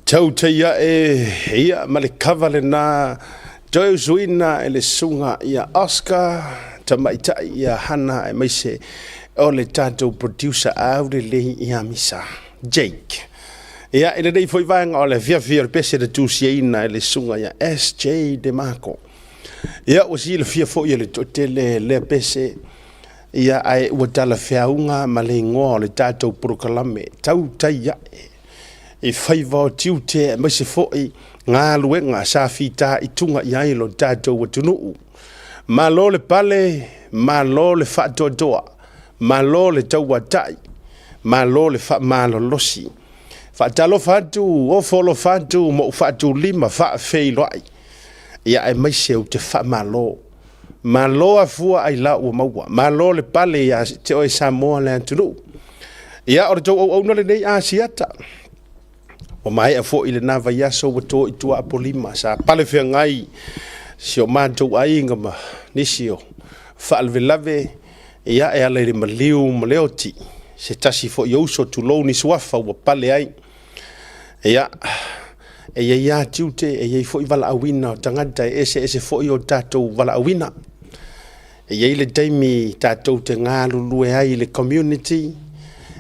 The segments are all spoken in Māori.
Tautai A'e ia male kavale na Joe Zuina ele sunga ia Oscar tamaitai ia hana e maise o le tatou producer aure lehi ia misa Jake ia ele dei foi vanga o le via pese de tusiina ele sunga ia SJ de Marco ia o si le fia fo ia le totele le pese ia ai ua tala feaunga ma le ngoa le tatou proklame Tautai A'e e whaiva tiu te mai se fōi ngā luenga sa fita i tunga i ai lo tātou wa tunuu. Ma lo le pale, ma lo le whaatoa, ma lo le taua tai, ma lo le whaamalo losi. Whaatalo whaatu, o folo whaatu, mo whaatu lima wha whei loai. Ia e mai se u te whaamalo. Ma lo a fua ai la ua maua. Ma lo le pale ia te oe Samoa le tunuu. Ia ora tau au le nei asiata. O mai a fo ile na vai aso wato i tua apolima sa pale fea ngai si o mātou ainga ma nisio whaalvelave ia e ala i maliu maleoti se tasi fo i auso tulou ni suafa ua pale ai ia e ia tiute e ia fo i wala awina o tangata ese fo i o tātou wala awina e ia le taimi tātou te ngā lulue ai le community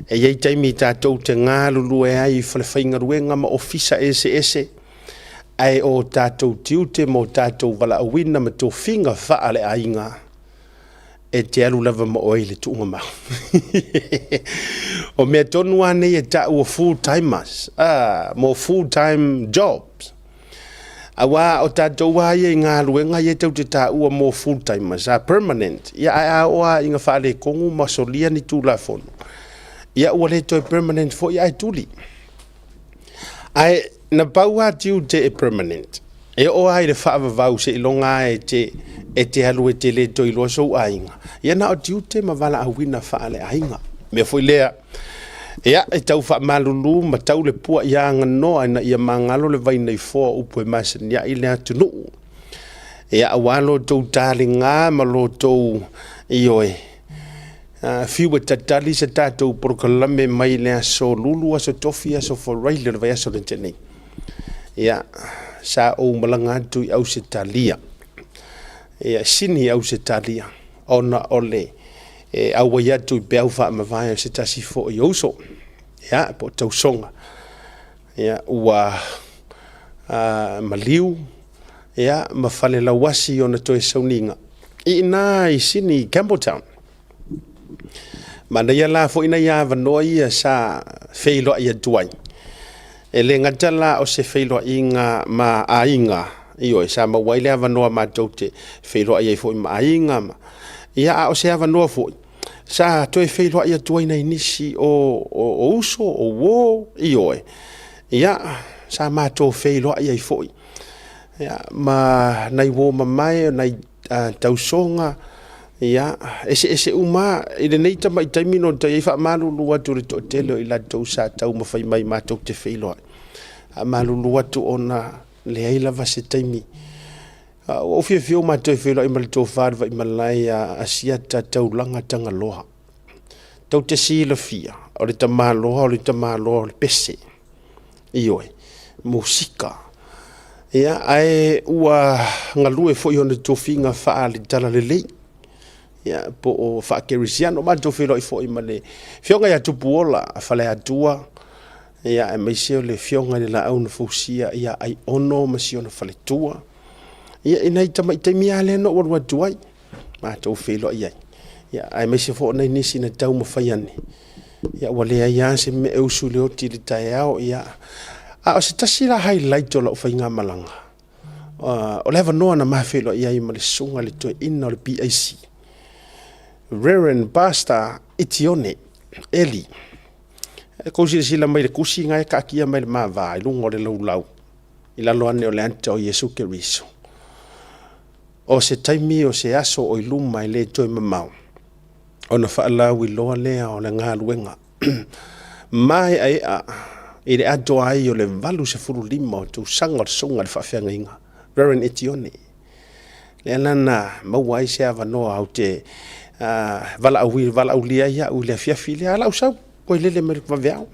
e iei taimi tātou te ngā lulue ai whalewhainga ruenga ma ofisa ese ai o tātou tiute mo tātou wala awina ma tō whinga whaale ainga e te alu lava ma oi le tuunga mau. O mea tonu ane e tā ua full-timers, mo full-time jobs. Awa o tātou wai e ngā luenga e tau te tā ua mo full-timers, permanent. Ia ai oa inga whaale kongu ma solia ni tulafono. Ia ua le toi permanent fo ia ai tuli. Ai na paua tiu te e permanent. E o ai le whaavavau se ilonga e te halu e te le toi loa sou ainga. Ia na o tiu te ma wala awina whaale ainga. Mea foi lea. Ia e tau wha malulu ma tau le pua ia nganoa ina ia mangalo le vai nei fōa upo e masan ia i lea tunu. Ia awalo tau tāle ngā ma lo tau i oe. Fiwa tatali sa tātou proklame mai lea so lulu aso tofi aso wharaile le vai aso le tenei. Ia, sa o malanga atu i au se talia. Ia, sini au se talia. Ona ole, au wai atu i peau wha mawai se tasi fo i oso. Ia, po tau songa. Ia, ua maliu. Ia, mawhale lawasi ona toe sauninga. Ina i sini Campbelltown. Mana ia la fo ina ia vanoa ia sa wheiloa ia tuai. E le ngatala o se wheiloa inga ma ainga. Io e sa mawaile avanoa mātou te wheiloa ia fo i ma ainga ma. Ia a o se avanoa fo. Sa toi wheiloa ia tuai nei nisi o uso o wo. Io e. Ia sa mātou wheiloa ia fo i. Ia ma nai wo mamai nai tausonga. Ia, ese uma, ile nei tama i taimino ta iei wha malulu atu le to telo i la tau sa tau mawhai mai mātou te whailoa. Malulu atu ona le aila vase taimi. O fia fio mātou i whailoa i mali tō whārwa i malai a siata tau langa tanga loha. Tau te sila fia, o le tama loha, o le pese. Ioe, musika. Ia, ai ua ngalue fo i ona tō whinga wha li tala le lei. Ya po o fa kerisiano ma to filo i fo i male fionga ya tupuola fale atua ya e maisio le fionga le la au na fosia ya ai ono masio na fale tua ya inai tama i taimi ale no wa tuai ma to filo ya ai maisio fo na nisi na tau mafaiane ya wale ya se me usule o tili taiao ya a se tasira highlight o la fainga malanga o leva no na ma filo ya i male sunga le to ina le PIC Reverend Pastor Itione Eli. Kousi sila mai le kusi ngai ka kia mai le mava i lungo le lau. I lalo ane o le ante o Yesu Keriso. O se taimi o se aso o i luma i le toi mamau. O na whaalau i loa lea o le ngā luenga. Mai ai a I le ato ai o le valu se furu lima o tu sanga o sunga le whawhianga inga. Reverend Etione. Le anana maua ai se avanoa au te vala au lia ia u le fiafi le ala usau koe lele me vaveao.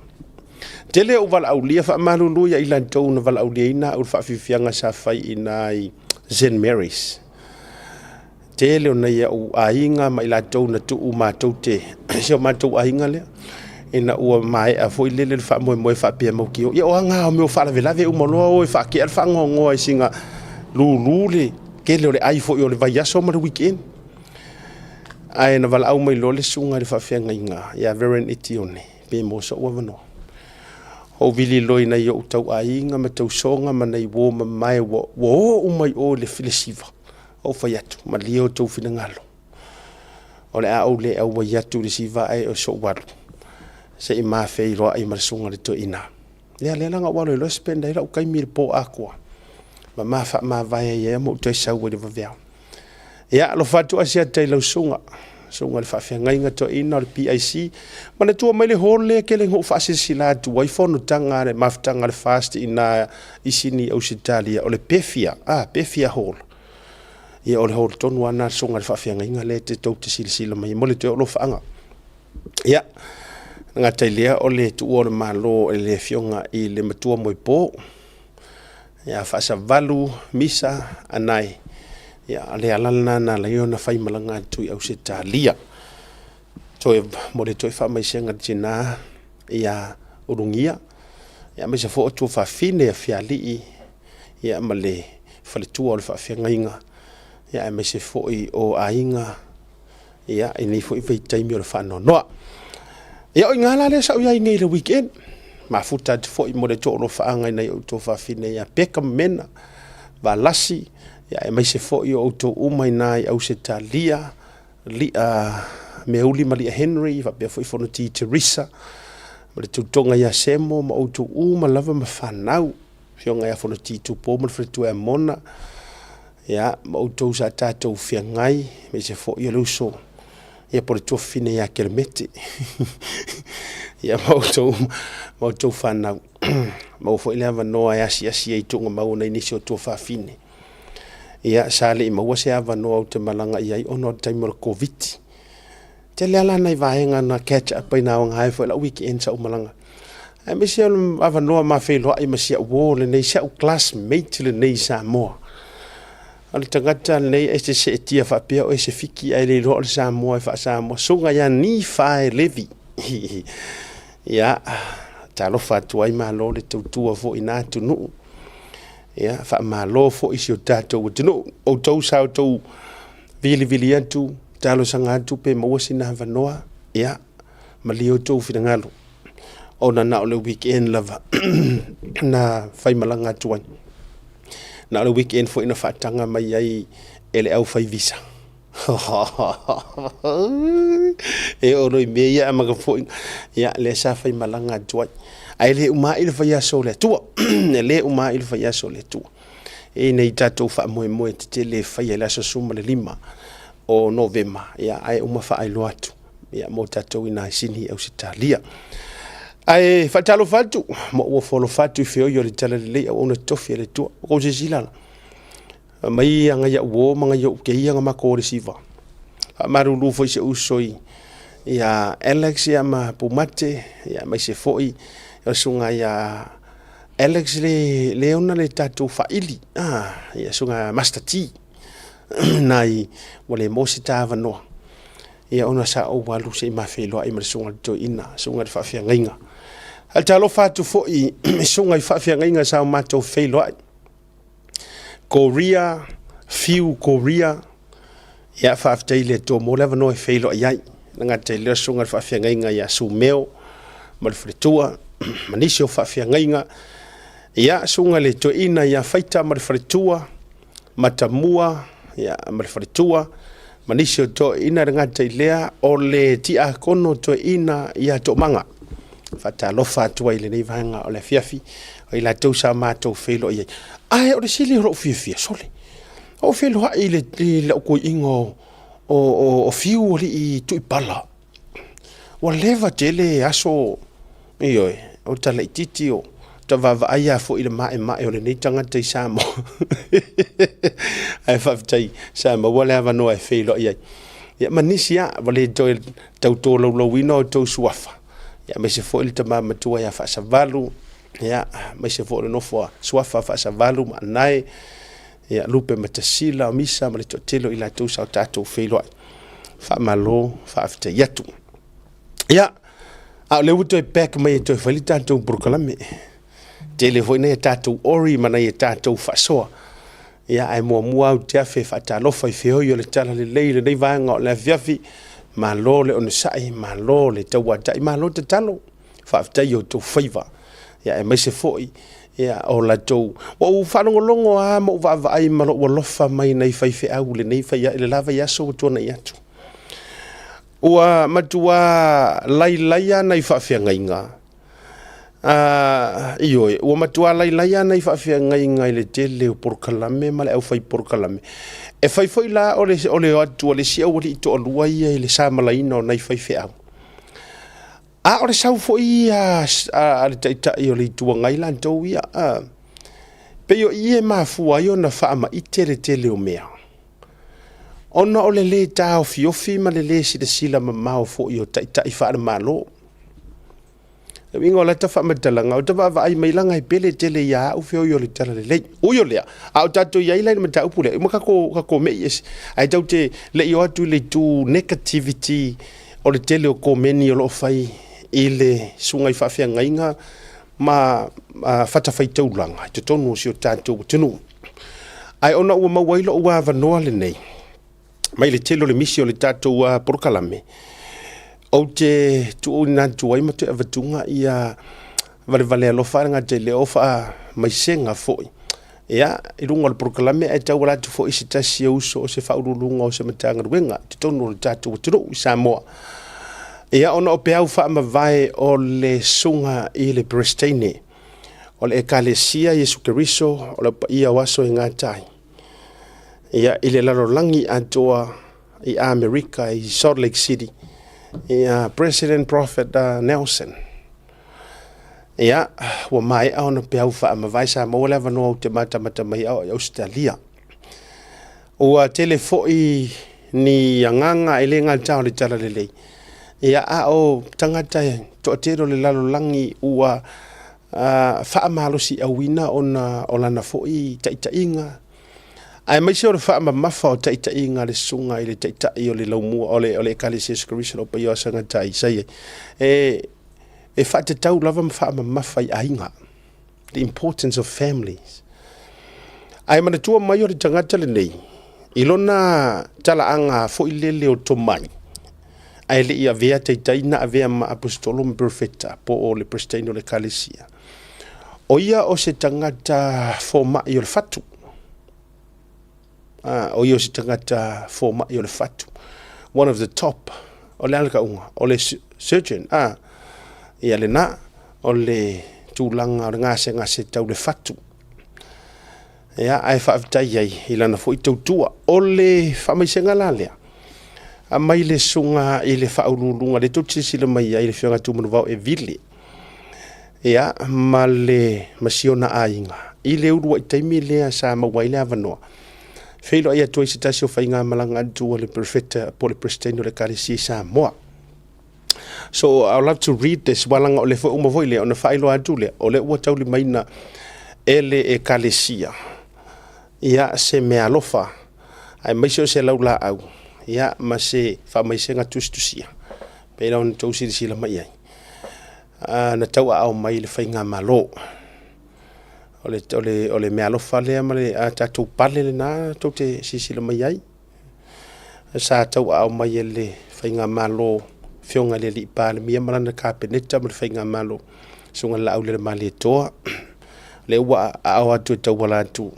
Te le o vala au lia wha malulu ia ilan tau na vala au lia ina u whawhianga sa whai ina i St. Mary's. Te le o na ia u ainga ma ila tau na tu u mātou te seo mātou ainga lea. Ina ua mai a foi lele fa mo fa pia mo ki o anga o me fa la vela ve o mo lo fa ki al fa ngo ai singa lule ke le ai fo yo le vai aso ma weekend ai na vala au mai lo le sunga le fa fenga inga ya Reverend Etione pe mo so wa no o vili loi na yo tau ainga ma tau songa ma nei wo ma mai wo o mai o le filesiva o fa yatu ma leo tau fina ngalo o le a o le au wa yatu le siva ai o so waru se I mafai roa I marsunga le to ina. Lea langa walo lo spenda ila ukai mire po akua. Ma mafa ma vai ye mo to sa wo de vavea. Ya lo fatu asia tai lo sunga. Sunga le fa nga to ina le PIC. Ma le tua mai le hole ke le ho fa sila tu wai fono tanga le maftanga le fast ina isini Australia o le pefia. Pefia hall. Ya o le hall ton wana sunga le fa nga le te to te sila mai mo le te lo fa nga. Ya nga tailea o le tu ora malo le fionga I le matua mo po ya fa sa valu misa anai ya le alana na le ona fai malanga tu au se talia to mo le to fa mai senga tina ya urungia ya me se fo tu fa fine ya fiali ya male fa le tu ora fa fianga ya me se fo o ainga ya ini fo I taimi o fa no ya o ngala le sa ya ngai le weekend ma futa fo I mo le tolo fa ngai nei o to fa fine ya peka mena va lasi ya mai se fo o to umai nai au se talia li me uli mali Henry va be fo no ti Teresa mo le tutonga ya semo ma o to uma lava ma fanau fionga ya fo no ti tu po mo fre tu e mona ya ma o to sa tatou fia ngai me se fo yo lo so ya por tu fine ya kelmete ya mau fana mau fo ile ava noa ya sia I tunga mau na inisio tu fa fine ya sale mau se ava noa o te malanga I ono time o covid te le ala nai vaenga na catch up ina o ngai fo la weekend sa o malanga ai me se ava noa ma fe lo ai ma sia wo le nei sa classmate le nei Samoa ale tangata nei este se tia fa pia o se fiki ai le ro sa mo fa sa mo sunga ya ni fa levi ya talo fa tu ai ma lo le tu fo ina tu no ya fa ma lo fo isi o tato tu no o to sa to vili atu talo sanga tu pe mo sina va noa ya malio to fi ngalo o na o le weekend lava na fai malanga tu na le weekend fo ina fatanga mai ai ele au fai visa e o no me ya ma fo ya le sa fai malanga tuai ai le uma il fa ya so le tu le uma il fa ya so le tu e nei tatou fa mo te le fai la so suma le lima o novema ya ai uma fa ai lo atu ya mo tatou ina sini au Italia ai fatalo fatu mo wo folo fatu fio yo le tala le o na tofi le tu o je zilala mai anga ya wo manga yo ke ia ma ko receiver maru lu fo se usoi ya Alex ya ma pumate ya mai se foi yo sunga ya Alex le ona le tatu faili ya sunga master T nai wale mo se tava no ya ona sa o walu se ma felo ai ma sunga to ina sunga fa fia ngainga al talo fatu fo I sunga fa fia ngainga sa ma to felo ai Korea ya fa aftaile to mo leva no felo ai nga te le sunga fa fia ngainga ya sumeo mal fritua manisio fa fia ngainga ya sunga le to ina ya faita mal fritua matamua ya mal fritua manisio to ina nga te lea o le ti a kono to ina ya to manga fata lo fatu ile nei vanga o le fiafi o ila to sa ma to felo ai o le sili ro fiafi sole o felo ile le ko ingo o fiu li tu pala o leva tele aso io o tala titi o ta vavaai a fo i le mae o le nei tangata i Samoa. Ai whaftai Samoa wale awa noa e whelo iai. Ia manisi a wale toi tautou lau ino o tau suafa. Ia mai se fo i le ta matua ia whaasavalu. Ia mai se fo i le nofo suafa whaasavalu ma anai. Ia lupe matasila o misa ma le totelo i la tau sao tatou whelo ai. Whaamalo whaafitai atu. Ia a le uto e pek mai e toi whali tatou Brukalame. Tele foi nei tatou ori mana i tatou faʻasoa. Ia ai mua au te afe whaatalofa i whioi o le tala le leile nei vanga o le afiafi. Malo le onusai, malo le tauatai, malo te talo. Whaafitai o tau whaiva. Ia e mai se foi. Ia o la tau. Wa u whanongolongo a mo vaavai malo ua lofa mai nei whaife au le nei whaia le lava iaso o tuana i atu. Ua matua lai ana i whaafeangainga. Ioi, ua matua lai ana i whaafeangainga i le tele o Brukalame ma le au whai Brukalame. E whaifoi la o le atu o le sia o le ito alua ia i le samalaina o nei whaife au. A o le sau foi a le taitai o le itua ngai lan tau ia. Pe yo ie mafua yo na whaama i tele o mea. Ona o le tau fiofi ma le sila ma mao fo yo taitai whaana malo. Wingo la ta whaamadalanga o ta waawai mai langa i pele tele ia u fio yo le tala le lei. Uyo lea. A o tato ia ilai ma ta upule. Ima kako me yes. Ai tau te le yo atu le tu negativity o le tele o komeni o lo fai i le sunga i whaafia ngainga ma whatawhai taulanga. Te tonu si o tatou tunu. Ai ona ua mawailo ua avanoa le nei. Mai le tele o le misi o le tatou Brukalame. O te tu na tu ai mate avatunga ia vale alofa nga te le ofa mai senga foi. Ia i runga le Brukalame e tau la tu foi se tasi uso o se faululunga o se matanga wenga te tonu le tatou tunu i Samoa. Ia ona o pe au fa mavae o le sunga i le Prestene. O le ekalesia Yesu Keriso o le ia waso i ngatai. Ia i le lalolangi atoa i Amerika i Salt Lake City. Ia President Prophet Nelson. Ia wa mai au na pe au fa mavae sa mo le vano o te mata mai au Australia. O telefoi ni anganga i le ngata o le tala le lei. Ia o tangata to tero le lalolangi ua whaamalosi awina o lana foi taitainga. Ai mai se o whaama mafa o taitainga le sunga i le taitai o le laumua o le kalisi Jesu o paio asanga tai sai. E whaate tau lava whaama mafa i ainga. The importance of families. Ai mana tua mai o le tangata le nei. Ilona tala anga fo i lele o tomai. Ai le ia vea taitaina a vea ma apostolum perfecta po o le prestene o le kalisia. O ia o se tangata fo mai o le fatu. O ia o se tangata fo mai o le fatu. One of the top. O le alka unga. O le surgeon. Ia le na. O le tūlanga o le ngase tau le fatu. Ia ai whaavitai ai. Ilana fo i tautua. O le whamaisenga la lea. A mai le sunga i le whaurulunga le tutsi le mai ai le whianga tūmanu vau e vile. Ia ma le masiona ainga. I le urua i taimi lea sa mawai le avanoa. Whilo ai atua i se tasi o whainga malanga atu o le prefeta po le prestene o le kalisi Samoa. So I'd love to read this walanga o le fo umavoi le o na whailo atu le o le ua tauli maina e kalisia. Ia se mea lofa. Ai maisio se laula au. Ia ma se whamaisenga tustusia. Pera on tausi sila mai ai. Na tau au mai le whainga malo. O le mea lofa lea ma le tatou pale le na tau te sisila mai ai. Sa tau au mai le whainga malo whionga le li pale mia marana kapeneta ma le whainga malo. Sunga la au le mali toa. Le ua au atu tau wala atu.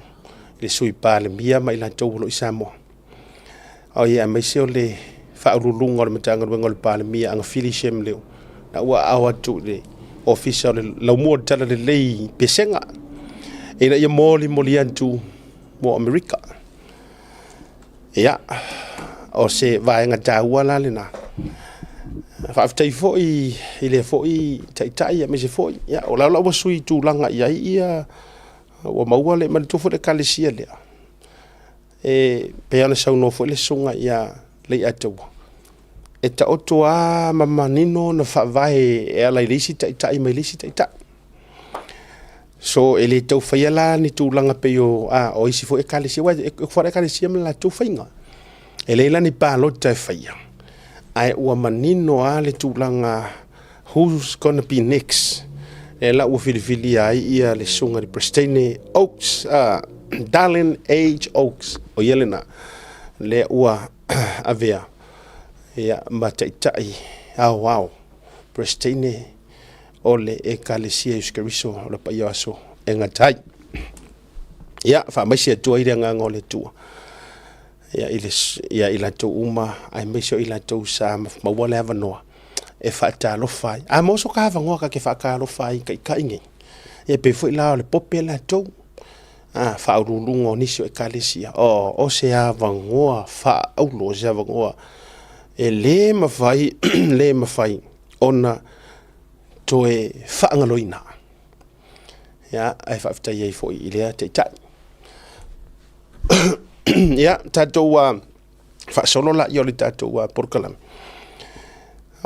Le sui pale mia ma ila tau walo i Samoa. O ia mai se o le whaurulunga o le matanga ruenga o le pale mia anga whili shem leo. Na ua au atu le ofisa o le laumua tala le lei pesenga. Ina ia moli antu mo Amerika. Ia o se vaenga tāua la le na. Whaafitai fōi, I le fōi, tai a mese fōi. Ia, o lau lau sui tūlanga ia ia, o maua le manitofo le kalesia lea. Peana sau no fōi le sunga ia le atua. E ta oto a mamanino na whaavae e ala i lisi tai mai lisi tai. So, e le tau whaiala ni tūlanga peo, o isi fōi e kalesia, e whare kalesia me la tau whainga. E leila ni pālota e whaia. Ai ua manino a le tūlanga who's gonna be next. E la ua whiriwhili ai ia le sunga di Pristine Oaks, Darling Age Oaks, o Yelena. Le ua avea. Ia mataitai, wow, Pristine ole e kalesia yuskariso o la paia aso e ngatai. Ia, whaamaisi atua ire nganga o le tua. Ia ila tau uma, ai meisio ila tau sa mawale hava noa. E whaata alofai. A moso ka hava ngoa ka ke whaaka alofai ka ingi. Ia pefo ila o le pope la tau. Whaurulunga o nisio e kalesia. O se hava ngoa, whaaulo se hava ngoa. E le mafai, ona to e whaangaloina. Ia, ai whaafitai ei fo i lea te tai. Ia, tatou whaasolo la i o le tatou porkalami.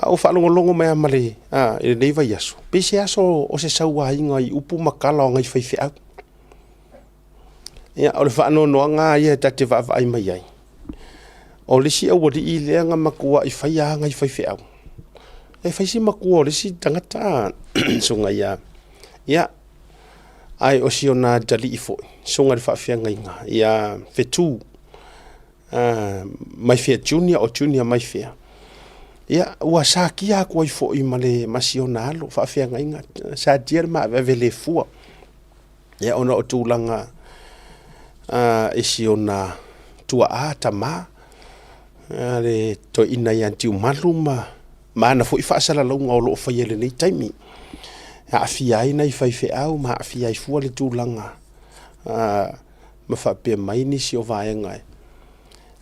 O whaalongolongo mai amale, i le neiva i aso. Pese aso o se saua inga I upu makala o ngai whaiwhi au. Ia, o le whaanonoanga ia tate whaavai mai ai. O le si au wadi I leanga makua I whaia ngai whaiwhi au. E whaisi makua o le si tangata sunga ia. Ia, ai o si o nā dali I fōi. Sunga le whaafia ngai ngā. Ia whetū. Mai fia junior o junior mai fia. Ia, ua sā kia kua I fōi ma le masi o nā alo. Whaafia ngai ngā. Sā dier ma vewe le fua. Ia, ona o tūlanga e si o nā tua a ta mā. Le to ina I antiu malu ma na fōi whaasala launga o loo whaiele nei taimi. Afia ai nei whaiwhi au, ma afia ai fua le tūlanga. Ma whapea mai nisi o vaengai.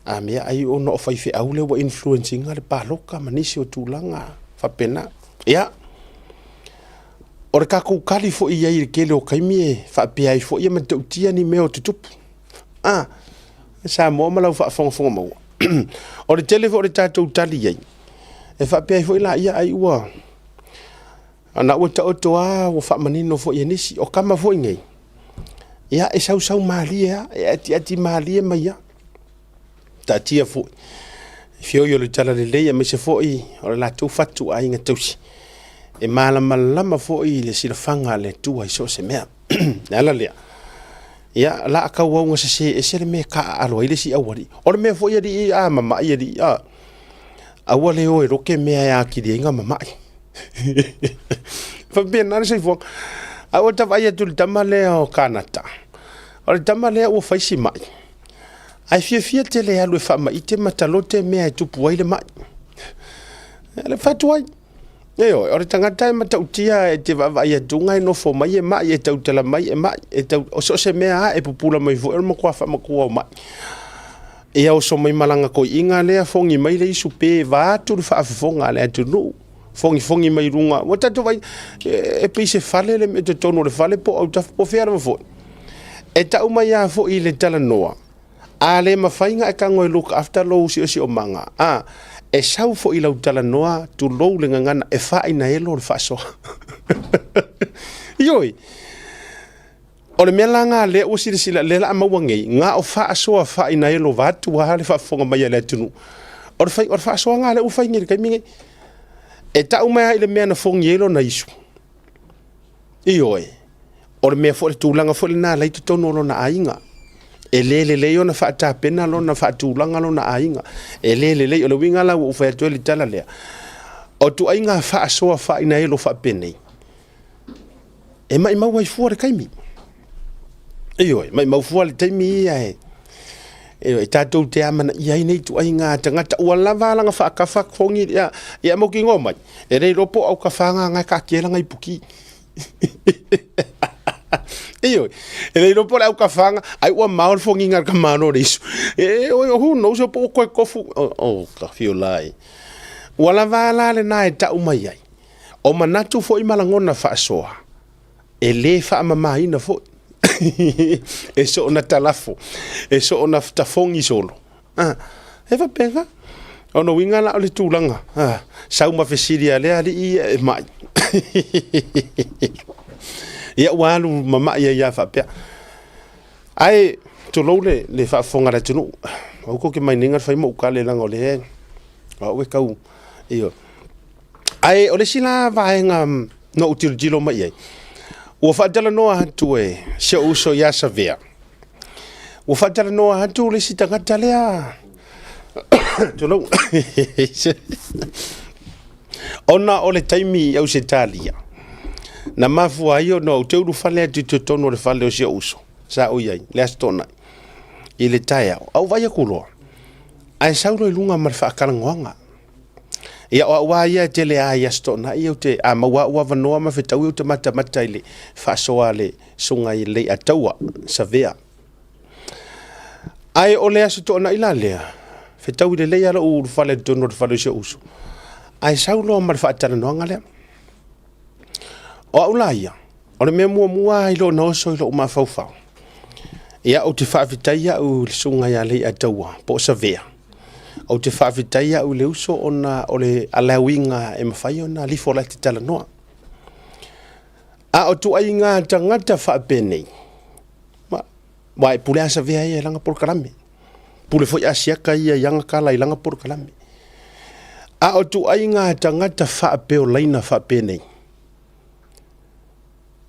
A mea ai o no o whaiwhi au le wa influencing le pāloka, ma nisi o tūlanga. Whapena. Ia. O re kako kali fo I ai kele o kaimi e whapea ai fo I ma tautia ni meo tutupu. Samoa malau whaafonga maua. O re tele fo o re tātou tali ai. E whapea ai fo I la ia ai ua. Ana ua ta otoa o whaamanino fo I nisi o kama fo I ngai. Ia e sau maalia, e ati maalia mai ia. Ta tia fo. Fio yo le tala le leia me se fo I o le la tau fatu a inga tausi. E malama fo I le silafanga le tua I so se mea. Ala lea. Ia la ka wonga se le me ka alo ile si awari. O le me fo ia di mama ia di awale o e roke mea ya ki di inga mama. Fa bien na se fo. Awa ta vai tu tamale o Kanata. O le tamale o faisi mai. Ai fia tele alu fa mai te matalote mea tu puai le mai. Le fatuai. Eo, o le tangata matautia e te vai tunga no fo mai e mai e tau tala mai e mai e tau o so se mea e pupula mai fo e mo kwa fa makua mai. E au so mai malanga ko inga le fongi mai le isu pe va tu fa fonga le tu no. Fongi mai runga. Wa tatu vai e pise fale le me te tono le fale po au taf po fera fo. E tau mai a fo I le tala noa. A le mafai e kango e look after lo si o manga. E sau fo I lau tala noa tu lo le ngana e fa ina elo le faʻasoa. Ioi. O le mea langa le o sila le la mawangei. Nga o faʻasoa fa ina elo vatu wa le whaafonga mai le tunu. O le faʻasoa nga le u whai ngiri kai mingi. E tau mai I le mea na fongi elo na isu. Ioi. O le mea fo le tūlanga fo le nā lai tu tono lo na ainga. E le o na whaata pena lo na whaatūlanga lo na ainga. E le o le winga la u whai atueli tala lea. O tu ainga whaasoa wha ina elo wha penei. E mai mau ai fua le kaimi. Ioi, mai mau fua le taimi ia e. E tātou te amana ia nei tu ainga tangata ua lava langa whaakafa fongi ia moki ngomai. E rei ropo au ka whanga ngai ka kiela ngai puki. Iyo, ele no por au ka fanga, ai ua maul fongi ngar ka mano risu. Hu no so po ko kofu. Ka fio lai. Wala vala le na e tau mai ai. O manatu fo i malangona faʻasoa. E le faʻamamaina fo. E so ona talafo. E so ona tafongi solo. E va penga. Ono winga la o le tūlanga. Sau mawhesiria lea li i e mai. Ia walu mama ia whapea. Ai, to lo le whafonga ra tunu. Au ko ke mai ninga whai mo ukale langa o le he. Au e kau. Iyo. Ai, o le sila vaenga no util jilo mai ai. Ua whaatala noa hatu e se uso ia sa vea. Ua whaatala noa hatu le si tangata lea. Tolo. Ona o le taimi au se talia. Na mafu aio no te uru fale atu te tono le fale o se uso. Sa o iai, le astona. I le tai au vai a kuloa. Ai sauro i lunga mar whaakarangoanga. Ia o awa ia te le ai astona. Ia te a maua ua vanoa ma whetau iu te mata i le whaasoa le sunga i le ataua sa vea. Ai o le astona ila lea. Whetau i le lea la uru fale tono le fale o se uso. Ai saulo mar whaatara noanga lea. O au la ia. O le mea mua i lo noso i lo umawhauwhau. Ia o te whaafitaia u le sunga ia le ataua po sa vea. O te whaafitaia u le uso o le alawinga e mawhai o na lifo la te tala noa. A o tu ai ngā tangata whaapenei. Wai pule asa vea ia langa por karame. Pule foi asiaka ia yanga kala i langa por karame. A o tu ai ngā tangata whaapeo laina whaapenei.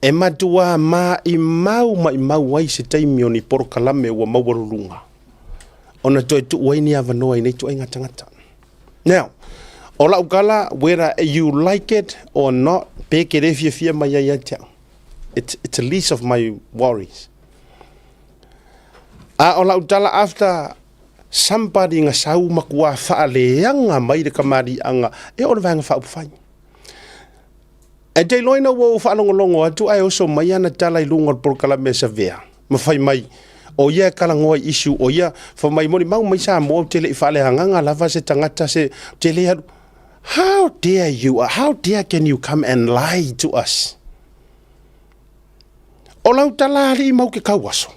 E matua i mau ai se taimi o ni por kalame ua mauarulunga. Ona toi tu waini avanoa i nei tu ai ngā tangata. Now, o lau kala, whether you like it or not, peke refia fia mai ai atia. It's a least of my worries. A o lau tala after somebody nga sau makua whaaleanga mai de kamari anga, e o vanga whaupwhai. E te loina wo whaanongolongo atu ai oso mai ana tala i lunga por kalame sa vea. Mawhai mai. O ia kalangoa issue o ia fa mai moni mau mai sa mo tele fale hanganga lava se tangata se tele how dare you, how dare can you come and lie to us? O lau talari mau ke kawaso.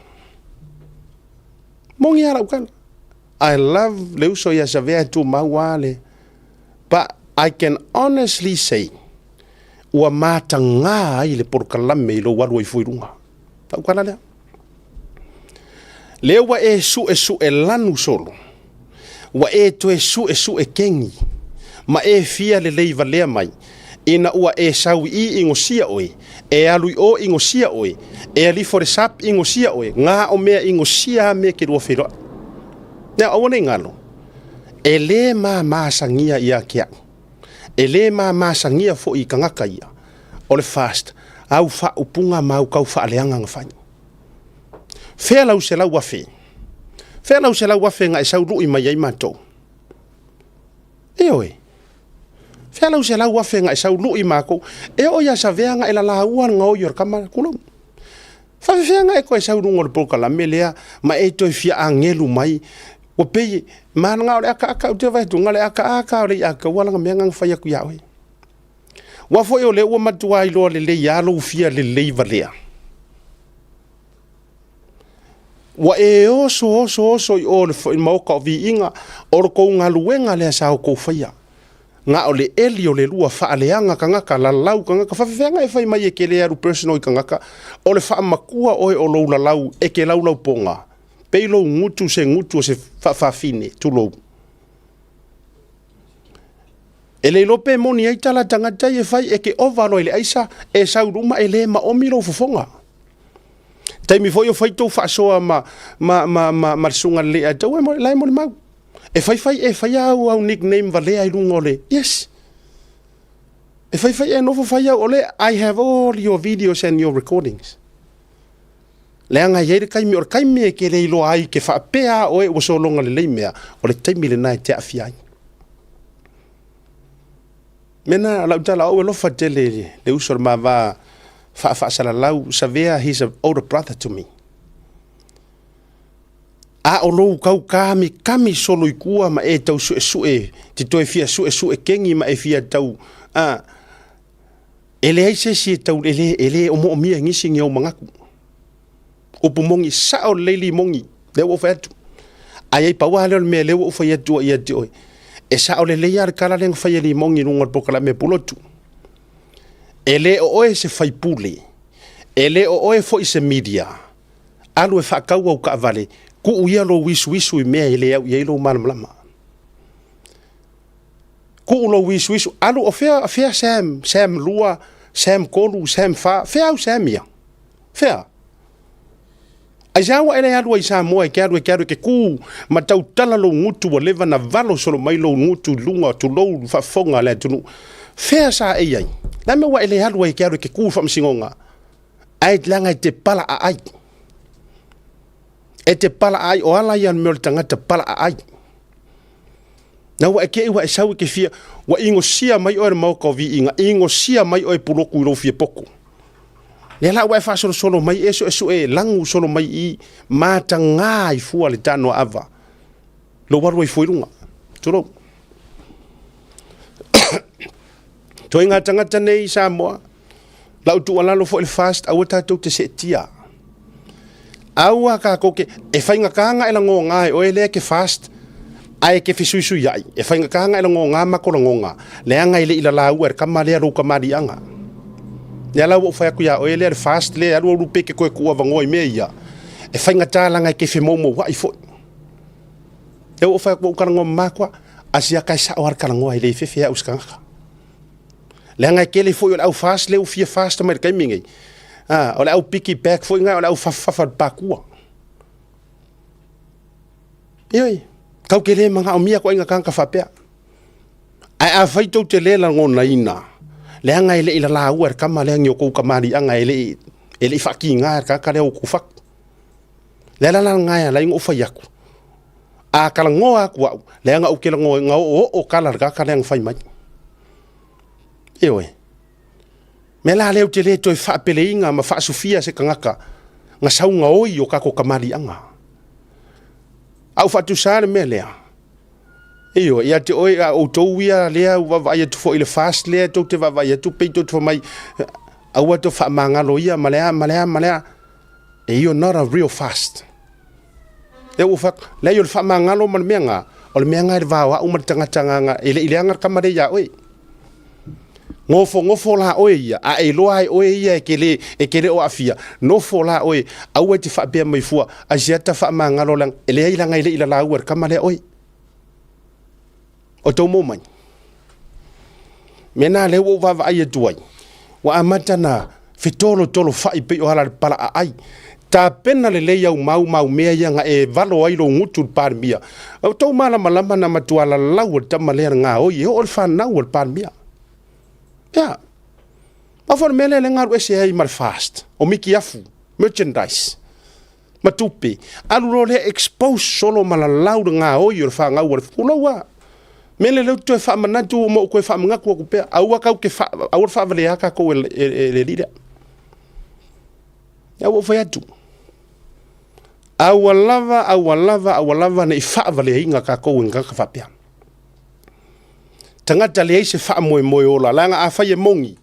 Mongi ara ukan. I love leuso ia sa vea tu mawale. But I can honestly say ua matanga ai le por kalame i lo waru i fuirunga. Tau kana lea. Leo wa e su e lanu solo. Wa e to e su e kengi. Ma e fia le leiva lea mai. Ina ua e sau i ingosia oe. E alui o ingosia oe. E alifo re sap ingosia oe. Ngā o mea ingosia mea ke rua whiroa. Nea awane ngalo. E le maasangia ia kia. E le maasangia fo i kangaka ia. O le fast. Au fa upunga mau kau fa aleanga ngawhai. Fea lau se lau wafe. Fea lau se lau wafe nga e sau rui mai ai matou. E oe. Fea lau se lau wafe nga e sau rui mako. E o ia sa vea nga e la lauan nga o yor kamara kulau. Fea nga e ko e sau rungo le polka la melea. Ma e toi fia angelu mai. Wa peye. Ma nga o le aka o te vaitu. Nga le aka o le aka. Wala nga mea nga whai aku ia oe. Wafo e o le ua matua i loa le le yalo fia le leiva lea. Wa e oso i o le mauka o vi inga o kou ngā luenga lea sa o kou whaia. Ngā o le eli o le lua whaaleanga ka ngaka, la lau ka ngaka, whawhianga e whai mai e ke le aru personal i ka ngaka, o le whaamakua oe o lou la lau, e ke lau ponga. Peilo ngutu o se whawhawhine, tulou. E le lope moni ai tala tangata e whai e ke ovalo e le aisa, e sauruma e le maomiro fufonga. Taimi foi o faito faʻasoa ma sunga le a tau e mo lai mo mau. E fai au nickname vale ai lungo le. Yes. E fai e no fai au ole I have all your videos and your recordings. Le anga ye kai mi e ke le lo ai ke fa pea o e o so longa le mea o le taimi le nai te afiai. Mena la utala o lo fatele le usor ma va fa salalau savea he's an older brother to me. a o lou kau kami solo i kua ma e tau sue te toi fia sue kengi ma e fia tau ele ai se si tau ele o mo mia ngisi ngi o mangaku o pumongi sa o leili mongi le o fatu ai pa wa le me le o fa ia tu ia tu e sa o le ia kala le fa ia li mongi runga pokala me pulotu ele o se fai pule ele o fo i se media alu e fa kau o ka vale ku uia lo wisu i mea ele au ia lo malama ku lo wisu alu o fea sam lua sam kolu sam fa fea sam ia fea ai jawa ele alu ai Samoa ke ku matau tala lo ngutu o leva na valo solo mai lo ngutu lunga tu lo fa fonga le tu fea sa ai na me wa ele alu ai ke ku fa msingonga ai langa te pala ai e te pala ai o ala ian meo le tangata pala ai. Na wa eke iwa e sau ke fia, wa ingo sia mai oe mau kau vi inga, ingo sia mai oe puloku i lo fia poku. Le la wa e fa solo mai eso e langu solo mai i mata ngā i fua le tano ava. Lo waru i fuirunga. Turo. Toi ngā tangata nei Samoa, lau tu alalo fo il fast, awa tātou te se tia. Aua ka koke e fainga kanga ela ngo ngai o ele ke fast ai ke fisuisu yai e fainga kanga ela ngo nga makolo ngonga le anga ile ila la uer kama le ru kama di anga le la wo fa ku ya o ele fast le ru ru peke ko ku ava ngoi meia e fainga tala ngai ke fimomo wa ifo e wo fa ku kana ngom makwa asia kai sa war kana ngoi le fefe ya uskanga le anga ke le fo yo au fast le u fia fast mai kai mingi ola au piki back foi nga ola au fafa pakua yoi kau kele manga o mia ko inga kanka fapea ai a faito te lela ngona ina le anga ile ila la uer kama le ngio ko kamari anga ile faki nga ka ka le ku fak le la nga ya la ngo fa yaku a kala ngoa ku le anga o kele ngo nga o kala ka le fai mai yoi me la leo te le toi whaapeleinga ma whaasofia se kangaka nga saunga oi o kako kamari anga. Au whatu sāne me lea. Eo, ia te oi a o tauia lea wawai atu fo ile fast lea tau te wawai atu peito tu mai au atu whaamangalo ia malea. Eo, not a real fast. Eo whak, lea yo le whaamangalo man meanga o le meanga e wawa umatangatanga ile angar kamare ia oi. Ngofo la oe ia a e loa oe ia e kele o afia nofo la oe au te fa be mai fua a jeta fa mangalo lang ele ila ngai ila la uer kamale oe o to momai mena le wo va ai tuai wa amatana fitolo tolo fa i pe o hala pala ai ta pena le ia mau mea ia nga e valo ai lo ngutu par mia o to mala na matuala lau ta male nga oe o fa na o par mia. Ja. Maar voor mij alleen maar is hij maar fast. O miki afu, merchandise. Matupi. Alu le expose solo mala lauda nga o yo fa nga wor kulowa. Mele le to fa manatu mo ko fa nga ko pe. Awa ka ke fa awor fa vale aka ko le lida. Ya wo fa yatu. Awalava na ifa vale inga ka ko nga ka fa pe. Tangata le se fa moe o la langa a fa ye mongi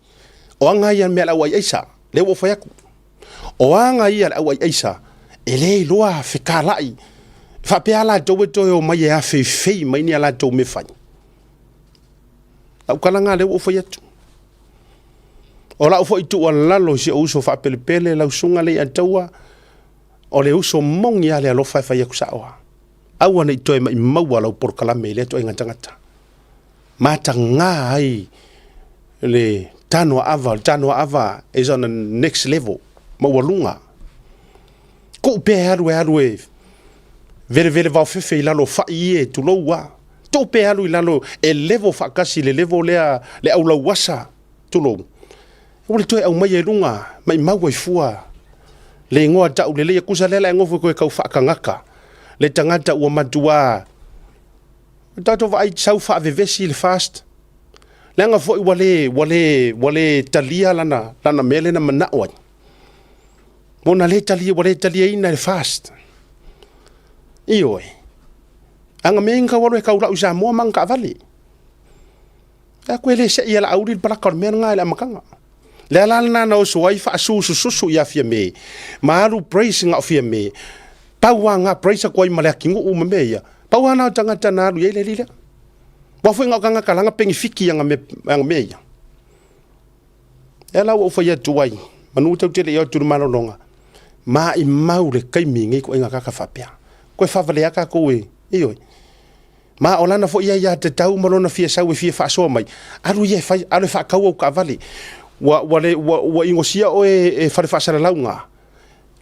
o anga ia me la wa isa le wo fa yaku o anga ia la wa isa ele loa fe kalai fa pe ala to o mai ya fe mai ni ala to me fa au kalanga le wo fa yatu o la fo itu wala lo se uso fa pele la sunga le atawa o le uso mongi ale lo fa yaku sawa au ana to mai mawala por kala me le to ngata mata ngā ai le tano ava is on the next level mawalunga ko pe haru vere va fefe la lo fa ie tu lo wa to pe haru la lo e level fa kasi le level le au la wasa tu lo o le toi au mai lunga mai mawai fua le ngoa ta le kusa le ngofu ko ka fa kangaka le tangata o matua tato vai sau fa vevesi le fast lenga foi wale talia lana mele na mana oi mona le talia ina le fast Ioi. Anga menga walo e kaula usa mo mang ka vali. Koe le se ia la auri para kor men nga la makanga. Le ala na no so ai fa susu ia fia me. Maru praise nga fia me. Pauanga praise ko i male kingu u me ia. Pauana tanga tana lu ile lile. Wa fu nga kanga kalanga pengi fiki nga me ia. Ela wo fa ia tuai. Manu tau tele ia tu mano longa. Ma i maure kai mingi ko nga ka fa pia. Ko fa vale aka ko e. Ioi. Ma olana fo ia te tau malona fia sau e fia faʻasoa mai. Aru ia fai alu fa kau ka vale. Wa ingosia o e fare faasala launga.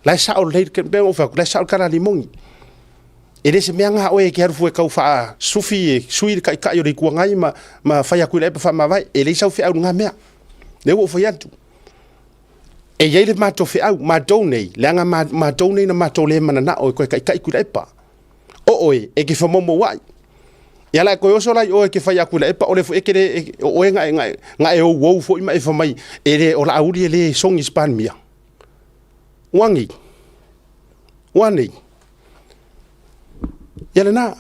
Lai sa o le ke be o fa lai sa o kara limongi. Ele se meanga o e ke haru e kau fa sufi sui kai kai o le kuangai ma fai aku le fa ma vai. Ele sa fi au nga mea. Le o fa yatu. E ye le mato fi au ma donei. Le nga ma donei na mato le mana na o kai kai ku le pa. O oi e ke fa momo wai. Ya la ko yo sola o ke fa ya kula e pa o le fo e ke o nga e o wo fo ima e fa mai e le o la auri le song ispan mia wangi wani ya na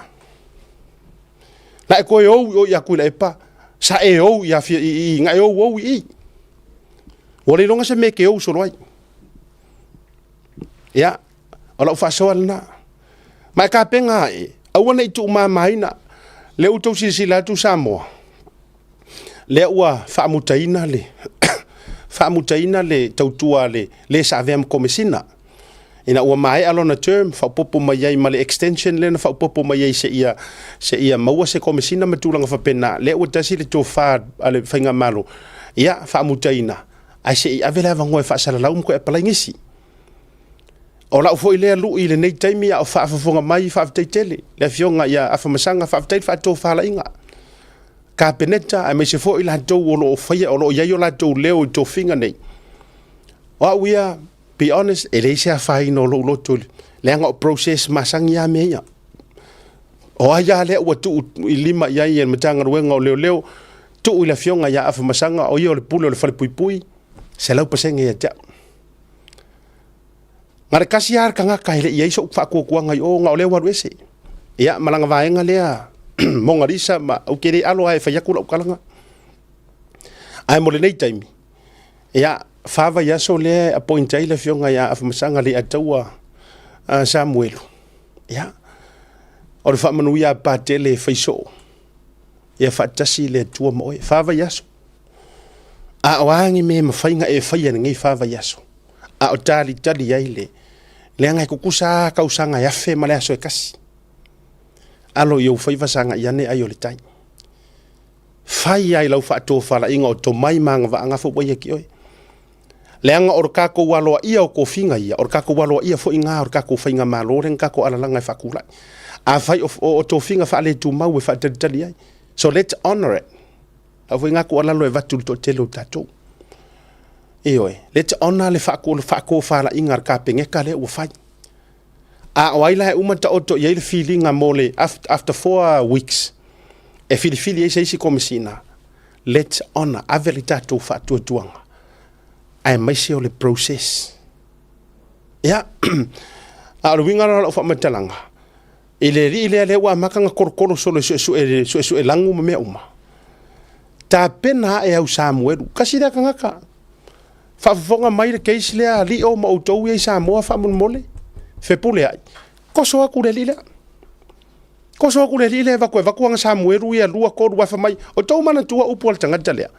la ko yo o ya kula e pa sa e o ya fi nga e o wo i o le longa se me ke o so roi ya o la fa so na ma ka penga e awana i tu ma mai na le utou sila tu Samoa. Le ua whaamutaina le tautua le sa aveam komesina. Ina ua mai alona term, whaupopo mai ai ma le extension le na whaupopo mai ai se ia maua se komesina matulanga whapena. Le ua tasi le tō wha ale whainga malo. Ia whaamutaina. Ai se i avela vangoe whaasalalau mko e palaingisi. O la ufo ile lu ile nei taimi a fa fa mai fa tele le fionga ya afa masanga fa fa to fa la inga ka peneta a me se fo ila to o lo fa ya o lo ya yo la to leo to finga nei o we are be honest ele se fa ino lo to le nga process masang ya me ya o ya le o tu lima ya ye matanga wenga o leo tu ila fionga ya afa masanga o yo le pulo le fa pui se la pasenge ya ta ngare kasiar kanga kaile ia iso fa ko ngai o nga ole waru ese ia malanga vaenga lea mongarisa ma o kere alo ai fa yakula kalanga ai mo le nei time ia fa va ya so le appoint ai le fionga ya af masanga le ataua Samuel ia o le fa manu ia pa tele fa iso ia fa tasi le tua mo fa va ya so a wangi me mafainga e fa ya ngai fa va ya so a o tali ai le ngai kukusa kausanga ya fe male aso kasi alo yo fai vasanga ia ne ayo le tai fai ai lau fa to fala inga o to mai manga va anga fo boye ki oi le anga orka ko walo ia o ko finga ia orka ko walo ia fo inga orka ko fainga malo ren ka ko ala langa fa kula a fai o to finga fa le tu mau fa tali ai so let's honor it a fo inga ko ala lo e vatu to telo tatou Eoi, let's honor le whako whala ingar ka pengeka le ua whai. A waila he umata oto ia le feelinga mole after 4 weeks. E fili e seisi komesina. Let's honor aveli tatou whaatua tuanga. Ai maise o le process. Ia, a ruingara la ufa matalanga. Ile ri ile le ua makanga korokoro solo su e langu ma mea uma. Ta pena e au Samuelu, kasira kangaka. Fa fonga mai le case le ali o mo to we Samoa fa mun mole fe pule ai ko so aku le lile va ko nga Samuelu ia lua ko wa fa mai o to mana tua upol tanga tale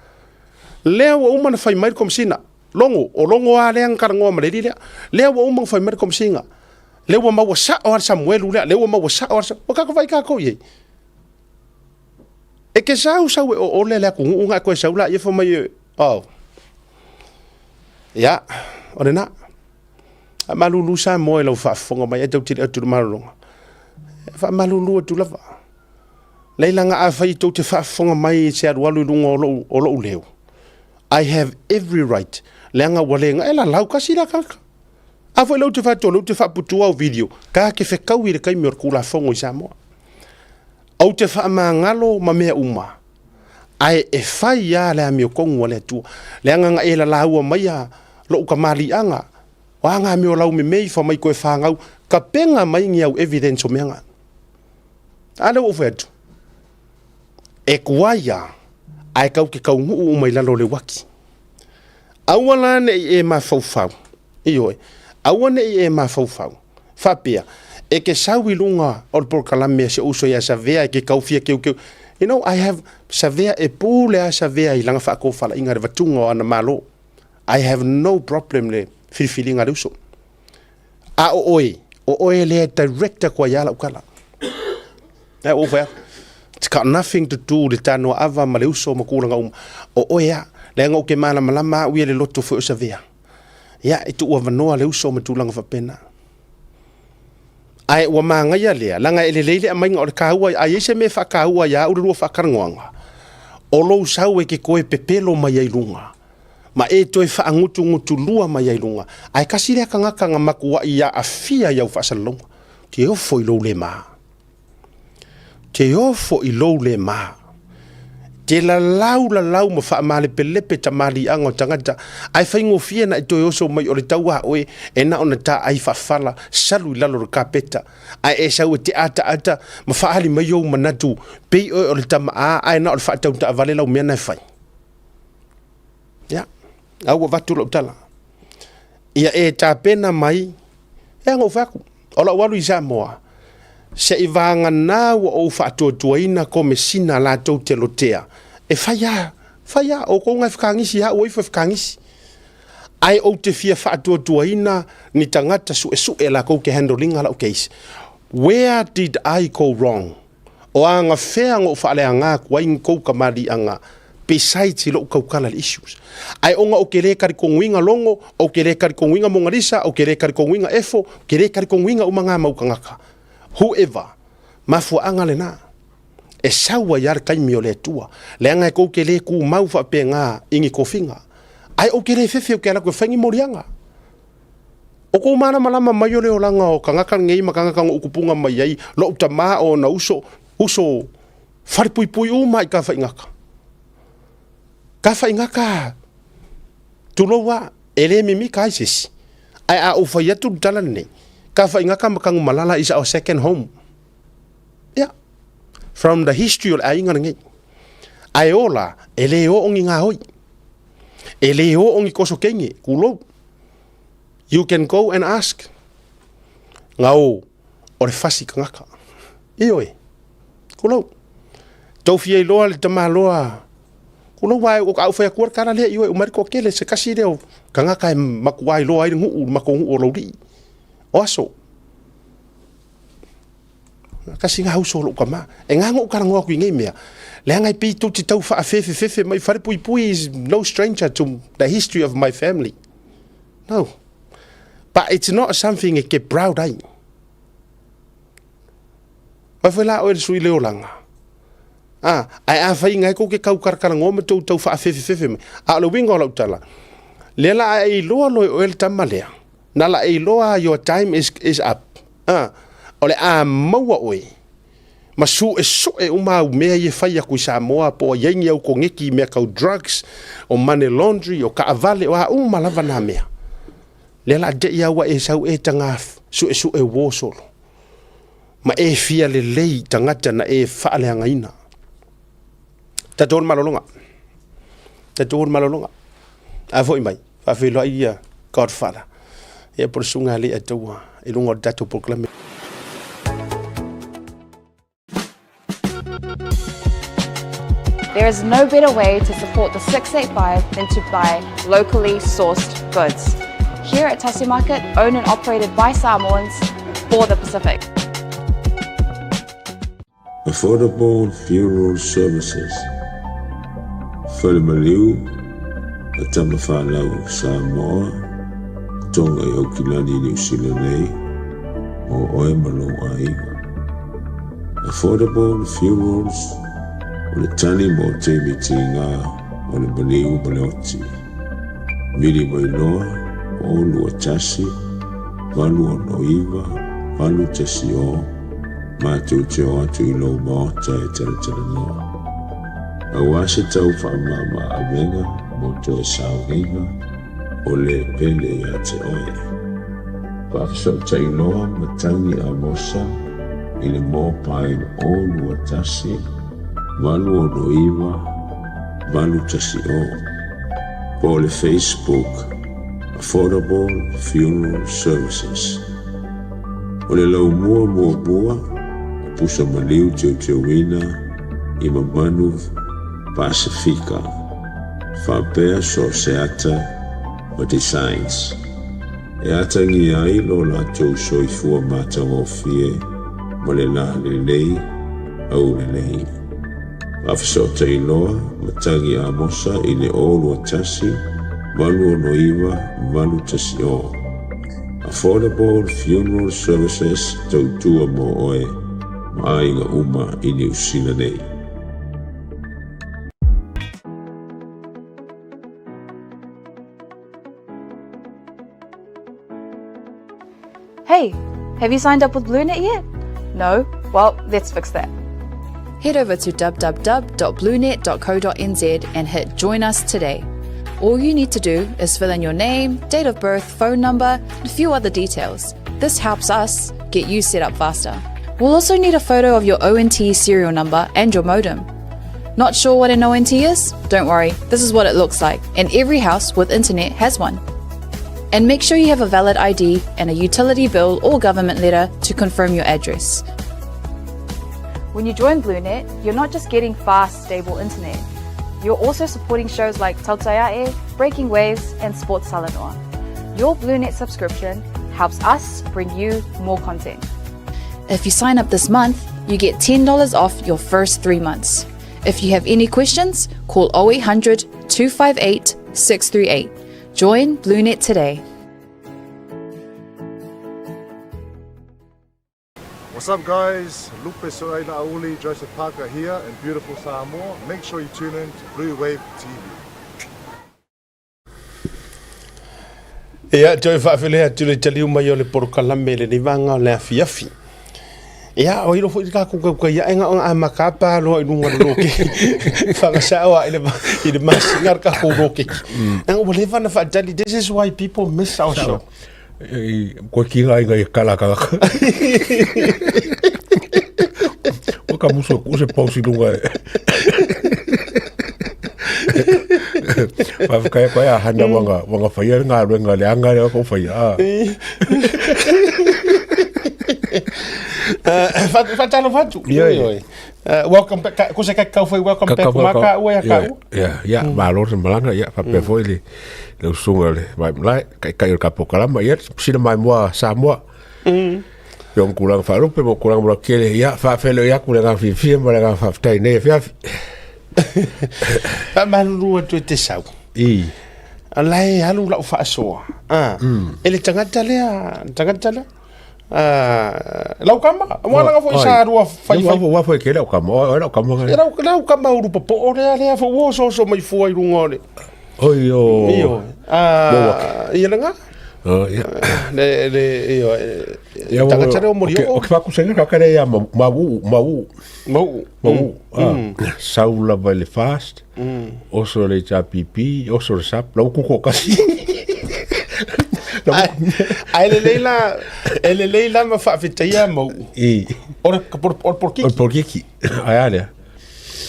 le o mana fa mai kom sina longo a le ankar ngoma le lile le o mo fa mai kom singa le o ma wa sa o Samuelu le o ma wa sa o ka ko vai ka ko ye e ke sa o le ku nga ko sa la ye fa mai oh ya, ora na. Malulu sa mo elo fa fonga mai e tau tu malunga. Fa malulu tu lava. Leilanga a fa to te fa fonga mai se walu lunga o lo leo. I have every right. Lenga walenga ela lau kasira kaka. A foi lo te fa putua o video. Ka ke fe kau i kai mi kula fongo i Samoa. Au te fa mangalo ma mea uma. Ai e fai ya le mi kongo le tu. Lenga ela lau mai lo ka mali anga Wa ngā mea o lau me mei wha mai koe whāngau, ka penga mai ngi au evidence o meanga. Ana o whetu. E kuaia, ai kau ke kau nguu mai lalo le waki. Awala ne e ma fau. Ioi. Awana e ma fau. Whapea. E ke sawi lunga o le porkalamea se uso ia savea e ke kaufia keu. You know, I have savea e pūle a savea I langa whaako whala inga re watunga o ana malo. I have no problem le whiwhiringa reuso. A o oe le director kwa yala ukala. E o whea. It's got nothing to do le tano ava ma le uso ma kūranga o oe a. Le ngau ke mana malama uia le loto fo savea. Ya, itu ua vanoa le uso ma tūlanga whapena. Ai ua māngai lea, langa ele leile a mainga o le kāua, ai ese me whakaua ia, ururua whakarangoanga. O lou sau e ke koe pepelo mai ai lunga. Ma e toi whaangutu lua mai ai lunga. Ai kasi rea kangakanga makua ia a fia iau whasalonga. Te ofo I lou le maa. Te ofo I lou le maa. Te la lau ma wha male pelepe ta mali ango tangata. Ai whaingo fia na ito oso mai o le taua oe e na ona ta ai whawhala salu I lalo ka peta. Ai e sau e te ata ma whaali mai o manatu pei o le tama ai na o le whaatau ta avale lau mea nai whai. Ya, au wa vatu lau tala. Ia e ta pena mai e ango whaku. Ola walu I Samoa. Se I vanga nā wa o whaatotuaina ko me sina la tau te lotea. E whaia, o ko ngai whakangisi ha, oi whakangisi. Ai o te fia whaatotuaina ni tangata su la kou ke handlinga la o case. Where did I go wrong? O anga whea ngō whaalea ngā kua ingi kou kamari anga besides I lo kaukala issues. Ai onga o ke re kari konguinga longo, o ke re kari konguinga mongarisa, o ke re kari konguinga efo, ke re kari konguinga umanga maukangaka. Whoever, mafua anga le nā. E saua iar kaimi o le tua. Le anga e kou ke le ku mau whape ngā ingi kofinga. Ai o ke le fefe o ke ala koe whaingi morianga. O kou mana malama mai o leo langa o kangaka ngei ma kangaka o ukupunga mai ai. Lo uta maa o na uso wharipui uma I ka whaingaka. Ka whaingaka. Tulowa, ele mimi ka aisesi. Ai a ufa yatu tala nei. Ka whaingaka makangu malala is our second home. Yeah. From the history o ainga ngai. Ai ola, ele o ongi ngā hoi. Ele o ongi koso kenge, kulo. You can go and ask. Ngau, o le whasi kangaka. Ioe. Kulo. Tauwhia I loa le tama loa. Kulo wai o au whaya kuar kara lea ioe. Umari ko kele se kasi reo. Kangaka e makuai loa aire nguu, makongu o lauri. Oaso. Kasi ngā hauso lo kama. E ngā ngō karangoa kui ngai mea. Lea ngai pi tu te tau wha fefe mai wharepui is no stranger to the history of my family. No. But it's not something e ke proud ai. Mai whaila o e sui leo langa. Ai a whai ngai ko ke kau karangoa ma tau tau wha fefe mai. A lo wingo lau tala. Lea la ai loa loi o el tamalea. Nala e loa your time is up. Ole a maua oe. Ma su e umau mea ye whai aku I Samoa po a yengi au ko ngeki mea kau drugs o money laundry o ka avale o a malava nā mea. Lela de ia wa e sau e tangaf su e wōsolo. Ma e fia le lei tangata na e whaale angaina. Tatou malolonga. A foi mai. Whawhilo ia Godfather. E por sunga le atua e lungo datu proclame. There is no better way to support the 685 than to buy locally sourced goods. Here at Tasi Market, owned and operated by Samoans for the Pacific. Affordable funeral services. Whalemaliu, a tamawhanau Samoa, tonga I Okilani New Zealand nei, o oe malo aiga. Affordable funerals, o le tani mo te miti ngā, o le maliu maleoti. Miri mai noa, o lua tasi, walu o noiva, walu tasi o, mātou te o atu I lau maota e tala noa. A wase tau whaamama a venga, mo te saunga, o le pele ia te oe. Whaafisotai loa matangi a mosa i le mōpai o lua tasi, walu o noiva, walu tasi o. Po le Facebook, Affordable Funeral Services. O le lau mua, pusa maliu teuina i mamanu Pasifika. Whapea so seata o designs. E atangi ai lo la tau soifua matangofie mo le la lelei au lelei. Whafisotei loa matangi a mosa i le olu a tasi, walu o noiva, walu tasi o. Affordable Funeral Services tautua mo oe, maainga uma i New Zealand nei. Hey, have you signed up with BLUNET yet? No? Well, let's fix that. Head over to www.bluenet.co.nz and hit Join Us today. All you need to do is fill in your name, date of birth, phone number, and a few other details. This helps us get you set up faster. We'll also need a photo of your ONT serial number and your modem. Not sure what an ONT is? Don't worry, this is what it looks like, and every house with internet has one. And make sure you have a valid ID and a utility bill or government letter to confirm your address. When you join BLUNET, you're not just getting fast, stable internet. You're also supporting shows like Tautai A'e, Breaking Waves, and Sports Salanoa. Your BLUNET subscription helps us bring you more content. If you sign up this month, you get $10 off your first 3 months. If you have any questions, call 0800 258 638. Join BLUNET today. What's up guys, Lupe Soaila Auli, Joseph Parker here in beautiful Samoa. Make sure you tune in to Blue Wave TV. Ia, toi whaafilea tule taliu mai o le porokalame le nivanga o le afiafi. Ia, o iro fo i ka ia enga o a makapa lo i runga loke. Whakasao i le masingar ka kouroke. Anga o lewa na whaatali, this is why people miss our show. Ko kinga inga I kalaka. O ka muso ko se pausi lunga. Pa kaya kaya handa wanga fire nga renga le anga le ko fire. Fatalo fatu. Welcome back. Ko se ka foi welcome back maka o ya ka. Ya, ma lo se malanga ya fa pe foi le sunga le mai kai ka pokalama ya sina mai mo Samoa. Yong kulang fa rupe mo kulang mo kele ya fa felo ya kulang fi mo la fa tai ne fa. Pa malu tu te sau. Alai halu la faʻasoa. Ele tangata le. Lau kama, wala nga fo isa rua fai. Wa fo ke lau kama, lau kama. Lau kama uru pa po le fo wo so mai fo ai runga le. Oyo. Iyo. Ia nga. Le tangata o mori o. O ka ku senga ka ya mau. Saula vai le fast. Oso le chapipi, oso le sap, lau ku ko kasi. Ele leila ma whaafitaia mau. Ora por kiki. Ai ale.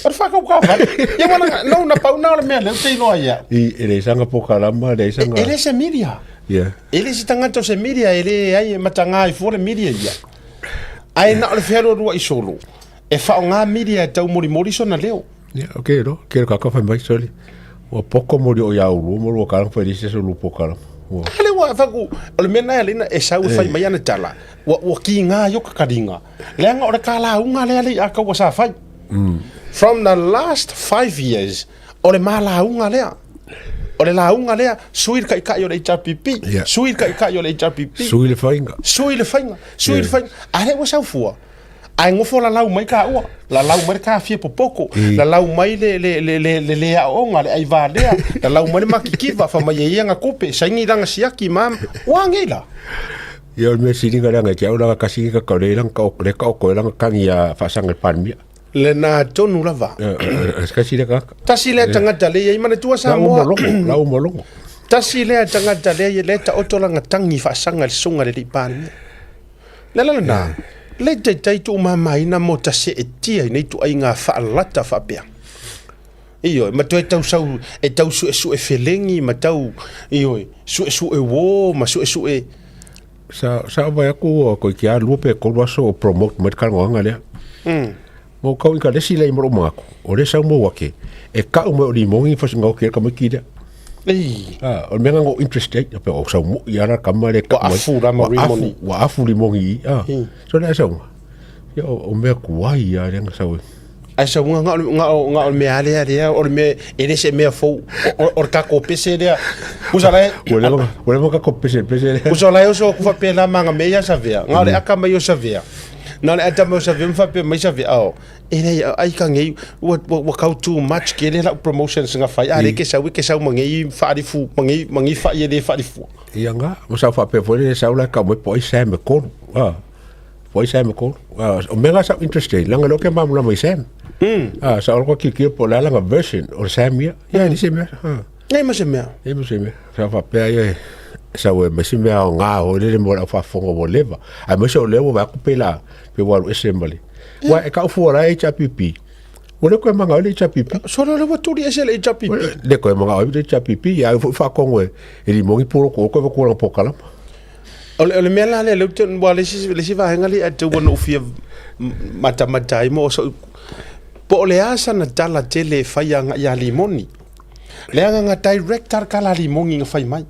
Ora whakau ka whare. Ia wana, no na pau na ora mea leo te inoa ia. Ele sanga pokalama, ele sanga. Ele se miria. Yeah. Ele si tangata se miria, ele ai matanga ai fore miria ia. Ai na ole whiaro rua I solo. E whao ngā miria tau mori so na leo. Yeah, okay, no. Kere kakawhai mai soli. Wa poko mori o iauru, mori o karang whai rese so lupo karang. Ale wa faku ole mena lena e sau fai mai ana tala wa ki nga yo kakaringa lenga ora kala unga le aka wa sa fai from the last 5 years ole mala unga le ole la unga le suir kai kai yo le HPP suir kai kai yo le HPP suir fainga ale wa sa fua ai ngofo la lau mai ka ua la lau mai ka fie popoko la lau mai le aonga le ai valea la lau mai makikiva fa mai ia nga kope saingi ranga siaki mam wangela yo me siringa ranga ke ora kasi ka kore ranga ka ranga kangia fa sanga panmia le na tonu lava kasi le ka tasi le tanga tale ia mana tua sa mo lau molongo Tasi lea tangata le ta otolanga tangi faasanga le sunga le lipani. Na. Le te tu mamaina mo tasi e tia nei tu ai ngā whaalata whapea. Iyo, ma tau sau e tau su e felengi, ma tau su e wo, ma su e Sa vai aku ko ki a lupe ko waso promote met kan nganga le. Mo kau ka lesi le mo mako. O le sa mo wake. E ka mo li mongi fa singa ke ka maki de. O menga ngo interested pe o sa mo ya ra kamale ka afu ra mo rimoni. Wa afu li mongi. So le sa. Yo o me ku ai ya le sa we. Ai sa nga me ale o me ele se me fo o ka ko pese de. Usala Wole ka ko pese. Usala yo so ku fa pela manga me ya sa vea. Nga le aka me yo sa vea. Na le ata mo sa vea fa pe me sa vea. Ele ai ka ngai wa kau too much ke le la promotion singa fai. Ale ke sa mo ngai fa di fu mangi fa ye de fa di fu. Ia nga mo sa fa pe fo le sa la ka mo po isa me ko. Po isa me ko. O menga sa interested. Langa lo ke mam la mo isa. Sa orko ki po la nga version o samia. Ya ni se me. Nei ma se me. Sa fa pe ai sa we me se me nga o le mo fa fongo mo leva. Ai mo se o levo va ku pela pe wa assembly. Wa e ka fu ora e chapipi. O le ko manga o le chapipi. So le wa tu di le chapipi. Le ko manga o le chapipi ya fa kongo e li mo ngi puro ko ko po kala. Ole me la le te wa le si va ngali at wona ufia mata mo so po le asa na tala tele fai anga ya limoni. Le anga director kala limoni nga fai mai.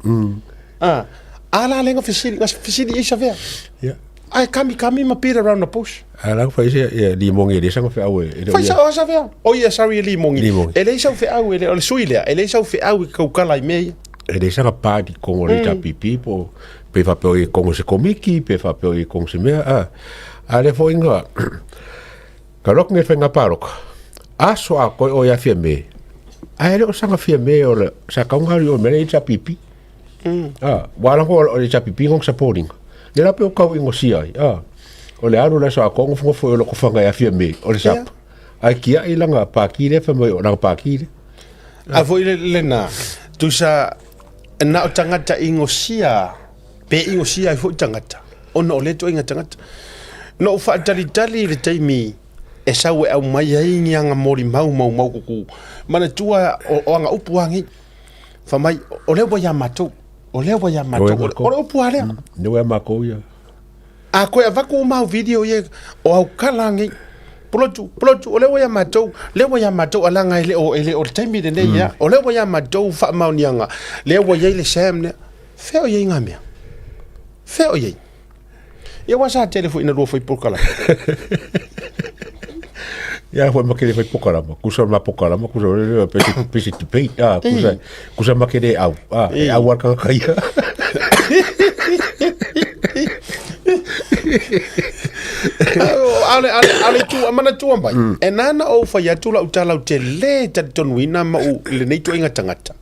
Ala le nga fisili isa vea. Yeah. Ai kami ma pira around the bush. Ala fai se limoni le sanga fa awe. Fai sa vea. O ia sorry limoni. Ele sa fe awe le suile. Ele sa fe awe ko kala me. Ele sanga pa di kongo le tapipi po pe fa pe kongo se komiki pe fa pe kongo se me ale fo inga. Kalok nge fenga parok. Aso a ko o ya fieme. Ai le sanga fieme o sa kaunga o me cha pipi. Wala ko o cha pipi ngong sa poling. Le la pe o kau ingo sia. O le anu la so a kongo fo lo ko fanga ya fieme o le sap. Ai kia ilanga pa ki le fa mo o pa ki. A vo le na. Tu sa na o tangata ingo sia. Pe ingo sia fo tangata. Ono le to inga tangata. No fa tali le taimi. E sau e au mai ai ngianga mori mau kuku. Mana tua o anga upu angi. Fa mai o lewa ya matou. O le upu alea. Lewa mako ya. A koe a vaku mau video ye o au kalangi. Polotu o lewa ya matou alanga ele o taimi de nei ya. O lewa ya matou fa mau nianga. Lewa ye le samne. Feo ye ngamia. Feo ye. Ia wasa telefo ina foi pokala. Ya foi makere foi pokala, kusa ma pokala, kusa pesi tipe, kusa makere au. Au warka kaya. Ale tu amana tu ambai. E nana o fa ya tu la utala te le ta tonwina ma u le nei tu inga tangata.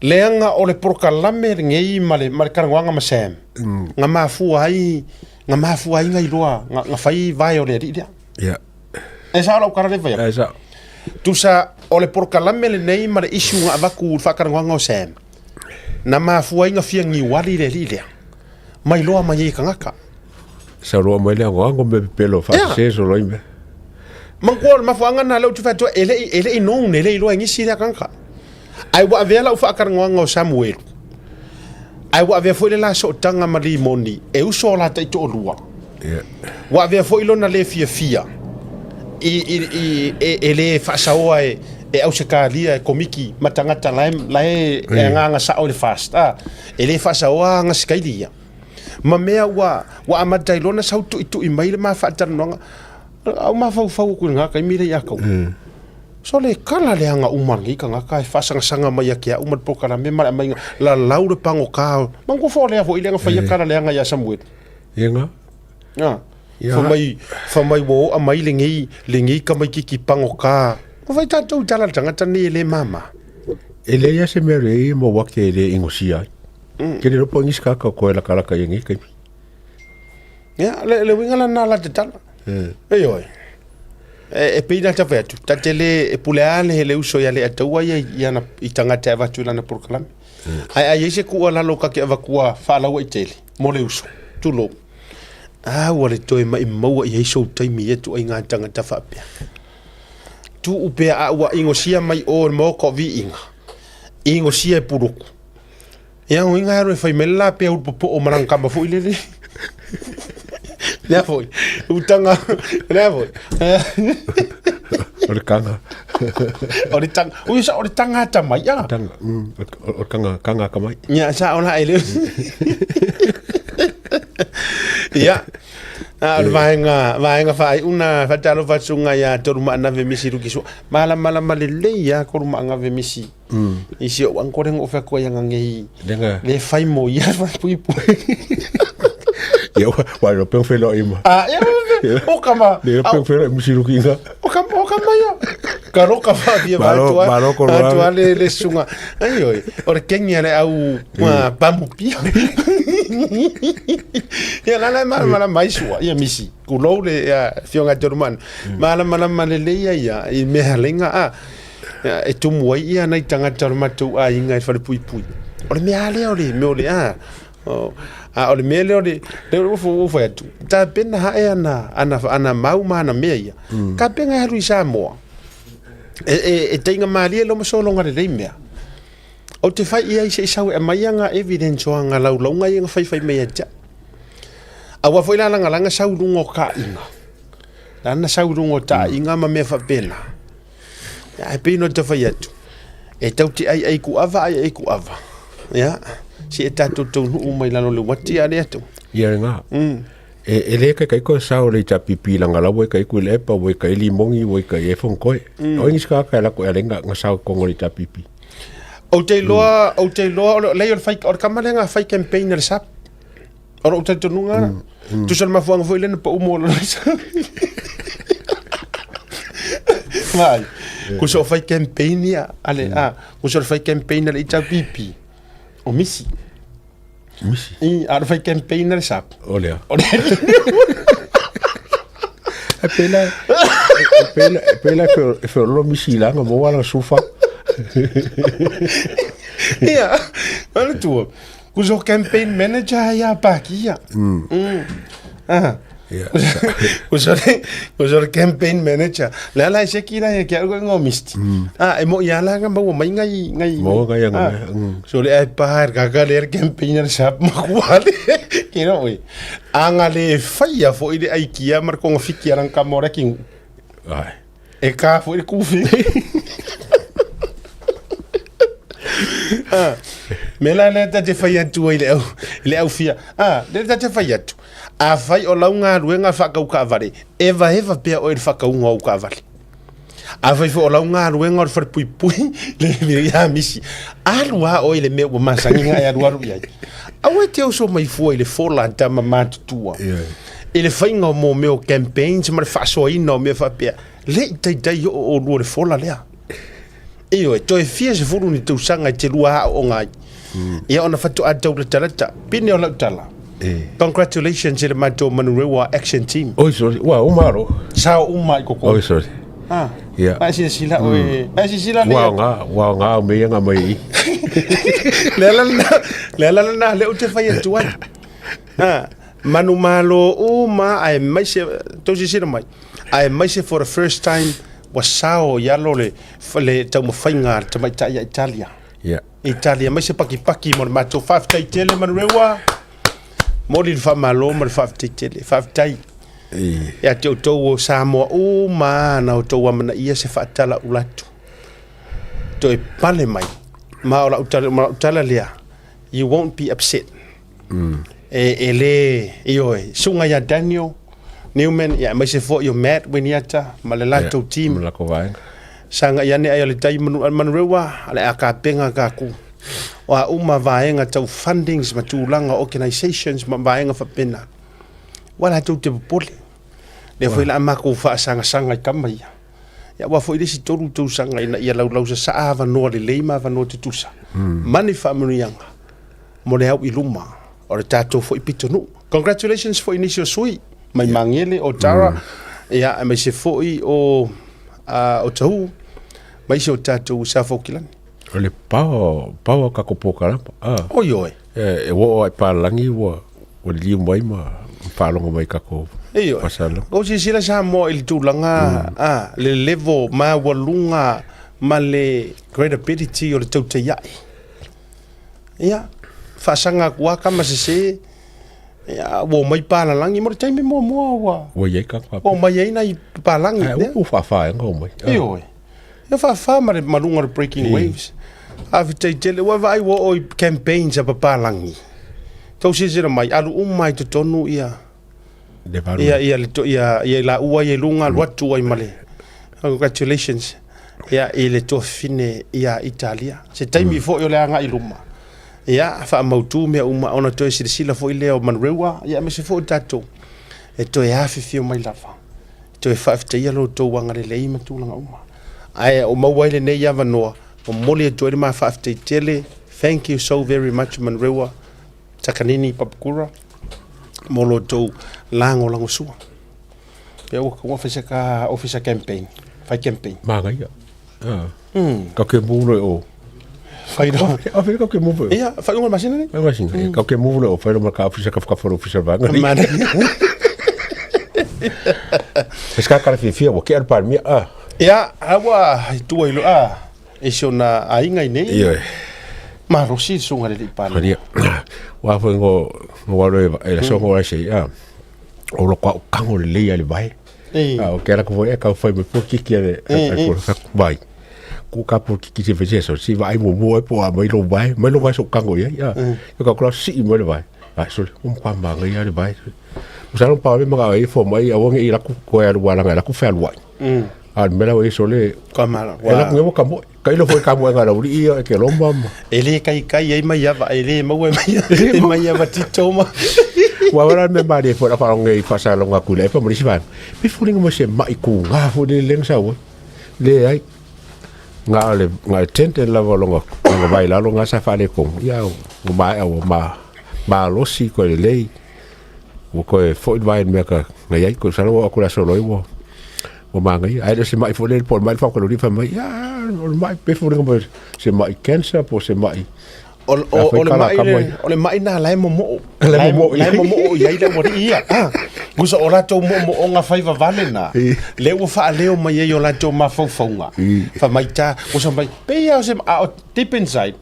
Leanga o le porkalame ngei male karangwanga masem. Nga mafu ai ngai loa nga fai vai o le ria. Ya. Esa o kara le vai. Esa. Tu sa o le porkalame le nei male isu nga vaku fa karangwanga o sem. Na mafu ai nga fia ngi wali le ria. Mai loa mai kangaka. Sa roa mai le ngo me pelo fa se so loime. Mangkol mafu anga na lo tu fa to ele inong ele loa ngi sira kangaka. Ai wa vela ufa karangwanga o Samuel. Ai wa ve foi la so tanga mali moni e uso la te to lua. Wa ve foi lona le fia. Ele faʻasoa e au se kalia e komiki matangata la e nganga sa o le fast. Ele faʻasoa nga skailia. Ma mea wa amatai lona sa tu i mai le ma faʻatanonga. Au ma fau ku nga kai mire ya ko. So le kala le anga umangi ka ngaka e fasanga mai kia umat pokala me mai la laure pango ka mango fo le fo ile nga fa kala le anga ya Samuel yenga fa mai wo a mai le ngi ka mai ki pango ka ko vai tanto tala tanga tani le mama ele ya se mere mo wa ke le ingosia ke le po ngis ka ko la kala ka yengi ka ya le winga la na la tala oi e peina ta vetu ta tele e puleane hele uso ya le ataua ya na itanga te vatu lana porkalam ai se ku ala lo ka ke va ku fa la wa tele mo le uso tu lo wale toi mai mau i so tai mi tu ai nga tanga ta fa pe tu upe a wa ingo sia mai o mo ko vi ingo sia puruku ya o inga ro fai mela pe o po o marang kamba fu ile le foi utanga le foi Ore kanga. Ore tanga ta mai ya. Tanga. Ore kanga kamai. Nya sa ona ele. Ya. Vaenga fai una fatalo fatsunga ya toruma na ve misi rukiso. Mala malele ya koruma nga ve misi. Isi o ankore ngo fa ko yang ngi. Le fai mo ya fa pui. Ya wa lo peng felo ima. Ya. O kama. Le peng felo misi rukinga. O kama ya. Karo ka fa dia va le sunga. Ai oi. Ora kenya le au pamu pia. Ya la mala mai sua ya misi. Kulo le ya fionga German. Mala le ya I me halenga e tu moi ia nei tanga tarmatu a inga e fale pui. Ora me ale ole ole mele ole le fo tu. Ta pena ha ana mau mana me ia. Ka penga haru I Samoa. E tenga mali lo mo solo ngare le mea. O te fai ia se sau e mai anga evidence o anga laulonga i nga fai mea ja. Awa foi la langa sau rungo ka inga. Lana sau rungo ta inga ma me fa pena. Ya e pino te fai atu. E tauti ai ku ava ai ku ava. Ya. Si e tatou tau nuu mai lalo le wati ale atu. Ia nga. E le kai ko sau le ta pipi langa la kai ku le pa we kai limongi we kai e fon koi. O ngi ska ka la ko elenga nga sau ko ngoli ta pipi. O te loa le o fai o kamalenga fai campaign le sap. O te tununga. Tu sal mafuanga foi le pa umo le. Vai. Ku so fai campaign ia ale ku so fai campaign le ta pipi. O misi. I ar fai campaign le sap. Olea. Pela fe lo misi la ngo wala sufa. Ja, wel toe. Kuso campaign manager ya pakia. Kuso campaign manager. La se kira ya kia ngo misti. E mo ya la nga mo mai ngai. Mo ngai nga. So le ai par gaga le campaigner sap mo kwale. Kino oi. Anga le fai fo ide ai kia mar ko fiki ran kamora king. Ai. E ka fo kufi. Mela le ta te fai atu le au fia. Le ta te fai atu. A fai o launga ruenga whakau ka vare. Eva pia o whakau ngau ka vare. A fai o launga ruenga o wharpui le ya misi. Arua o le mea o masangi ngai aruaru iai. Awe te o so mai fua le fola tama matutua. Le whainga mo meo campaigns ma le whasoa ina o mea whapea. Le tai o rua le fola lea. Iyo toi fia se furu ni tausanga te lua o ngai. Ia ona fatu atau le talata. Pine o lau tala. Congratulations le mato manurewa action team. Oi sorry. Wa umaro. Sao umai koko. Oi sorry. Yeah. Ai sila ai sila le. Wa nga me nga mai. Le le ute fai tuai. Manu malo uma ai mai se tosi sila mai. Ai mai se for the first time was sao yalo le tau mawhainga te mai taia Italia. Yeah. Italia mai se paki mo mato whaftai tele manurewa. Mori le whamalo ma le whaftai tele. Whaftai. Ia te o Samoa na o tau amana ia se whaatala ulatu. To e pale mai. Ma o la utala lea. You won't be upset. Le ioe. Sunga ya Daniel Newman, ya mai se fo yo Matt Winiata, ma le lato team. Malako vai. Sanga ya ne ai le tai manurewa, ale aka penga ka ku. Wa uma vaenga tau fundings ma tūlanga organizations ma vaenga whapena. Wala tau te pole. Le foi la mako fa sanga I kama ia. Ya wa foi desi toru tau sanga ina ia lau sa ava no le leima va no te tusa. Mani familianga. Mo le au iluma. O le tatou foi pitonu. Congratulations for initial sui. Mai mangele o Tara. Ya mai se foi o tau. Mai se o tatou sa fokilani. O le pao ka kopo karapa. O yoi. E wo ai palangi wo li mai ma whalonga mai kako pasalo. O si sila sa mo il tūlanga le level ma walunga ma le credibility o le Tautai A'e. Ia, whasanga kuaka ma se ia, wo mai palalangi mo le taimi mo wa. Wo iei kako. O mai ei nai palangi. O whawhai ngau mai. Ioi. Ia whawha ma le malunga le breaking waves. Awhitai tele, wa vai wo oi campaigns a papalangi. Tau sisira mai, alu umai to tonu ia. Ia la ua ia lunga watu ai male. Congratulations. Ia le to fine ia Italia. Se taimi fo yo le anga iluma. Ia fa mautu me uma ona to sila fo ile o manrewa, ia me se fo tatou. E to ia fifio mai lava. To e fa ia lo to wanga le lei matulanga uma. Ai o mawaile nei ia vanoa. O molia to ma fa tele. Thank you so very much manrewa. Takanini papukura molo to lango sua pe o ko officer campaign fai campaign maga ia ka ke mulo o fai do a fe ka ke mulo ia fai uma masina ni ka ke mulo o fai ma ka officer ka for officer ba mana ska ka fi o ke ar par mi ia awa tu ilo e sona ainga nei ma rosi sunga le pa Maria wa fo ngo e la so ngo sei o lo kwa kango le ia le vai o que era que foi foi me por que é ko vai ku ka por que se fez eso si vai mo po a mai lo vai so kango ia eu ka kula si mo le vai so pa ma ia le vai usa no pa me ma ai fo mai a wonga ira ku ko era wala ngala ku fa luai mela o eso le kamala ela ngemo kamo kai lo foi kamo ngara uri ia ke lomba ele kai ai mai ava ele mau mai ava titoma wa wala me mari fora para ngai pasa longa kule pa municipal pe fuling mo se mai ku nga fo de leng sa wo le ai nga tente la longa nga vai la longa sa fa le ko ya o ma lo si ko le o ko fo vai me ka ngai ko sa lo ko la solo wo o mangai ai se mai fo le por mai fa ko ri fa mai ya o mai pe fo ngo se mai cancer po se mai o le mai na lai mo ia ile mo ia gusa ora to mo nga faiva vale na le o fa leo mai yo la to ma fonga fa mai ta gusa mai pe ia se deep inside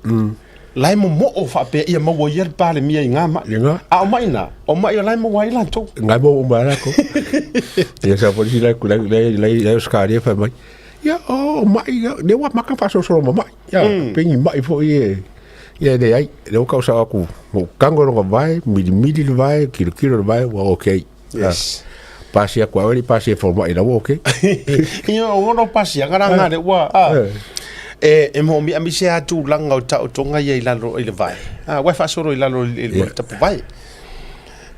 lai mo o fa pe ia mo ia pa le mia nga ma a o mai lai mo wai la to nga mo ma ko ia sa po si la ku la skari fa mai ya o mai ne wa maka fa so mai ya pe ni mai fo ia de ai le ka sa ku mo kango no vai midi vai kilo vai wa okay yes pasi a kwa pasi forma ina wa okay io no pasi nga de wa e mo mi se atu langa o ta tonga ye la ro ile vai wa fa soro ile lo ile tapu vai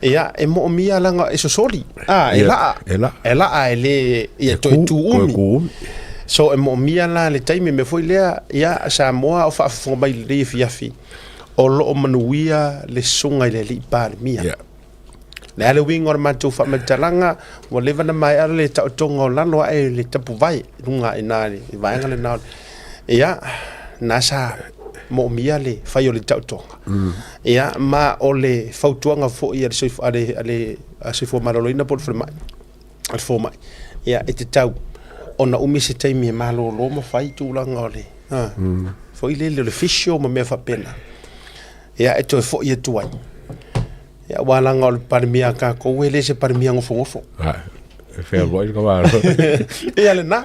ia e mo mi langa e so sori ela ele ia to tu umi so e mo mi la le taimi me foi lea ia Samoa o fa fo mai le fiafi o lo manuia le sunga ile li par mia le ale wingor ma tu fa matalanga mo le vana mai ale ta tonga la lo e le tapu vai lunga ina le vai ngale na ia nasa mo mia le fai o le tautonga ia ma o le fautuanga fo ia se ale se fo maloloina por mai al fo mai ia e te tau ona umi se taimi e malo lo ma fai tu langa ole fo ile le fisio ma me fa pena ia e to fo ia tuai ia wala ngol par mia ka ko wele se par mia ngofo fair boy ko va ia le na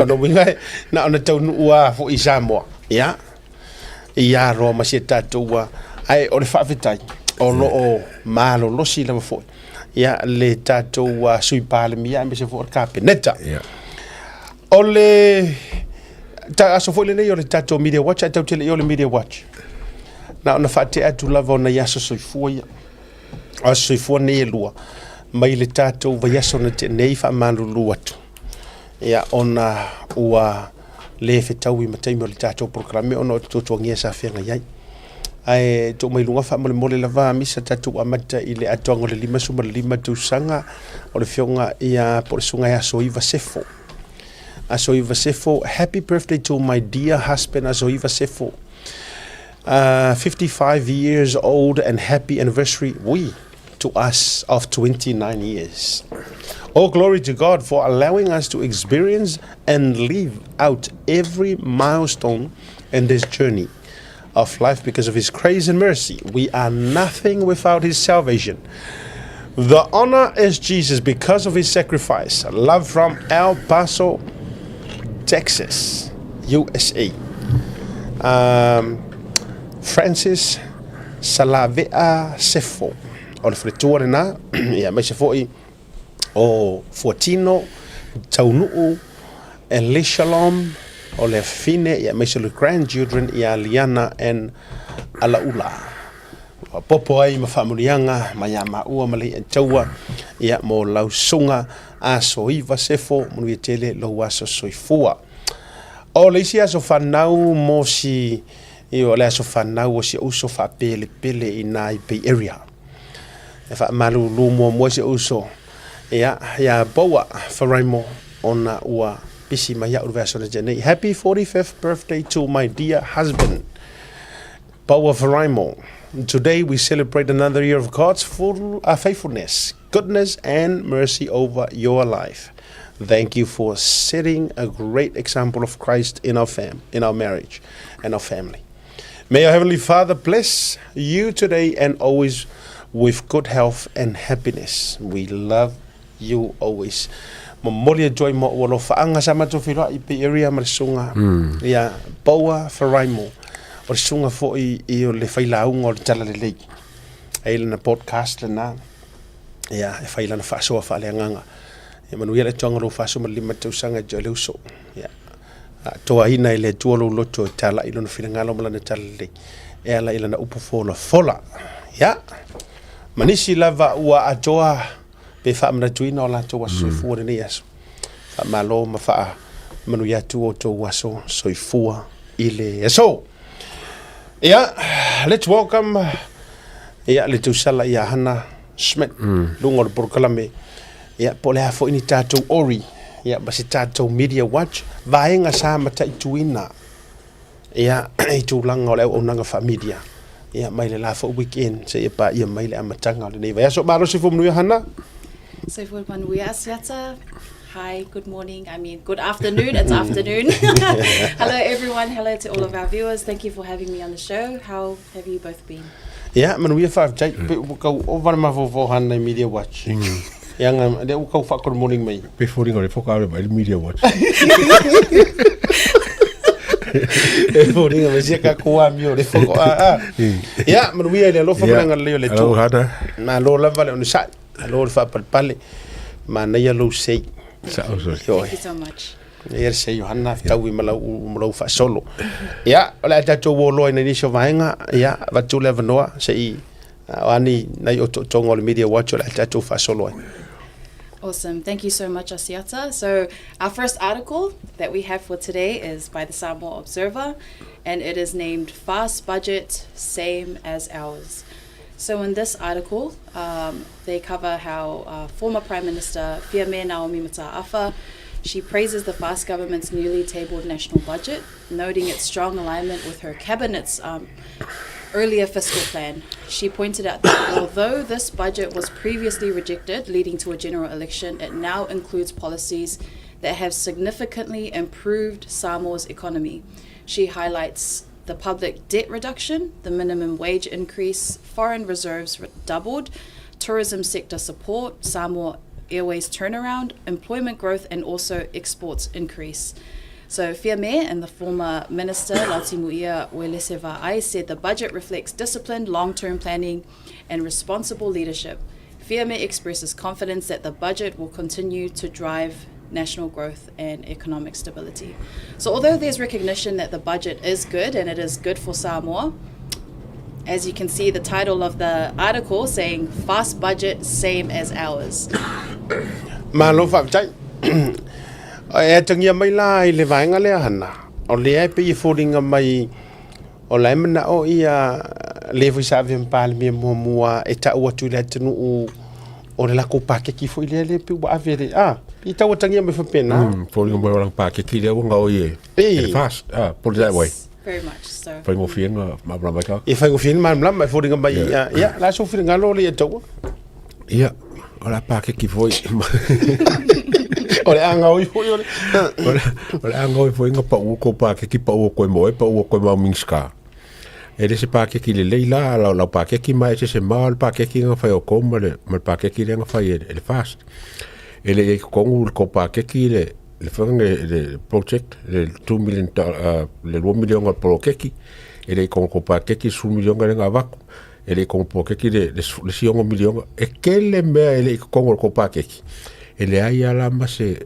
no winga na ona tau ua fo i Samoa ia ro ma se tatua ai o le fa vitai o lo o malo lo si la fo ia le tatua sui pale mia me se fo ka peneta ole ta aso foi le nei o le tatou media watch a tau tele o le media watch na ona fate atu lava ona yaso soifua a soifua nei lua mai le tatou va yaso na te nei fa malulu atu ia ona ua le fetau i matai mo le tatou programe ona to ngia sa fenga yai ai to mai lunga fa mole lava misa tatou amata i le atongo le lima tu sanga o le fionga ia por sunga ya soiva sefo Asoiva sefo. Happy birthday to my dear husband, Asoiva sefo. 55 years old and happy anniversary, to us of 29 years. All glory to God for allowing us to experience and live out every milestone in this journey of life because of His grace and mercy. We are nothing without His salvation. The honor is Jesus because of His sacrifice. Love from El Paso, Texas, USA. Francis Salavea Sefo. O le fretua na ia mai se foi o Fortino Taunuu Elishalom o le fine ia mai se le grandchildren ia Liana and Alaula. Popo ai ma famurianga ma ia maua ma le taua ia mo lausunga a soiva sefo mo ia tele lo aso soifua. O le sia so fanau mo si o le aso fanau o si uso fa pele ina i Bay Area. E fa malu lumo mo se uso ya boa faraimo ona ua pisi mai ya urvaso na jene. Happy 45th birthday to my dear husband Boa Faraimo. Today we celebrate another year of God's full faithfulness, goodness and mercy over your life. Thank you for setting a great example of Christ in our marriage and our family. May our Heavenly Father bless you today and always with good health and happiness. We love you always. Molia joy mo walo faanga sama to filo I pe area marsunga. Ya Boa Faraimo. O sunga fo I o le failaunga o le tala le lei. Ai na podcast le na. Ya e faila na faʻasoa faaleagaga. E manuia le tonga lo faso ma lima tausanga jo le uso. Ya. Toa ina I le tuolo loto tala I lona filangalo ma na tala le. E ala ila na upu fola. Ya. Manisi lava ua atoa pe whaamana tuina o lato wa soifua ni aso. Whaamalo ma wha manuia tu o to waso soifua ile aso. Let's welcome le tusala ia Hana Schmidt. Lungo le porkalame. Po le hafo ini tatou ori. Basi tatou Media Watch. Vaenga sa mata ituina. I tūlanga o le au nanga wha media. Mai le lafo weekend se pa ia mai le amatanga le nei vai so baro se fomnu Hana so for manuia asiata. Hi, good morning. I mean, good afternoon. It's afternoon. Hello, everyone. Hello to all of our viewers. Thank you for having me on the show. How have you both been? Manuia fa jai ko over ma vo Hana Media Watch. Yang le ko fa good morning mai. Before ngore foka mai Media Watch. Foringa mesia ka kua mio le foko manuia le lo foko nga le le tu na lo la vale on sa lo fa pale ma na ya lo sei Thank you so much. Yer sei Johanna tawi malo fa solo ola tato wo lo ina ni so vaenga va tu le vanoa sei ani na yo tongo le Media Watch ola tato fa solo. Awesome. Thank you so much, Asiata. So our first article that we have for today is by the Samoa Observer, and it is named Fast Budget, Same as Ours. So in this article, they cover how former Prime Minister Fiame Naomi Mata'afa, she praises the Fast government's newly tabled national budget, noting its strong alignment with her cabinet's earlier fiscal plan. She pointed out that although this budget was previously rejected, leading to a general election, it now includes policies that have significantly improved Samoa's economy. She highlights the public debt reduction, the minimum wage increase, foreign reserves doubled, tourism sector support, Samoa Airways turnaround, employment growth, and also exports increase. So Fiame and the former minister, Lautimuia Weleseva A'e, said the budget reflects disciplined long-term planning and responsible leadership. Fiame expresses confidence that the budget will continue to drive national growth and economic stability. So although there's recognition that the budget is good and it is good for Samoa, as you can see the title of the article saying Fast Budget, Same as Ours. E tangia mai la I le vaenga le Hana. O le ai pe I fōringa mai o lai mana o ia le fwisa vim pāle mea mua e ta ua tu le tanu o le lako pakeki fo ile le pe wa avere I tau tangia me fapena po le mo lang pakeki le nga o ye fast po le way Very much so. fai mo fienga ma bla ka e fai go fin ma mai fo ringa mai ia la so fin ngalo le tau ia ora pakeki foi ora anga oi foi ora anga oi foi nga pa u ko pakeki pa u ko mo pa u ko ma minska ele se pakeki le leila la pakeki mai se mal pakeki nga fai o ko ma pakeki le nga fai ele fast ele e ko ko pakeki le fanga le project le 2 million le 1 million nga pakeki ele ko pakeki su million nga vaku ele ko pakeki le si 1 million e kele me ele ko pakeki ele ai ala mase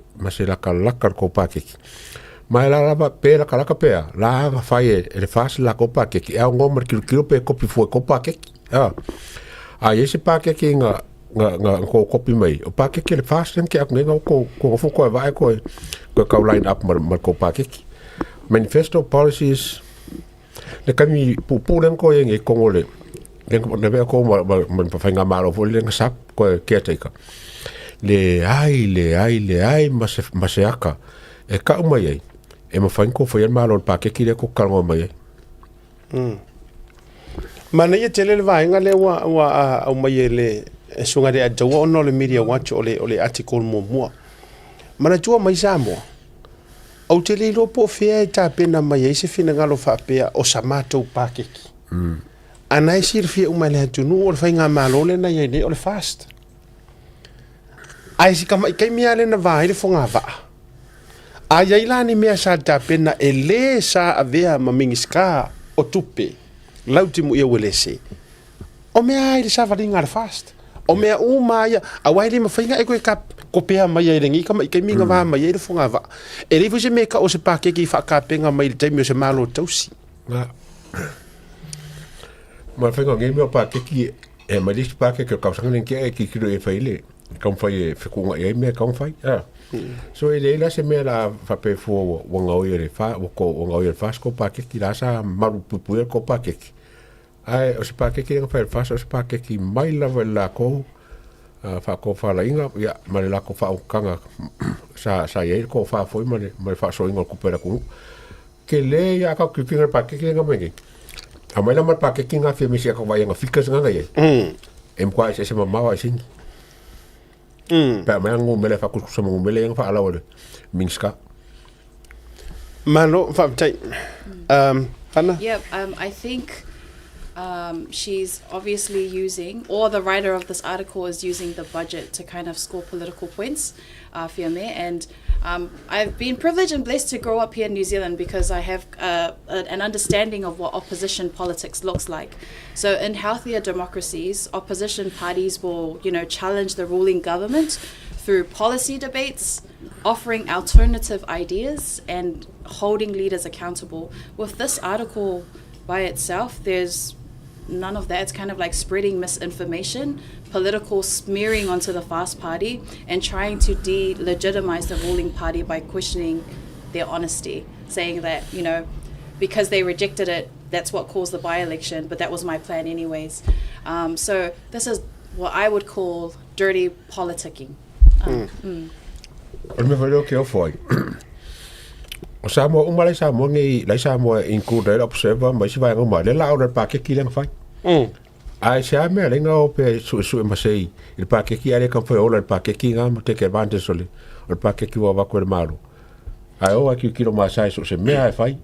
la kalaka ko pakeki mai la pera kalaka pea la fai ele fas la ko pakeki e ngomar kilo pe kopi fo ko pakeki ese pakeki nga ko kopi mai o pakeki le fas ke ak nga ko fo ko vai ko line up mar ko pakeki manifesto policies le kami pupulen ko yeng e kongole le ve ko man pa fanga malo fo le sap ko caretaker le ai maseaka e ka mai e ma fain ko foi malo pakeki le ko kalmo mai mana ia tele le vai nga le wa au mai le sunga de ajo ono le media watch ole article mo mana tua mai Samoa au tele lo po fea ta pena mai se fina ngalo fa pea o samato pakeki anai sir fia uma le tunu o fa nga malo le na ye o le fast ai si kama kai mia le na vai le fonga va ai ai la ni mea sa ta pena ele sa avea mamingiska o tupe lautimu ia welese o mea ai le sa valinga le fast o mea umaya awai le mafainga e koe ka kopea mai ai rengi kama kai minga va mai le fonga va e le fuse me ka o se pakeki fa ka penga mai le taimi o se malo tausi ma fenga ngi me pakeki e ma dis pakeki ka sanga len ke ki kilo e faile kam fai fe ko ngai me kam fai so ele la se me la fa pe fo wanga o ye fa ko wanga o ye fa ko pakeki la sa maru pupu ko pakeki ai o se pakeki nga fa o se pakeki mai la ko fa ko fa la inga ya ma la ko fa o kanga sa ye ko fa foi ma fa so inga ko pera ku ke le ya ka ki finga pakeki nga mengi a mai la ma pakeki nga fe me se ko vai nga fikas nga ye em kwa se ma wa sin pa mai ngo mele fa ku so ngo mele nga fa ala wole minska malo fa tai Anna Yep, I think she's obviously using, or the writer of this article is using the budget to kind of score political points, and I've been privileged and blessed to grow up here in New Zealand because I have an understanding of what opposition politics looks like. So in healthier democracies, opposition parties will, challenge the ruling government through policy debates, offering alternative ideas, and holding leaders accountable. With this article by itself, there's none of that. It's kind of like spreading misinformation, political smearing onto the Fast Party, and trying to delegitimize the ruling party by questioning their honesty, saying that, because they rejected it, that's what caused the by-election, but that was my plan anyways. So this is what I would call dirty politicking. Me foi o que eu foi. O Samoa uma lai Samoa ngai lai Samoa include observer mas vai ngoma le la ora pakeki le fai. Ai se me le ngo pe su ma sei il pakeki ale kan foi ola il pakeki ngam te ke bande sole. Il pakeki wa ko malo. Ai o aki kilo ma sai so se me ai fai.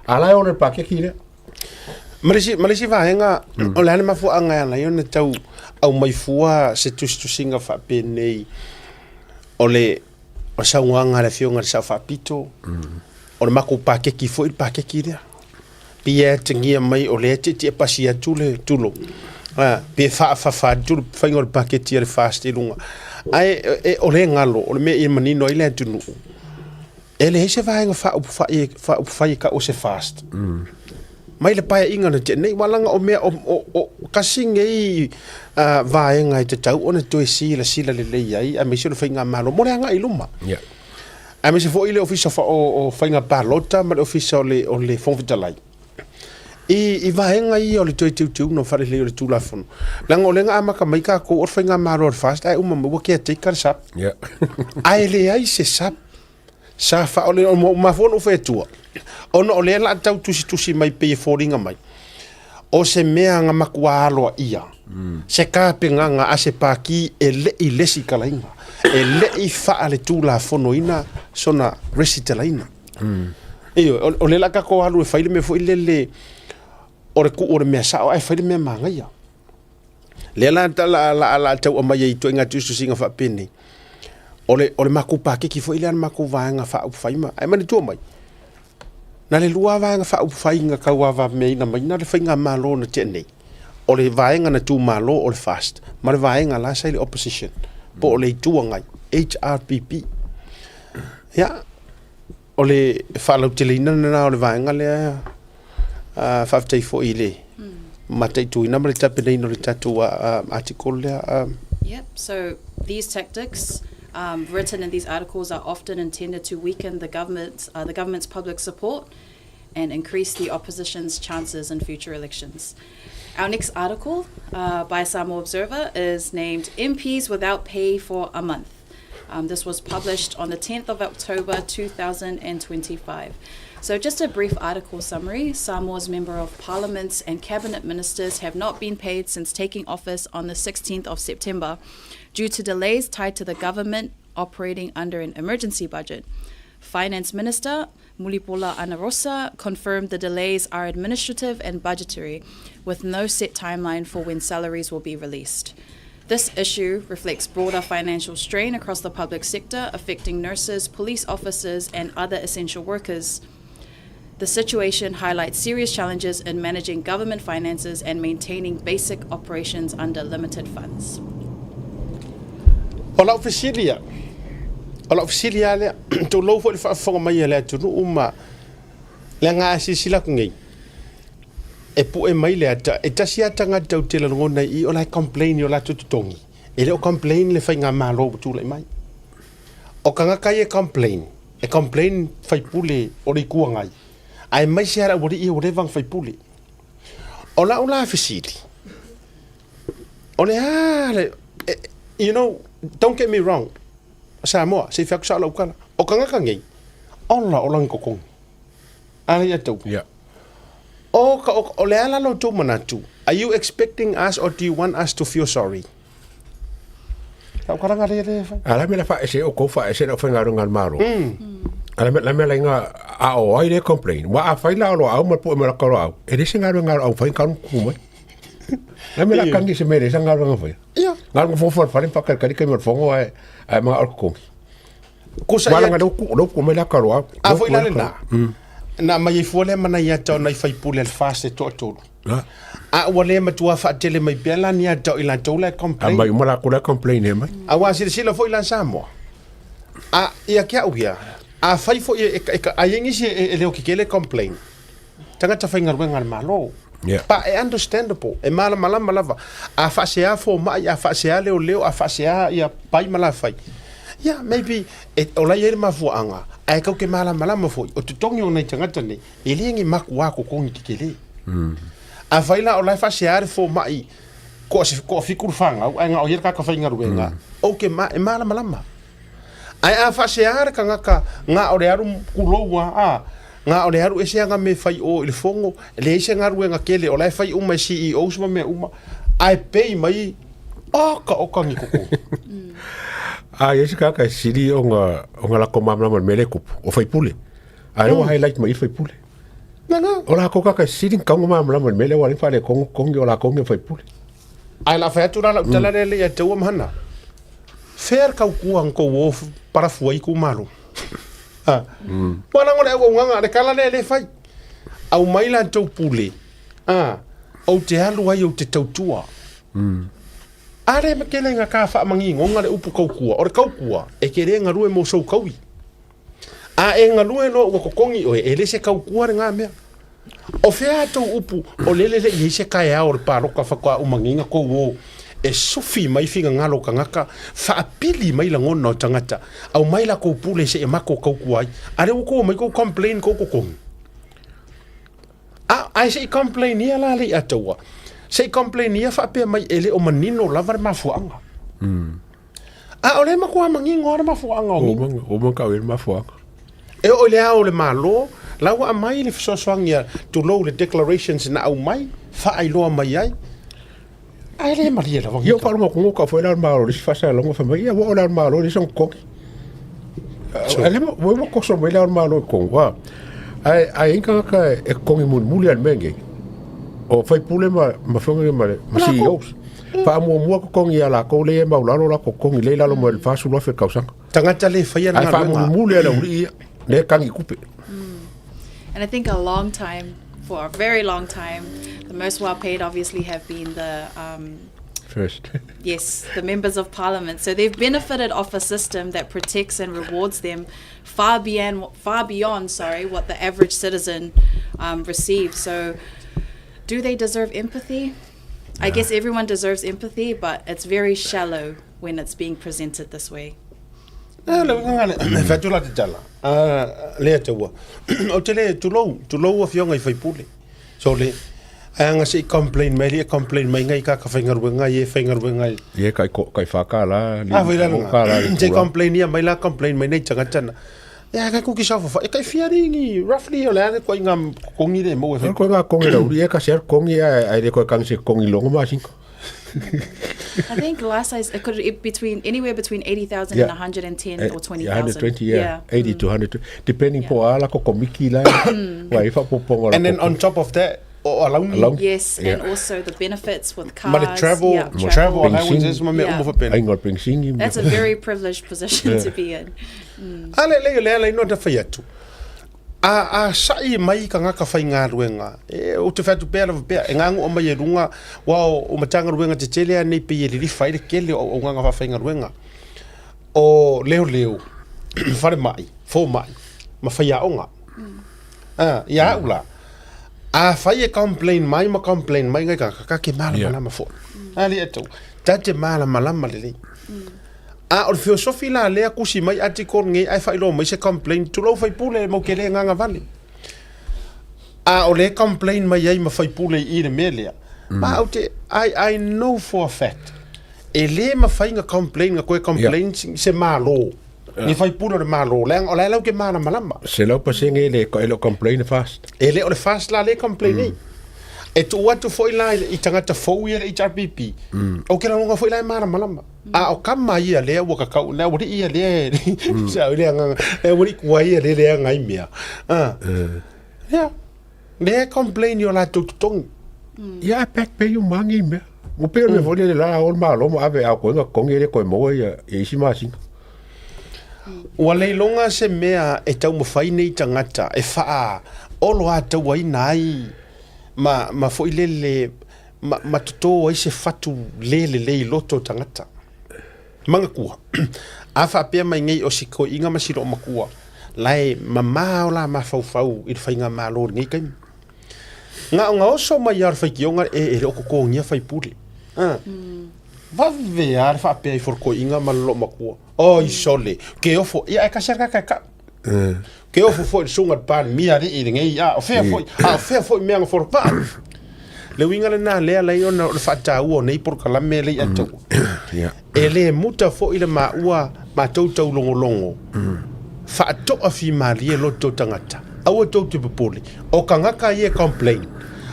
Ala ola il pakeki le. Malisi va henga o le ma fu anga na yo na tau au mai fua se tu singa fa pe nei. Ole o sa nganga le fionga sa fa pito o le mako pakeki fo il pakeki dia pia tingia mai o le ti pasia tule tulo pe fa tu fa ngol paketi le fast ilunga ai o le ngalo o le me i manino ile tunu ele se va nga fa ka o se fast mai le paia inga na te nei walanga o me o kasinge i vai nga te tau ona to sila le ai a me se fa nga malo mo le nga iluma a me se fo ile official fa o fa nga balota ma official o le fon vitalai I vaenga I o le toi tiu no fare le o le tulafono. Langa o lenga amaka mai ka ko orfenga maro or fast ai uma mo ke te kar sap. Yeah. Ai le ai se sap. Sa fa o le o mafono fe tua. Ono o le la tau tusi mai pe foringa mai. O se mea nga makualo ia. Se ka penga nga ase paki e le I lesi kalainga. E le I fa le tulafono ina sona resitalaina. Iyo o le la ka ko alu e faile me fo ile ore ku ore mea sao ai faile mea manga ia. Le la la tau o mai I to inga tusu singa fa peni. Ole maku pake ki fo ile an maku vaanga fa ufaima. Ai mani tu mai. Na le lua vaanga fa ufainga ka wa me na mai na le fainga malo na tene. Ole vaanga na tu malo ole fast. Ma le vaanga la sai le opposition. Po ole tuangai HRPP. Ya. Ole falo telina na ole vaanga le faftei fo ile. Matai tu ina male tapene no le tatu article le Yep. So these tactics written in these articles are often intended to weaken the government's public support and increase the opposition's chances in future elections. Our next article by Samoa Observer is named MPs Without Pay for a Month. This was published on the 10th of October 2025. So just a brief article summary. Samoa's Member of Parliaments and Cabinet Ministers have not been paid since taking office on the 16th of September due to delays tied to the government operating under an emergency budget. Finance Minister Mulipola Anarosa confirmed the delays are administrative and budgetary, with no set timeline for when salaries will be released. This issue reflects broader financial strain across the public sector, affecting nurses, police officers, and other essential workers. The situation highlights serious challenges in managing government finances and maintaining basic operations under limited funds. Ola ofisilia le to lo fo fa mai le tu uma le nga sisila kungi e pu e mai le ata e tasi atanga tau tela ngona I ola complain ola tutongi e le o complain le fa nga malo tu le mai o kanga kai e complain fai pule o ri kuangai ai mai sia o ri o revang fai pule ola ofisili ole you know, don't get me wrong. Samoa, se fiak sa laukala. O kanga kangi. Ola ngokong. Ala ya tau. Yeah. O le ala lo tu manatu. Are you expecting us or do you want us to feel sorry? Tau karanga le fa. Ala me la fa ese o ko fa ese o fenga rungal maro. Ala me la nga a o ai le complain. Wa a faila lo au ma po me la karo au. E dise nga rungal au fa kan ku mai. La me la kangi se mere sanga rungal fa. Ia. Ngal mo fo fa pa ka ka mo fongo ai ma arko. Ko sa ya do ku me la karo au. A foi la na. Na mai fole mana ia tau nai fai pule fast to. A wale matua fa tele mai bela ni tau ila tau la complain. Mai mo la ko la complain e mai. A wa sila foi la Samoa. A ia kia uia. A fai fo a yengi si le o kikele complain. Tanga ta fai ngal malo. Yeah. Pa e understandable. E mala malava. A fa sea fo mai a fa sea leo a fa sea ia pai mala fai. Yeah, maybe ola yele mafuanga. Ai kau ke mala fo. O te tongi o nei tangata nei. E liengi maku wako kongi kikele. A faila o lai fa sea fo mai. Ko fikur fanga. Ai nga o yere ka fai ngaruenga. O ke e mala malama. Ai a fa sea ka nga o le aru kuloua nga o le haru ese nga me fai o le fongo le ese nga ruenga kele o lai fai uma CEO sma me uma ai pei mai o ka ngi koko ese ka siri o nga la komama mo mele kup o fai pule ai o highlight mai fai pule nga o la ko ka siri ka ngoma mo mele wa fa le kongi o la kongi fai pule ai la fa tu la tala le ya te o mahana fer ka ku ko wo para fuai ku malu Wana ngole au nganga le kala le fai. Au mai la tau pule. Au te alu ai au te tautua. Are me kele nga ka fa mangi ngonga le upu kaukua. Ore kaukua e kere nga rue mo sou kaui. E nga rue no wako kongi o e le se kaukua re nga mea. O fea tau upu o lele le i se kai a ore paroka whakua umanginga ko wo. E sufi mai finga ngalo kangaka faapili mai la ngona o tangata au mai la ko pule se e mako kau kuai are ko mai ko complain ko ai se complain ia la le atua se complain ia fa pe mai ele o manino lava mafuanga ole ma kwa mangi ngora mafuanga o man ka wel mafuanga e o le au le malo la wa mai le sosoangia to low the declarations na au mai fa ai lo mai ai le maria la yo pa mo ko ka foi la malo ri fa sa longo fa mai ya o la malo ri son ko ale mo ko so mai la malo ko wa ai inga ka e ko ngi muli al menge o fai pule ma fonga ma CEOs fa mo ko ngi ala ko le ma la la ko ngi le la lo mo el fa su lo fe causa tangata le fa ya na fa mo muli ala uri le kangi kupe. And I think for a very long time, the most well paid obviously have been the first. Yes, the members of parliament. So they've benefited off a system that protects and rewards them far beyond what the average citizen receives. So do they deserve empathy? I guess everyone deserves empathy, but it's very shallow when it's being presented this way. Fatula te tala. Le te wa. O te le tulou of yonga I fai pule. So le anga se complain mai ngai ka whaingaruenga ye whaingaruenga. Ye kai whaka la. Te complain ia mai la complain mai nei tangatana. Ya ka kuki sa fa. E kai fiaringi roughly o le ko inga kongi de mo. Ko nga kongi la uri e ka ser kongi ai de ko kang se kongi longo ma sin. I think last it could be anywhere between 80,000 and 110 or 20,000. 120, 80 to 100, depending po ala ko komiki la. And then on top of that, along. Yes, and also the benefits with cars. But travel allowances, that's a very privileged position to be in. Ale no da faiatu. A sai mai ka ngaka fai ngā ruenga. O te whatu pēra pēra. E ngangu o mai e runga. O matanga ruenga te tele a nei pe e riri whaire kele o nganga whawhai ngā ruenga. O leo. Whare mai. Fō mai. Ma whai a onga. Ia ula. A whai e complain mai ngai ka ke mala malama fō. Ali eto. Tate mala malama lili. O filosofi la lea kusi mai ati kon ngai ai whailo mai se complain tu lau whai pule mo ke le nganga vale. O le complain mai ai ma whai pule I le melea. Ma au te, I know for a fact. E le ma whai nga complain nga koe complain se malo. Ni whai pule le malo. O le lau ke mana malama. Se lau pa senge le complain fast. E le o le fast la le complain ei. E tu watu foi la I tangata fou ia le HRPP. O ke la foi la mana malama. O kama ia lea ua kakau na wari ia lea sa lea nga wari kua ia lea ngai mea lea complain yo la tututongi ia pek pe yu mangi mea mo pe me vole le la ol malo mo ave a ko nga kongi le ko mo ia isi masinga ua leilonga se mea e tau mawhai nei tangata e faa olo a tau ai nai ma foi lele ma tuto ai se fatu lele loto tangata manga kua afa pe mai ngai o siko inga masiro makua lai mama ola ma fau I whainga malo ngai kai nga o so mai ar fai kionga e ro ko ngia fai pule va ve ar fa pe for ko inga malo makua oi sole ke ofo ia ka ser ka ke ofo foi sunga pan mia ri ngai o fe foi me ang for pa le winga le na le la ona le fata u nei por kala me le atu ele muta fo ile ma ua ma tautou longo fa to afi mali lo to tangata au to te popoli o kangaka ye complain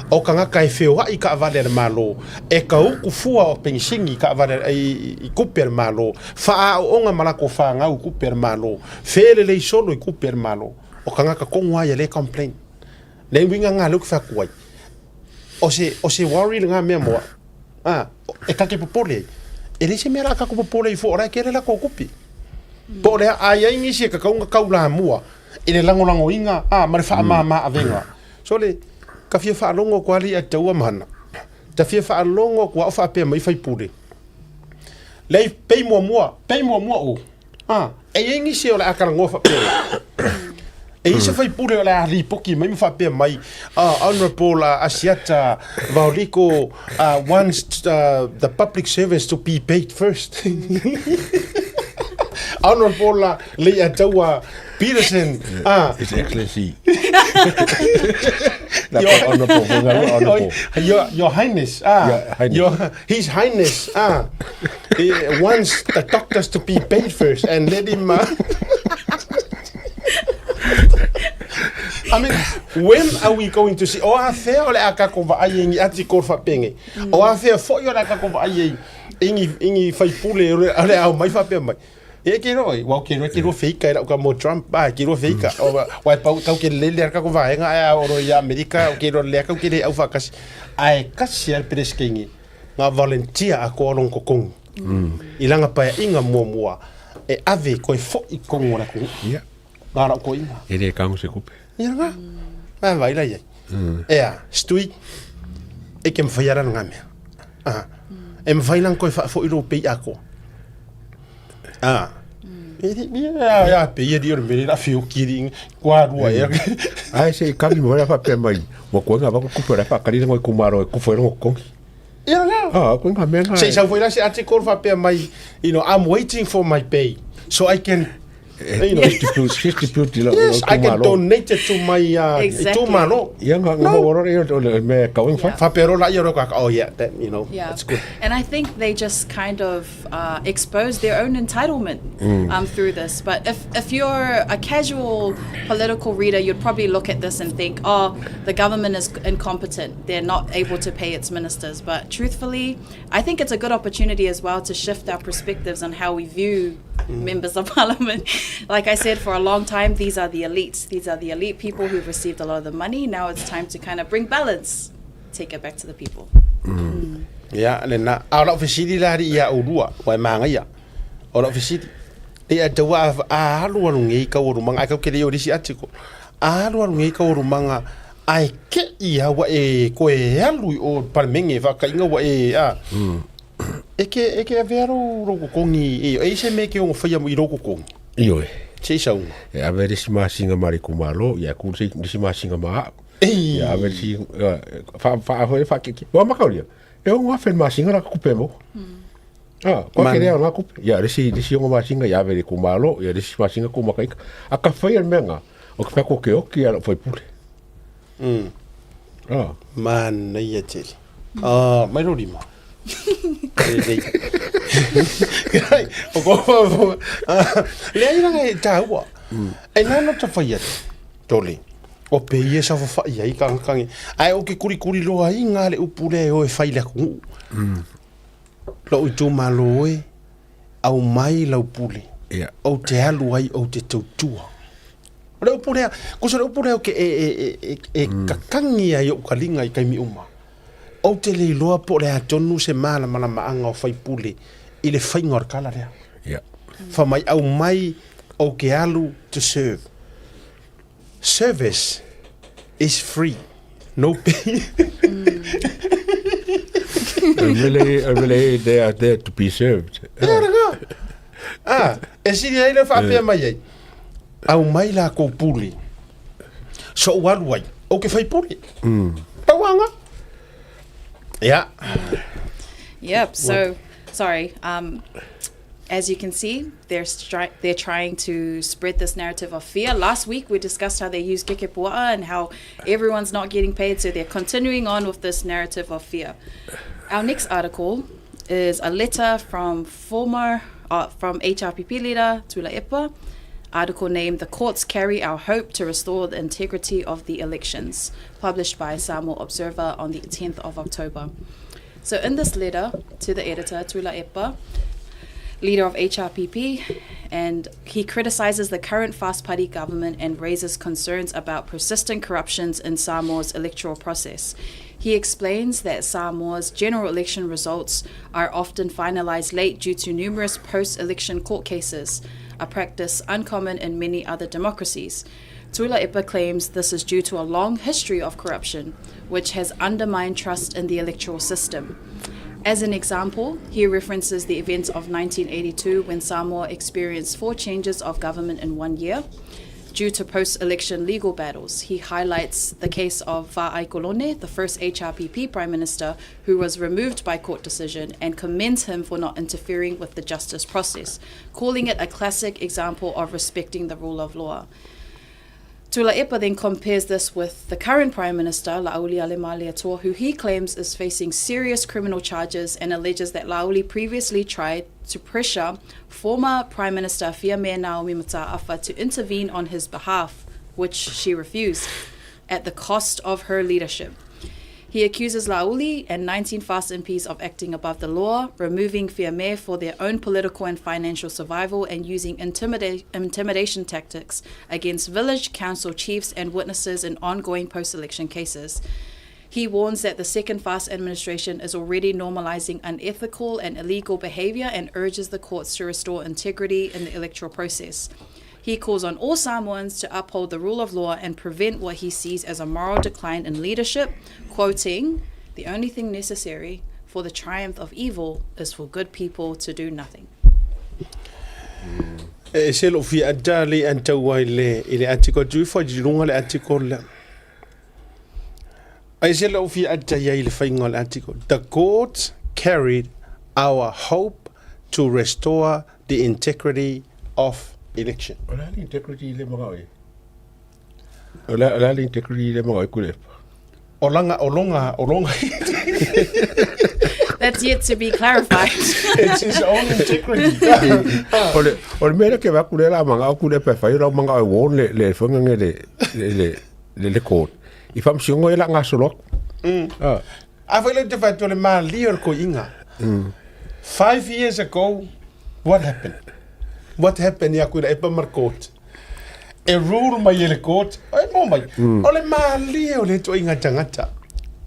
o kangaka e feo I ka vale le malo e ka u fua o pensingi ka vale I kuper malo fa o nga malako fa nga u kuper malo fele le solo I kuper malo o kangaka kongwa ye le complain le winga nga lu fa kwai o se worry nga me mo e ka ke popole e le se mera ka ko popole fo ora ke le la ko kupi po le ai ngi se ka ka la mua e le lango inga ma fa ma avenga so le ka fia fa longo kwa li ata wa mana ta fia fa longo kwa fa pe mai fai pule le pe mo o e ngi se ola akara ngofa pe e se fai pule ola li poki mai fa pe mai honorable asiata vauliko wants the public service to be paid first honorable le atawa Peterson His Excellency Your Highness, His Highness, he wants the doctors to be paid first and let him. I mean, when are we going to see? O a fea o le aka ko va ai ngi ati ko fa penge. O a fea fo yo le aka ko va ai ingi fai pule ole au mai fa pe mai. E ke roi, wa ke ro feika era ka mo Trump ba ke ro feika. O wa pa ka ke le aka ko va nga ai o ro ya America o ke ro le ka ke le au fa kas. Ai kasi al preskengi. Nga volunteer a ko long ko kong. Ilanga pa inga mo e ave ko fo I kong ora ko. Yeah. Ngara ko inga. Ele kang se kupe. Ia nga. Vai la ia. Ea, stui. E ke mwhaiara nga mea. E mwhailang koe fo iro pei ako. Ia, pei e di ora mene la fio kiri kua rua ia. Ai se kangi mo la fa pe mai. Mo ko nga ba ko kupe ra fa kari ngo kumaro ku foi ngo kongi. Ia nga. Ko nga menga. Sei sa foi la se ati ko fa pe mai. I'm waiting for my pay so I can yes, I can donate it to my exactly. to Mano. Oh yeah, that that's good. And I think they just kind of expose their own entitlement through this. But if you're a casual political reader, you'd probably look at this and think, oh, the government is incompetent. They're not able to pay its ministers. But truthfully, I think it's a good opportunity as well to shift our perspectives on how we view members of parliament. Like I said, for a long time, these are the elites. These are the elite people who've received a lot of the money. Now it's time to kind of bring balance, take it back to the people. Yeah, and then out of the city, la ia urua, wai manga ia. Out of the city, they are the wa halu ngi ka urumanga ka kere yo disi atiko. Halu ngi ka urumanga ai ke ia wa e ko e halu o parmenge va ka inga wa e Eke vero roko kongi e se me ke o fia mo roko kongi. Iyo e. Se sau. E ave disi masinga mari kumalo, ya ku disi masinga ma. Ya ave disi fa ke. Wa makauria. E o ngafen masinga ra kupe mo. Ko ke rea nga kupe. Ya disi o masinga ya ave kumalo, ya disi masinga ku makai. Aka fai menga. O ka ko ke o ki ala foi pule. Man na ia tele. Mai ro lima. Le ai ranga e tāua e nana ta whai atu tole o pe ia sa whai ai kangi ai o ke kuri loa I ngā le upule o e whai laku lo I tō malo e au mai lau pule o te alu ai o te tautua le upule ko sa le upule o ke e kakangi ai o kalinga I kaimi uma o te le loa po le atonu se mala maanga o whai pule I le whai ngor kala rea. Yeah. Wha mai au mai o ke alu to serve. Service is free. No pay. Really, they are there to be served. E siri ai le whapea mai ai. Au mai la ko pule. So walu ai. O ke whai pule. Tawanga. Yeah. Yep. So, sorry. As you can see, they're trying to spread this narrative of fear. Last week, we discussed how they use kekepua'a and how everyone's not getting paid. So they're continuing on with this narrative of fear. Our next article is a letter from HRPP leader Tula Epa. Article named "The Courts Carry Our Hope to Restore the Integrity of the Elections," published by Samoa Observer on the 10th of October. So in this letter to the editor, Tula Epa, leader of HRPP, and he criticizes the current Fast Party government and raises concerns about persistent corruptions in Samoa's electoral process. He explains that Samoa's general election results are often finalized late due to numerous post-election court cases, a practice uncommon in many other democracies. Tula Epa claims this is due to a long history of corruption, which has undermined trust in the electoral system. As an example, he references the events of 1982 when Samoa experienced 4 changes of government in 1 year. Due to post-election legal battles, he highlights the case of Faʻasoa, the first HRPP Prime Minister, who was removed by court decision, and commends him for not interfering with the justice process, calling it a classic example of respecting the rule of law. Tulaipa then compares this with the current Prime Minister, Lauli Alemaliatua, who he claims is facing serious criminal charges and alleges that Lauli previously tried to pressure former Prime Minister Fiamea Naomi Mataafa to intervene on his behalf, which she refused, at the cost of her leadership. He accuses Lauli and 19 FAST MPs of acting above the law, removing Fiamea for their own political and financial survival, and using intimidation tactics against village council chiefs and witnesses in ongoing post-election cases. He warns that the second FAST administration is already normalizing unethical and illegal behavior and urges the courts to restore integrity in the electoral process. He calls on all Samoans to uphold the rule of law and prevent what he sees as a moral decline in leadership, quoting, "The only thing necessary for the triumph of evil is for good people to do nothing." Se lo fi adali antawa ile article tu fo dilunga le article la. Ai se lo fi adaya ile fainga le article. The court carried our hope to restore the integrity of election. Ola integrity le mga Ola integrity le mga kule. Olonga. That's yet to be clarified. It's his own integrity. Ole mera ke va kule la mga kule pe fa ira mga won le fonga le court. I fam singo ela nga solok. I feel like the fact that man lior ko inga. 5 years ago, what happened? What happened ya kuila epa mar court? A rule mai ele court. Ai mo mai. Ole mali ole to inga tangata.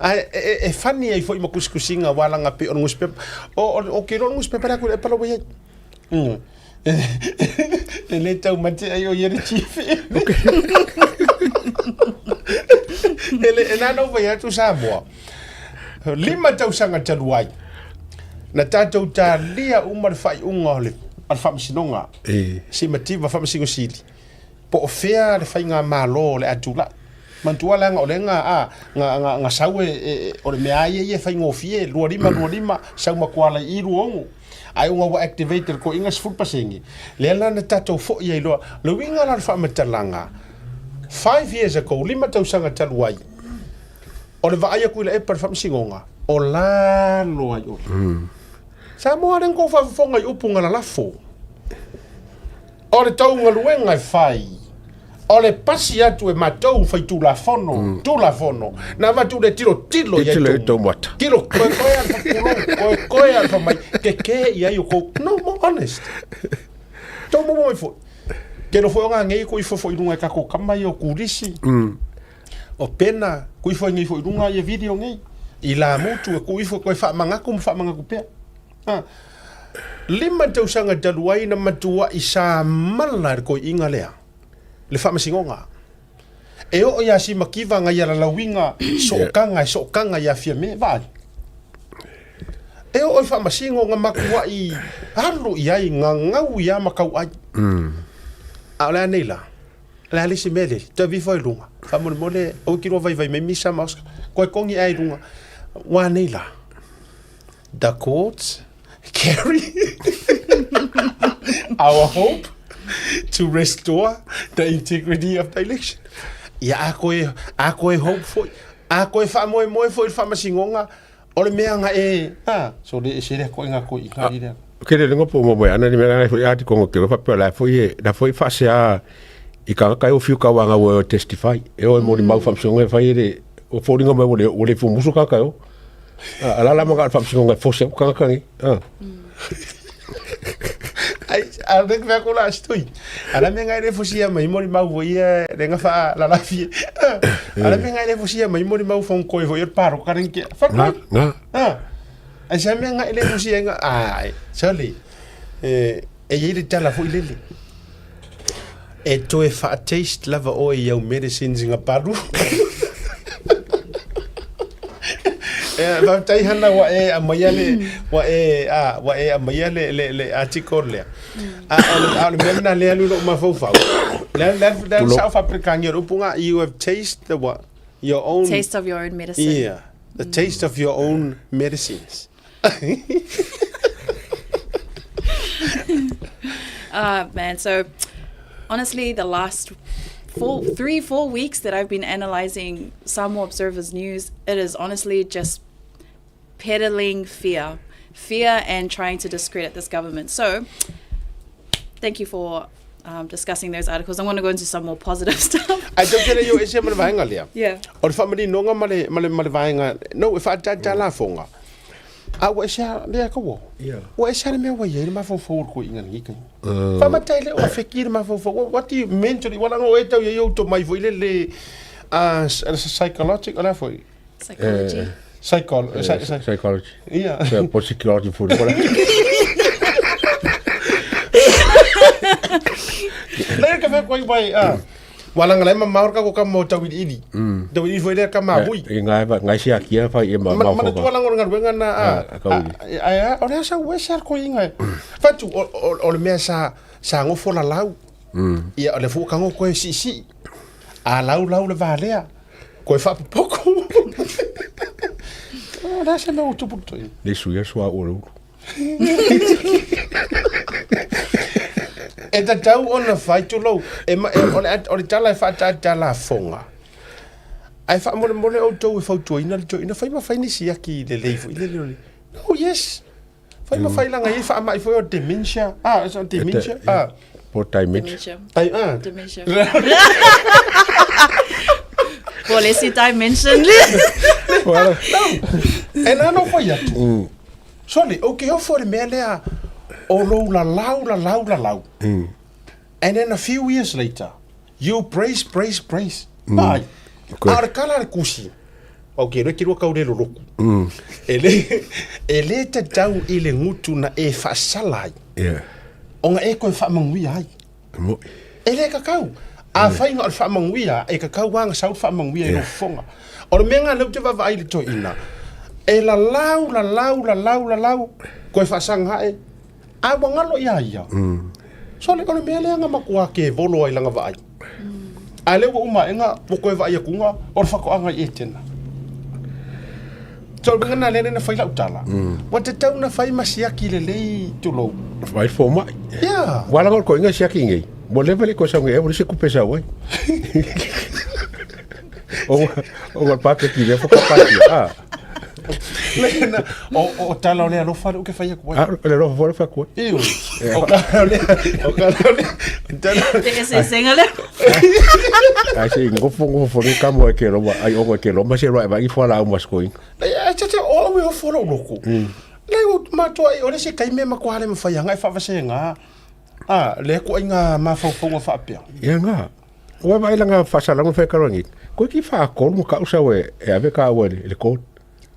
Ai funny ai foi makuskusinga wala nga pe on newspaper. O ke on newspaper ku epa lo ye. Ele tau mate ai o yere chief. Ele enano vai atu Samoa. 5 tau sanga taluai. Na tatou ta lia umar fai unga le. Al whamasinonga, si mativa whamasingo sili. Po o whea le whai ngā mālo le atula. Mantua langa o le ngā saue o le mea ie whai ngōwhie, lua lima, sau makuala I ruongu. Ai unga wa activator ko inga sfulpasengi. Le lana tatou fo ia iloa, le winga la whamatalanga. 5 years ago, 5 tausanga taluai. O le vaaya kuila epa le whamasingonga. O la loa i o. Samoa ren ko whawhonga I upunga la lafo. O le taunga luenga whai. O le pasi atu e matou whai tulafono. Na watu le tilo ia Tilo to mata. Tilo koe alfa kulong, koe alfa mai. Ke ia yu ko, no more honest. Tau mo moi fo. Ke no fo nga ngei ko I fo irunga kako kamai o kurisi. O pena, ko I fo ngei fo irunga ia video ngei. I la mutu e ko I fo koe whamangaku pea. 5 tausanga taluai na matua I sa mala ko inga lea. Le whamasingonga. E o ia si makiva ngai ala lawinga sokanga ia Fiamea vai. E o whamasingonga makua I halu iai ngau ia makau ai. Ala neila. La lisi mele, ta viva ilunga. Famole mole o kiro vai me misa mas. Ko kongi ai lunga. Wa neila. The courts carry our hope to restore the integrity of the election. Ya ako e hope for. Ako e whamoe foi whamasingonga. O le mea nga so le sere ko inga ko I ria. Ke le ngopo mo ana ni mera foi ati kongo ke fa pe la foi fase a I ka o fiu ka wanga wo testify. E o mo ni mau whamsingonga fai re o foringa mo le fu musu ka o. Ala la mga whamsingonga fose o kangi. Ai alek va ko la stoi. Ala me ngai le fosia mai mo mau voia renga fa la lafi. Ala me ngai le fosia mai mo mau fon ko voia paro karenke. Fa na. Ai sa me ngai le fosia nga ai. Sali. E ye tala fo ilele. E to e fa taste lava o ia medicines nga paru. Va tai hana wa e amayale le article le. Al mena le alu ma fofa. Le South African Europunga you have tasted the what your own Taste of your own medicine. Yeah, the taste of your own medicines. Man, so honestly, the last 4 weeks that I've been analysing Samoa Observer's news, it is honestly just peddling fear and trying to discredit this government. So, thank you for discussing those articles. I want to go into some more positive stuff. I don't get you. Is it my lia? Yeah. Or family no male vainga. No, if I tulafonga. I was there. Go. Yeah. What is me away? You must for going and he can. Famatele or fakir mafo. What do you mentally? What I'm going to tell you to my voile psychological lafo. Psychology. Psychology. Yeah. So, what's psychology for? Lain ka fa koi bai walang lai mamau ka ko ka mo tawid ini tawid foi le ka ma bui ngai sia kia fa e ma ma tu walang orang ngan na ai ora sa we sa ko inga fa tu o le mesa sa ngo fo la lau ia le fu ka ngo ko si a lau le valea ko fa pouco ora sa no tu puto le suia sua oro e tatau ona fai tu lo e o le tala fa tala fonga ai fa mo o to e fa tu ina fai ma fai ni sia ki le leifo ile le oh yes fai ma fai langa i fa mai foi o dementia so dementia por dementia Dementia. Policy dimension. Well, no. And I know for you. Sorry, okay, o for me lea o lo la lau. And then a few years later, you praise. Bye. Ar kala kusi. Okay, no kiro kau lelo roku. Ele te tau ile ngutu na e faʻasalai. Yeah. Onga e koe whaamangui ai. Ele kakau. A whainga o whaamangui e kakau wanga sau whaamangui e no fonga. O le menga lau te wawa ai le to ina. E la lau. Koe whaasanga e. A wangalo ia. So le kone mea leanga makua ke volo ai langa wa ai. A lewa uma enga mo koe wa ai akunga o le whakoanga i e tena. So le ngana lene na whaila utala. Wa te tau na whai masiaki le lei tulou. Vai fo mai. Yeah. Wala ngol ko inga siaki ngai. Mo le vale ko sa ngai, mo se ku pesa wai. O pa ke ki le fo pa ya. Lena o tala le no fa o ke fai ko. Le ro fo fa ko. Iu. O ka le. Ese sengale. Ai se ngo fo ni kamo e ke ro ai o ke ro ma se ro ai fo la o mas ko. Tete o me o folo loko. Leo matua o le se kai me makua le mafai nga fa vasenga. Le ko inga mafaufonga fa apia. Ia nga. O vai langa fa sala ngo fa karongi. Ko ki fa ko mo ka usawe e ave ka o le ko.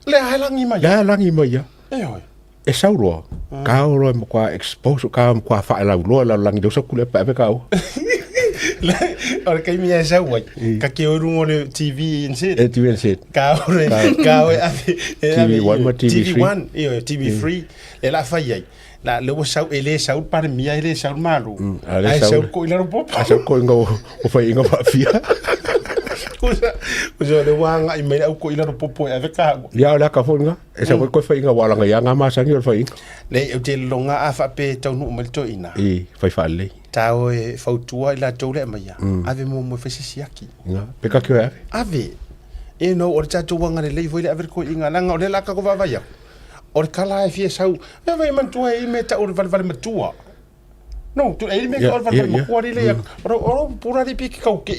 Le halangi mai. Ya langi mai ya. Oi. E sauro. Ka ro mo kwa expose ka mo kwa fa la lo la langi do sa kule pa ave ka o. Ora kai mi esa wai. Ka ke o rungo le TV NZ. TV NZ. Ka o TV1 ma TV1. Io TV3. E la fa yai. La le sau ele sau par mia ele sau malu. Ai sau ko ila ro pop. Ai sau ko ngo o fa inga fa fia. Uso le wanga i me au ko ila ro popo e ave ka. Ya la ka fonga. E sa ko fa inga wala nga ya nga ma sangi o fa inga. Le o te longa a fa pe tau no malto ina. Fa le. Tau e fautua ila tau le mai. Ave mo fa sisiaki. Nga pe ka ke ave. E no o tatu wanga le le foi le ave ko inga langa o le la ka ko va ya. O kala e fie sau me vai mantua e me ta o vale matua no tu e me ko vale matua le o pura di piki kau ke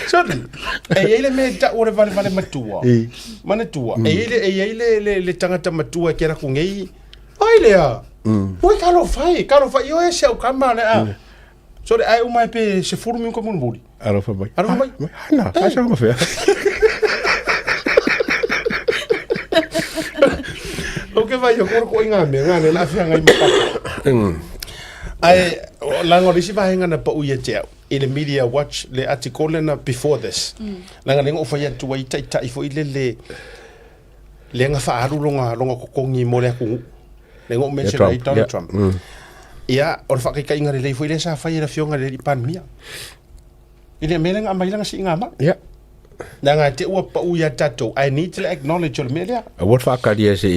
sorry e ele me ta o vale matua mana tua e ele le tangata matua ke ra ku ngei ai le a oi kalo fai o e se o kama le a sorry ai o mai pe se furu min ko mun bodi aro fa mai ana asa ma fe Okay, vai yo ko inga me ngane la fia ngai mata. Ai la ngori si vai ngana pa uye te in the media watch le article na before this. La ngane ngo fa ya tu wai tai fo ile le nga fa aru longa ko kongi mo le ku. Le ngo mention ai Donald Trump. Ya, or fa kai ngare le fo ile sa fa ya fio ngare pan mia. Ile me nga mai nga si ngama. Ya. Nanga te ua pa uya tatou. I need to acknowledge your media. What fa ka dia se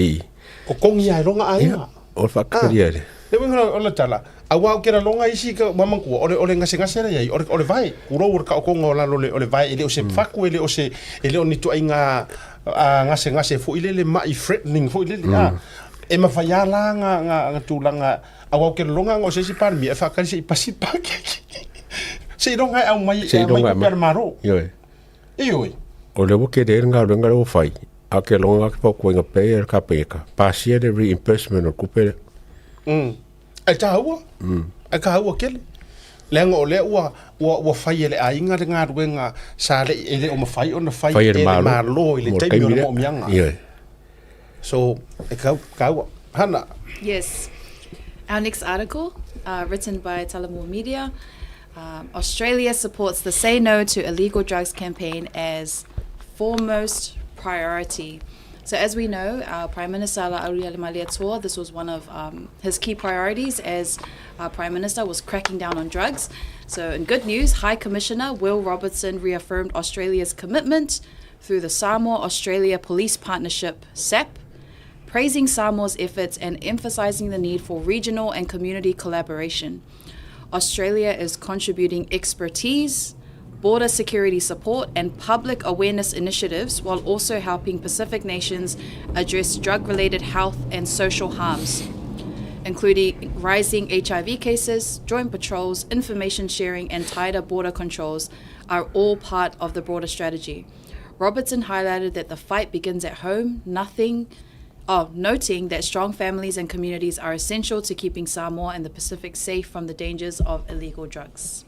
Ko kongi ai ronga ai. Or fa ka dia. Le winga o la tala. Awa ke la longa isi ka mama ku ole ngase le ole vai ku ro ka ko ngola ole vai ele o se faku ele o se ele oni to inga ngase fu ile le mai threatening fu ile e mafai ala nga tulanga awa ke longa ngo se si par mi e fa ka si pasi pa se ronga au mai per maro Ioi. O le woke de nga runga o fai. A ke longa ke poko nga pe ka peka. Pasia de reimbursement o kupe. E ta haua. E ka haua kele. Le ngo le wa fai ele a inga nga ruenga sa le ele o mafai o na fai ele malo ele te mi o mianga. So e ka haua. Hana. Yes. Our next article, written by Talamu Media. Australia supports the Say No to Illegal Drugs campaign as foremost priority. So as we know, our Prime Minister Malia, this was one of his key priorities as our Prime Minister was cracking down on drugs. So in good news, High Commissioner Will Robertson reaffirmed Australia's commitment through the Samoa-Australia Police Partnership, SAP, praising Samoa's efforts and emphasizing the need for regional and community collaboration. Australia is contributing expertise, border security support, and public awareness initiatives while also helping Pacific nations address drug-related health and social harms, including rising HIV cases, joint patrols, information sharing, and tighter border controls are all part of the broader strategy. Robertson highlighted that the fight begins at home, noting that strong families and communities are essential to keeping Samoa and the Pacific safe from the dangers of illegal drugs.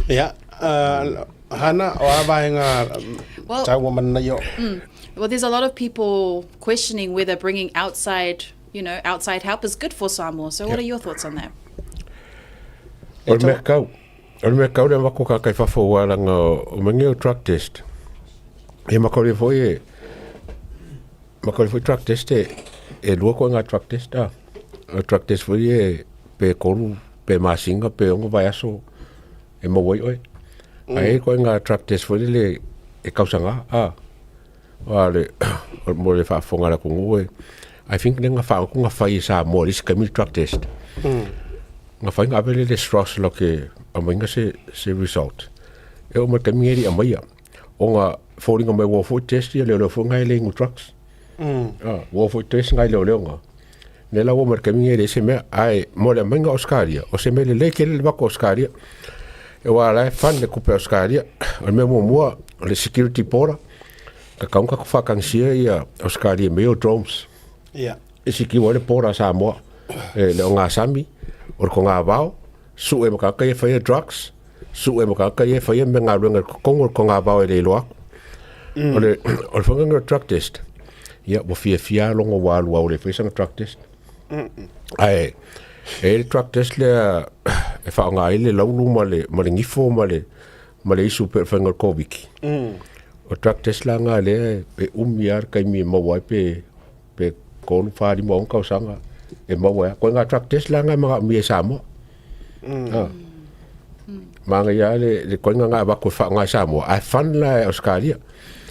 Yeah, Hana o avainga woman na yo. Well, there's a lot of people questioning whether bringing outside help is good for Samoa. So what are your thoughts on that? O merkau le wako ka kai whafo langa o mangi o truck test. E makore foi truck test e lua ko nga truck test a truck test foi pe koru pe masinga pe ongo vai aso e mo woi oi ai ko nga truck test foi le e kausanga wale mo le fa fonga la ko ngoi I think nga fa ko nga fai sa mo ris kami truck test nga fai nga bele le stress lo ke amenga se result e o mo kami eri amaya o nga falling on my war foot test le fonga le ngu trucks wo foi tres ngai leonga nela wo mer kami ere se me ai mo le manga Australia o se me le ke le bako Australia e wa la fan le coupe Australia o me mo le security pora ka kaunga ko fa kan sia ia Australia me o drones e siki wo le pora sa mo le nga sami o ko nga bao su e mo ka e fa drugs su e mo ka e fa me nga runga ko nga bao le lo o le fonga truck test ia wo fia longo walu au le fisa truck test ai e truck test le e fa nga ile laulu male ngifo male isu per fanga covid o truck test la nga le pe miar kai mi mo wai pe kon fa di mo ka sanga e mo wa ko nga truck test la nga ma mi samo manga ya le ko nga ba ko fa nga samo ai fan la Australia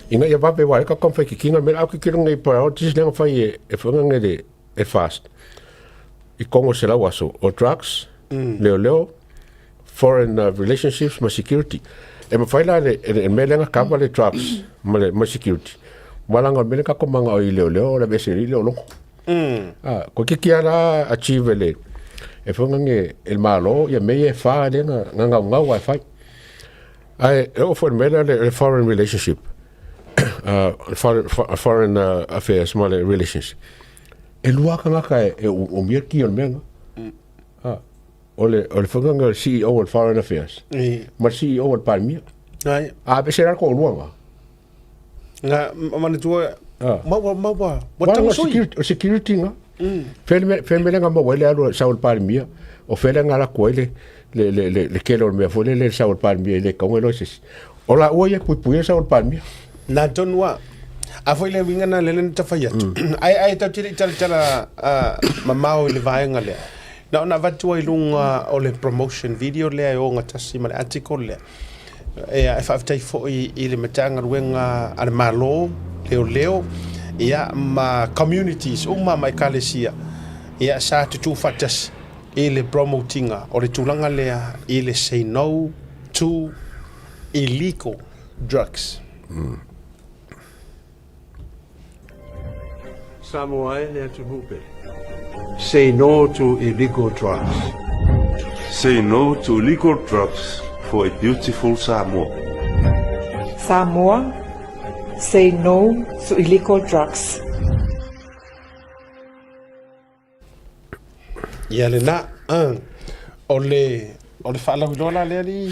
inga ia vape wale ka kom fai kinga me au ki kirunga I priorities lenga fai e whanga ngere e fast I kongo se lau aso o drugs leo foreign relationships ma security e ma fai la e me lenga kama le drugs ma security walanga me lenga komanga o I leo le beseri leo longo ko kia la achieve le e whanga nge el malo ia me e wha lenga ngau wa fai ai e o foreign me le foreign relationship foreign affairs male relations e lua kanga kai e o mirki on menga ole fanga CEO of foreign affairs ma CEO of palmia ai be será ko luanga nga mana tua ma security nga felme nga ma wele alo Saul palmia o fele nga la koele le kelo me fole le Saul palmia le kongelo sis ola oye pupuye Saul palmia na tonwa a foi le winga na le ta faya ai ta tiri tala mamao le vaenga le na vatua I lunga o le promotion video le o nga Tasi Market article le e fa tai fo I le matanga ruenga al malo leo ia ma communities ma mai kalesia ia sa tu fatas i le promotinga o le tūlanga lea i le say no to illegal drugs. Samoa le atu nupe. Say no to illegal drugs. Say no to illegal drugs for a beautiful Samoa. Samoa, say no to illegal drugs. Ia le na, o le whaalauiloa lea ni?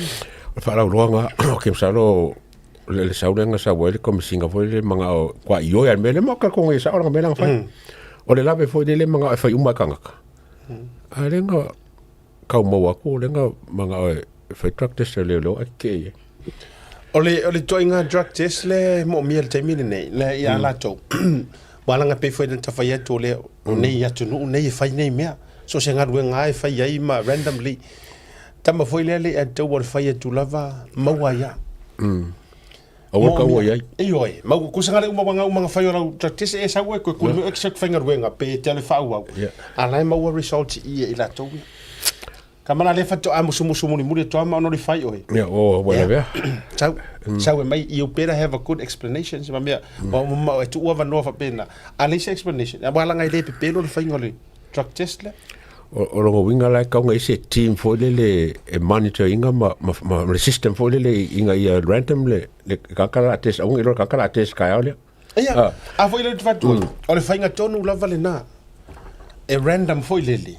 O whaalauiloa o ke msalo le saurenga sa wele ko misinga foi le manga o kwa io ya mele mo ka ko ngi sa ora mele fai. O le labe foi le manga e fai uma kangaka. A renga ka mo aku renga manga o fai truck test le lo ake. O le toinga drug test le mo miel te mine nei le ia lato. Walanga pe foi ta fai to le nei ya tunu nei fai nei mea. So se ngadwe ngai fai ai ma randomly. Tama foi le e to war fai tu lava mawaya. O ka wo ia. Oi, ma ku sanga uma mga fai ora drug test e sa we ko ku exact finger wenga pe te le fa wa. Ala ma wa result i la to. Kamana le fato a musumu ni muri to ma no le fai oi. Yeah, oh, whatever. So may you better have a good explanation. Ma me o tu ova no fa pena. Ali se explanation. A bala ngai le pe lo le fai ngole drug test le. O rongo winga lai ka ngai se team fo le monitor inga ma le system fo le inga ia random le kakala test o ngiro kakala test ka ole. Ia, a fo le fatu. O le fai nga tonu lava le na. E random foi lele.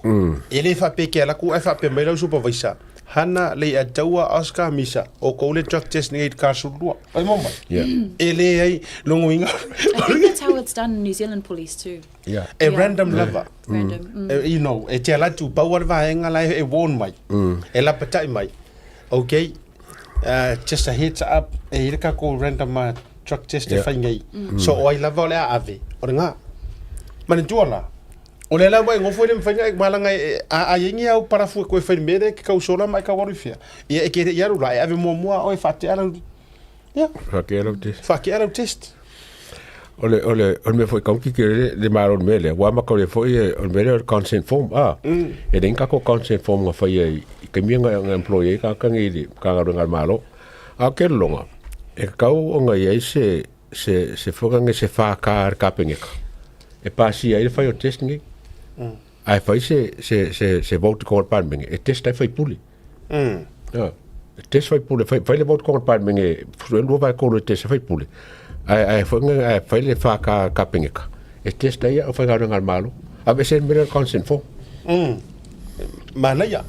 E le fa pe ke la ku fa pe mai lo supervisor. Hana le a taua Oscar misa o ko le drug test ni ka sulua. Ai mama. Yeah. E le ai longo inga. I think that's how it's done in New Zealand police too. Yeah. E random lava. Random. You know, e te la tu power va enga la e won mai. E la patai mai. Okay. Just a heads up. E ira ka ko random drug test e fa ngai. So o ai lava le ave. O nga. Mane tuala. O le la mai ngofo le mfanga malanga a yengi au para fu ko fe mere ke ka usola mai ka warifia. E ke ya rula e ave mo o e fate ala. Ya. Fa ke ala test. Ole me foi kom ki le maro mele wa ma ko le foi on mele consent form e den ka ko consent form nga foi ke mi nga employee ka ka ngi ka nga ngal malo a ke longa e ka o nga ye se foga nga se fa ka pengeka e pasi ai foi o test ngi ai foi se vote ko pa mengi e test ai foi puli test foi puli foi le vote ko pa mengi fu lo va ko le test foi puli ai foi le fa ka pengeka e test ai o foi ngal malo a veces me consent form Malaya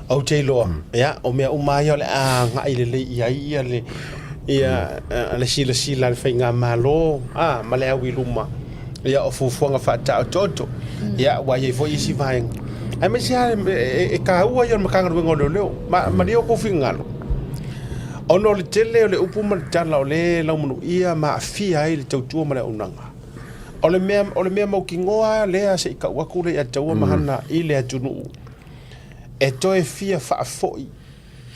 au te loa ya o mea umai le a ngai le ia le le sila le fainga malo ma le awi luma ia o fufuanga fa ta toto ia wa ye foi isi vai ai me sia e ka ua yo makanga ngolo leo ma dio ko fingalo ono le tele le upu ma tala o le la munu ia ma fia ai le tautua ma le unanga o le mea mau kingoa le se ka wa ku le atua mahana i le atunu e toe fia fa foi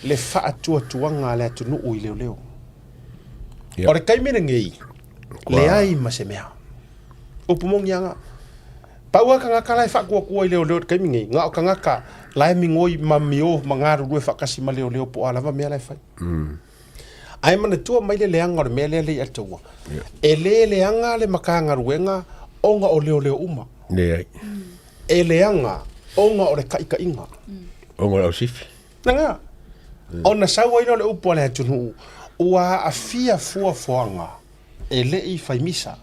le fa atua tuanga le atunu i leo o le kaimene ngei le ai ma se mea upu mongianga paua ka ngaka lai fa ku i leo kaimene ngei nga o ka ngaka lai mingoi mamio mangaru rue fa kasi ma leo po ala va mea lai fa ai mana tua mai le leanga o mele le atua e leanga le makanga ruenga onga o leo uma ne e leanga onga o le kaika inga onga o sifi nanga ona sawa ino le upo le tunu ua afia fuanga e le I faimisa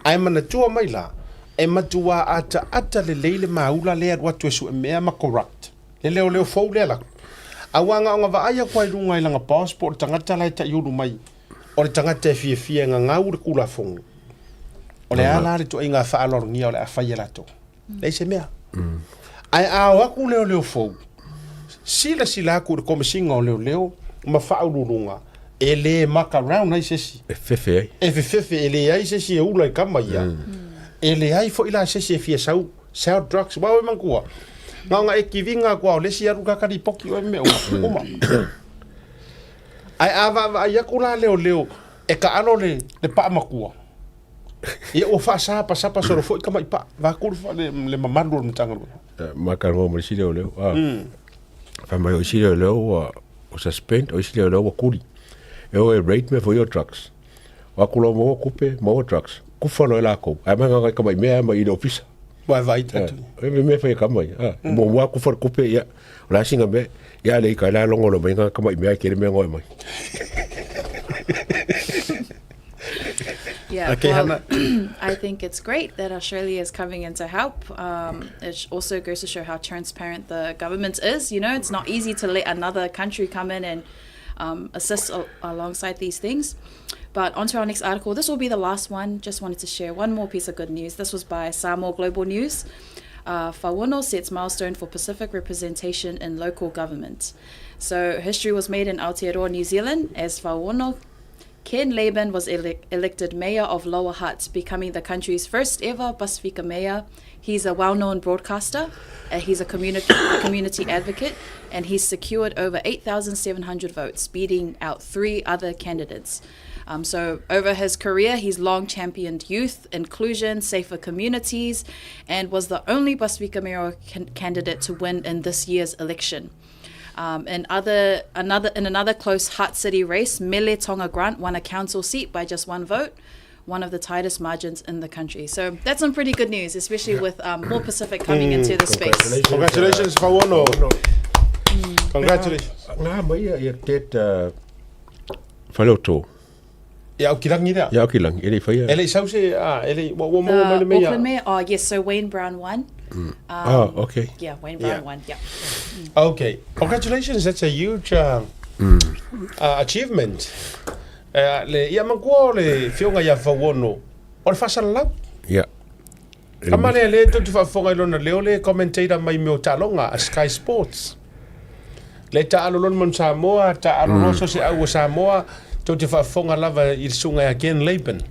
ai mana tua mai la e matua ata le leile maula le watu esu mea ma corrupt le leo fou le la awanga nga va aya kwa lunga I langa passport tangata lai ta yuru mai o le tangata fia nga ngau le kula fongu o le ala le to inga fa alor ngia o le afaya la to le se mea ai awa ku leo fou sila ku ko mesinga o leo ma fa ulunga ele maka round ai sesi fefe ele ai sesi e ula kama ia ele ai fo ila sesi fia sau drugs wa we mangua nga e kivinga kwa le sia ruka kadi poki o me uma ai ava ai akula leo e ka ano le pa makua ia o fa sa pa so fo ka mai pa va kur fa le mamando mo tanga ma ka mo mo sile o leo fa mai o sile o leo o suspend o sile o leo o kuri e o rate me for your trucks wa kulo mo kupe mo trucks ku fa no la ko ai manga ka mai me mai no pisa vai tatu me fa ka mai mo wa ku fa kupe ya la singa me ya le ka la longo lo mai ka mai me ke me ngoi mai. Yeah, Okay, well, I think it's great that Australia is coming in to help. It also goes to show how transparent the government is. You know, it's not easy to let another country come in and assist alongside these things. But on to our next article. This will be the last one. Just wanted to share one more piece of good news. This was by Samoa Global News. Faʻasoa sets milestone for Pacific representation in local government. So history was made in Aotearoa, New Zealand, as Faʻasoa Ken Laban was elected mayor of Lower Hutt, becoming the country's first ever Pasifika mayor. He's a well-known broadcaster, he's a community advocate, and he's secured over 8,700 votes, beating out 3 other candidates. So over his career, he's long championed youth, inclusion, safer communities, and was the only Pasifika mayoral candidate to win in this year's election. In another close Hutt City race, Mele Tonga Grant won a council seat by just 1 vote, one of the tightest margins in the country. So that's some pretty good news, especially with more Pacific coming into the space. Congratulations, Faʻasoa. Congratulations. Nga mai ia tet whaloto. Ia o kirangi rea. Ia o kirangi, ele whaia. Ele sause, ele mo mai mea. Auckland Mayor, oh yes, so Wayne Brown won. Okay. Yeah, Wayne Brown won, yeah. Okay, congratulations, that's a huge achievement. Le ia mangua le whionga ia Faʻasoa. O le whasalalau. Yeah. Kama le tu whafonga ilona leo le commentator mai meo talonga a Sky Sports. Le ta'alolon mon Samoa, ta'aloloso se au Samoa, tu te whafonga lava il sunga ia Ken Laban.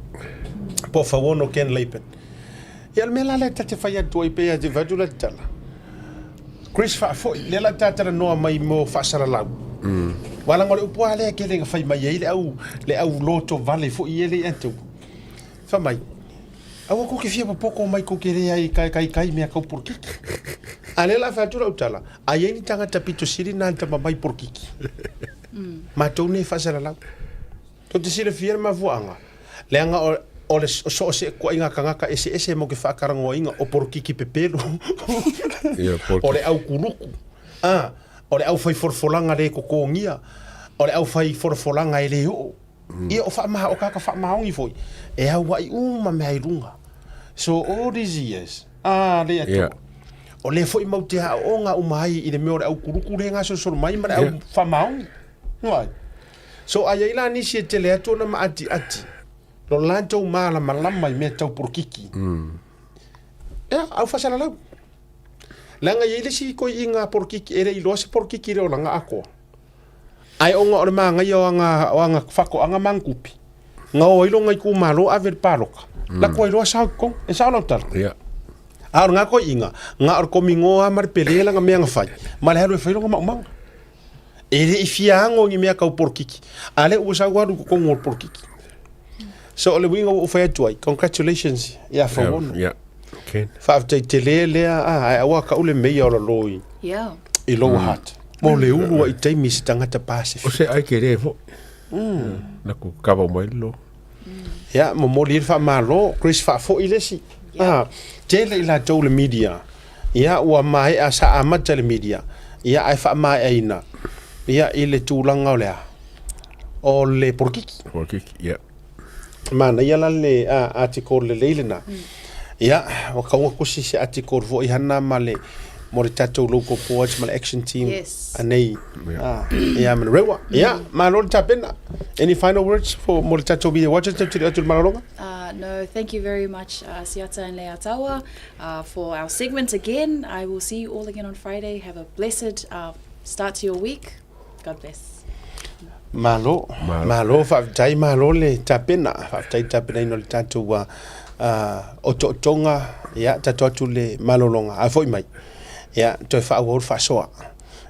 Po Faʻasoa Ken Laban. Ia le mela le tate whaia tuai pea te vadula tala. Chris whaafoi, le la tātara noa mai mo whaasalalau. Wala ngore upua lea ke le whai mai ei le au loto vale fo i ele entu. Wha mai. Awa ko ke fia poko mai ko ke rea i kai mea kau porkiki. A le la whaatula utala. A iei ni tangata pito siri nā ta mamai porkiki. Ma tau ne whaasalalau. To te sira fia ma vuanga. Le anga o le so se ko inga kangaka ese mo ke whakarango inga o porkiki pepelo. O le au kuruku. O le au whai forfolanga le kokongia. O le au whai forfolanga e le o. Ia o whaamaha o kaka whaamaongi foi. E au wai uma mea i runga. So all these years. Le ato. O le foi mau te hao o ngā umai i le meo le au kuruku le ngā so mai ma le au whaamaongi. Right. So a iaila nisi e te le ato na ma ati. Lo lantou mala malama i mea tau porkiki. Ia, au whasalalau. Langa iele si koi i ngā porkiki, ere i loa se porkiki reo langa akoa. Ai onga ore maa ngai o anga whako anga mangkupi. Ngā o ilonga i ku malo aver paroka. La koi loa sao kong, e sao lau tala. Ia. Aor ngā koi inga, ngā or komingoa mar pele langa mea ngawhai. Ma le haru e whailonga maumanga. Ere i fia ango ngi mea kau porkiki. Ale ua sao waru kukongo porkiki. So ole winga o whai atuai. Congratulations, ia Faʻasoa. Yeah. Okay. Whaaftai te lea, ai awa ka ule mea o la loi. Yeah. I Lower Hutt. Mo le urua i teimi si tangata Pacific. O se ai ke re fo. Naku kawa mai lo. Ia, mo li wha malo, Chris Faʻasoa i lesi. Tele i la tau le media. Ia, ua mai a sa amata le media. Ia, ai wha mai aina. Ia, i le tūlanga o lea. O le porkiki. Porkiki, yeah. Mana, ia la le article le leilena. Ia, o kaunga kusi se article vo i hana ma le mo le tatou local boards ma le action team. Yes. Anei. Ia, mana rewa. Ia, ma lo le tapena. Any final words for mo le tatou media watchers te atu le malolonga? No, thank you very much, Siata and Leatawa, for our segment again. I will see you all again on Friday. Have a blessed start to your week. God bless. Malo whaatai malo le tapena. Whaatai tapena ino le tatou o tonga. Ia, tatou atu le malolonga. A foi mai. Ia, toi whaauaur whaasoa.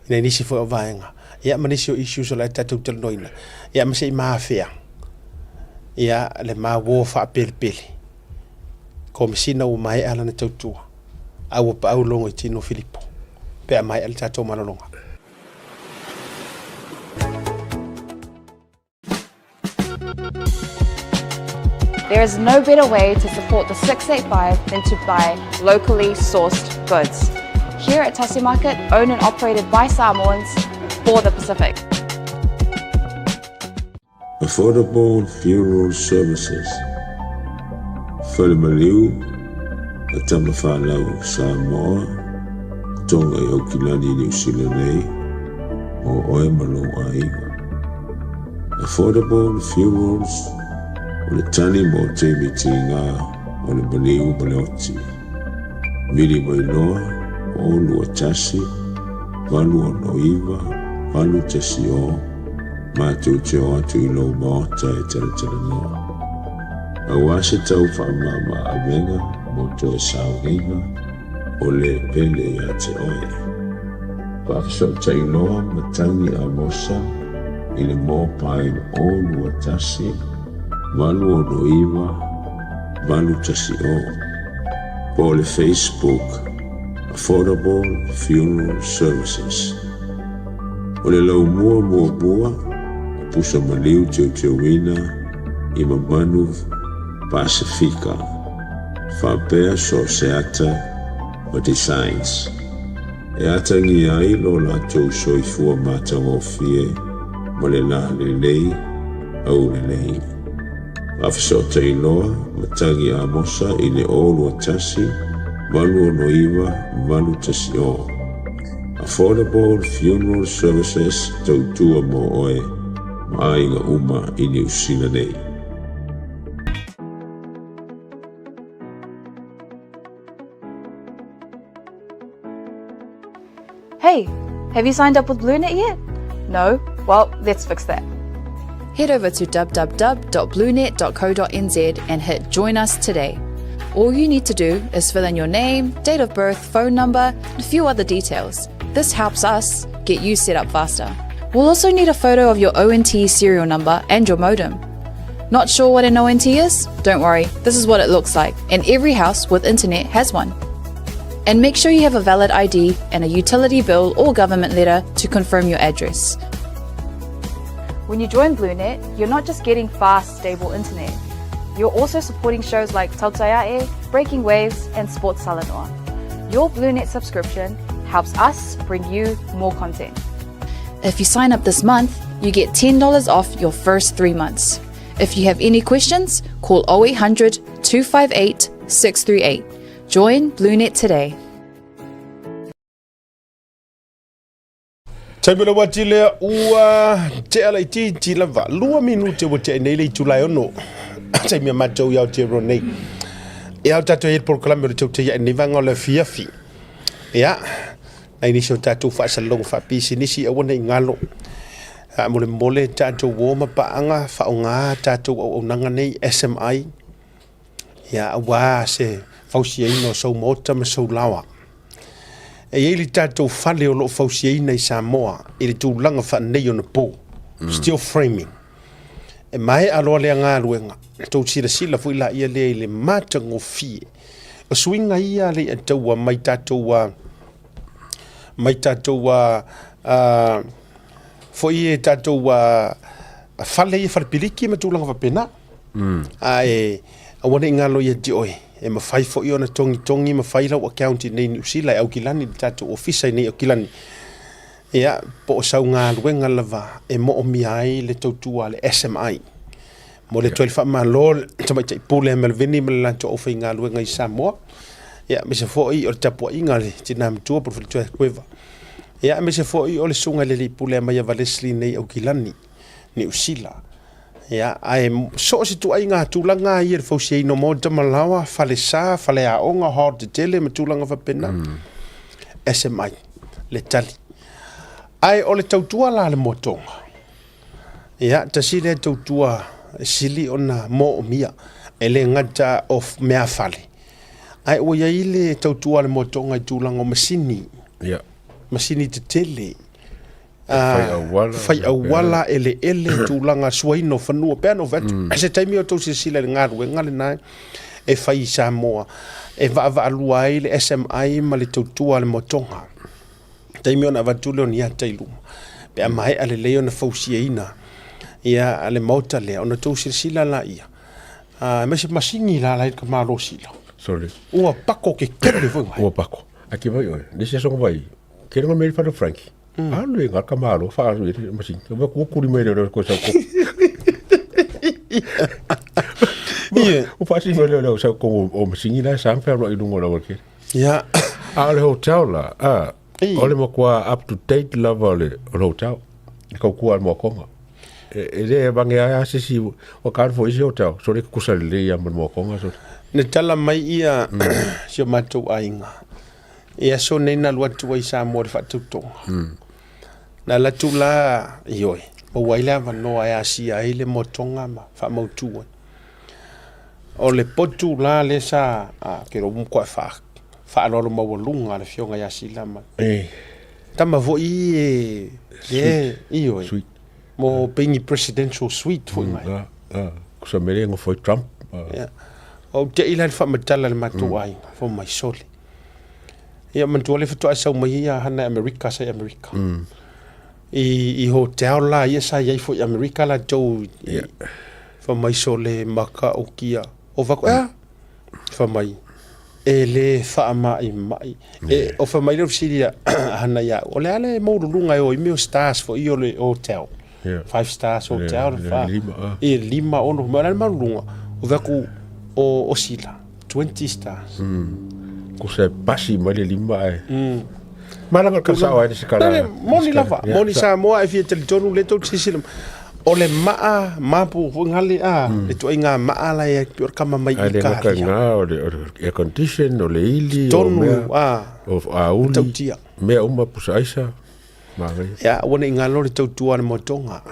Ina nisi foi o vaenga. Ia, manisi o issues o lai tatou talanoina. Ia, mase I maafea. Ia, le maa wo whaapele. komisina o mai ala na tautua au pa au longo tino Filipo pe mai ala tatou malolonga. There is no better way to support the 685 than to buy locally sourced goods. Here at Tasi Market, owned and operated by Samoans for the Pacific. Affordable funeral services. Whalemaliu, a tamawhanau Samoa, tonga i Okilani New Zealand nei, o oe malo aiga. Affordable funerals, o le tani mo te miti ngā, o le maliu maleoti. Mili mai noa, o lua tasi, valu o noiva, valu tasi o, mātou te o atu I lau maota e tala noa. Awa se tau whaamama a venga, mo to e saunginga, o le pele a te oe. Whakasau tai noa matangi a mosa, I le mōpai o lua tasi, valu o noiva, valu tasi o. Po le Facebook, Affordable Funeral Services. O le lau mua, pusa maliu teo wina, I mamanu Pasifika, whapea so seata o designs. E atangi ai lo la tau soifua mātango fie, ma le la le lei, au le lei. Awhisota I loa, matangi a mosa I le olu a tasi, valu o noiva, valu tasi o. Affordable Funeral Services tautua mo oe, ma ainga uma I New Zealand nei. Hey, have you signed up with BLUNET yet? No? Well, let's fix that. Head over to www.bluenet.co.nz and hit Join Us today. All you need to do is fill in your name, date of birth, phone number, and a few other details. This helps us get you set up faster. We'll also need a photo of your ONT serial number and your modem. Not sure what an ONT is? Don't worry, this is what it looks like, and every house with internet has one. And make sure you have a valid ID and a utility bill or government letter to confirm your address. When you join BLUNET, you're not just getting fast, stable internet. You're also supporting shows like Tautai A'e, Breaking Waves, and Sports Salanoa. Your BLUNET subscription helps us bring you more content. If you sign up this month, you get $10 off your first 3 months. If you have any questions, call 0800 258 638. Join BLUNET today. Taimela wati lea ua te ala iti ti lava. 2 minute wa te nei le tulafono. Taimea matou iau te ronei. Iau tatou hit proklame o tau te ia ni vanga o le fiafi. Ia, na inisi o tatou whaasalong whapisi nisi a wana I ngalo. Mole tatou woma paanga whaonga tatou au nanga nei SMI. Ia, awa se fausiaina o sau mota ma sau lawa. E ili tatou fale o loo fausiaina I Samoa, ili tūlanga whanei o na pō. Still framing. E mai aloa lea ngā ruenga, tau sila fui la ia lea ile mātango fie. O swinga ia le ataua mai tatou foi e tatou fale ia whalpiliki ma tūlanga whapena. Ai, awana I ngalo ia di oe. E mafai fo I ona tongi mafai lau accounti nei New Zealand au kilani tatou ofisa nei au kilani. Ia po o sau ngā luenga lava e mo o miai le tautua le SMI. Mo le toil wha lo tamai tai pule melvini me lanto o whai ngā luenga I Samoa. Ia me se fo I o le tapua inga le tina mtua por filitua kueva. Ia me se fo I o le sunga le li pule mai a valesli nei au kilani New Zealand. Ia, ai so si tu ai ngā tūlanga I le fausiei no mo tamalawa, fale sa, fale a onga hard te tele ma tūlanga whapena. SMI, le tali. Ai o le tautua la le motonga. Ia, tasi le tautua sili ona mo o mia, e le ngata of mea fale. Ai o ia I le tautua le motonga I tūlanga o masini. Ia. Masini te tele. Fai awala ele tūlanga suaino whanua pēno vetu. Se taimi o tau sila le ngāru e ngale nai. e fai Samoa e va lua ai le SMI ma le tautua le Moatoga taimi ona vatule ona ia tailuma pe a mai ale leo na fausiaina ia ale mauta le ona tou silsila la ia ma se masingi la ka malo sila sorry ua pako ke kele foi ua pako aki vai oi nisi songo vai kere ngo meri fa Frankie alu e ka malo fa alu masingi ko ko kuri meri ko sa ko o pasi no le sa ko o masingi la sa fa ro i lungo la ke ya ale hotel la ole mo kwa up to date level hotel ko kwa mo konga e bange a sisi o kar foi isi hotel so le kusale le ya mo konga so ne tala mai ia si matou ainga ia so nei na lua tu i Samoa le fatutonga na la tu la ioi o waila va no ai asi ai le motonga ma fa mautua o le potu la le sa ke ro ko fa lo mo lunga le fionga ya sila ma tama vo i ioi mo pengi presidential suite foi mai ko sa merengo foi Trump o te ila fa matala le matua ai fo mai sole ia mantua le fatua sa mai ia hana America sa America i hotel la ia sa ia fo America la jo fo mai sole maka o kia o va fa mai ele fa mai o fa mai le siria hana ia o le ale mo lunga o i meu stars fo i o le hotel 5 stars hotel fa lima ono ma le malunga o va ku o sila 20 stars ko se pasi mai le lima mala ka sa ai se kala moni lava moni Samoa e fia tonu le to sisim o le maa mapu ngale le to inga maa la e pior kama mai ka nga o le air condition o le ili tonu o uli me uma pusaisa mai ya wona inga lo le Tautuana Moatoga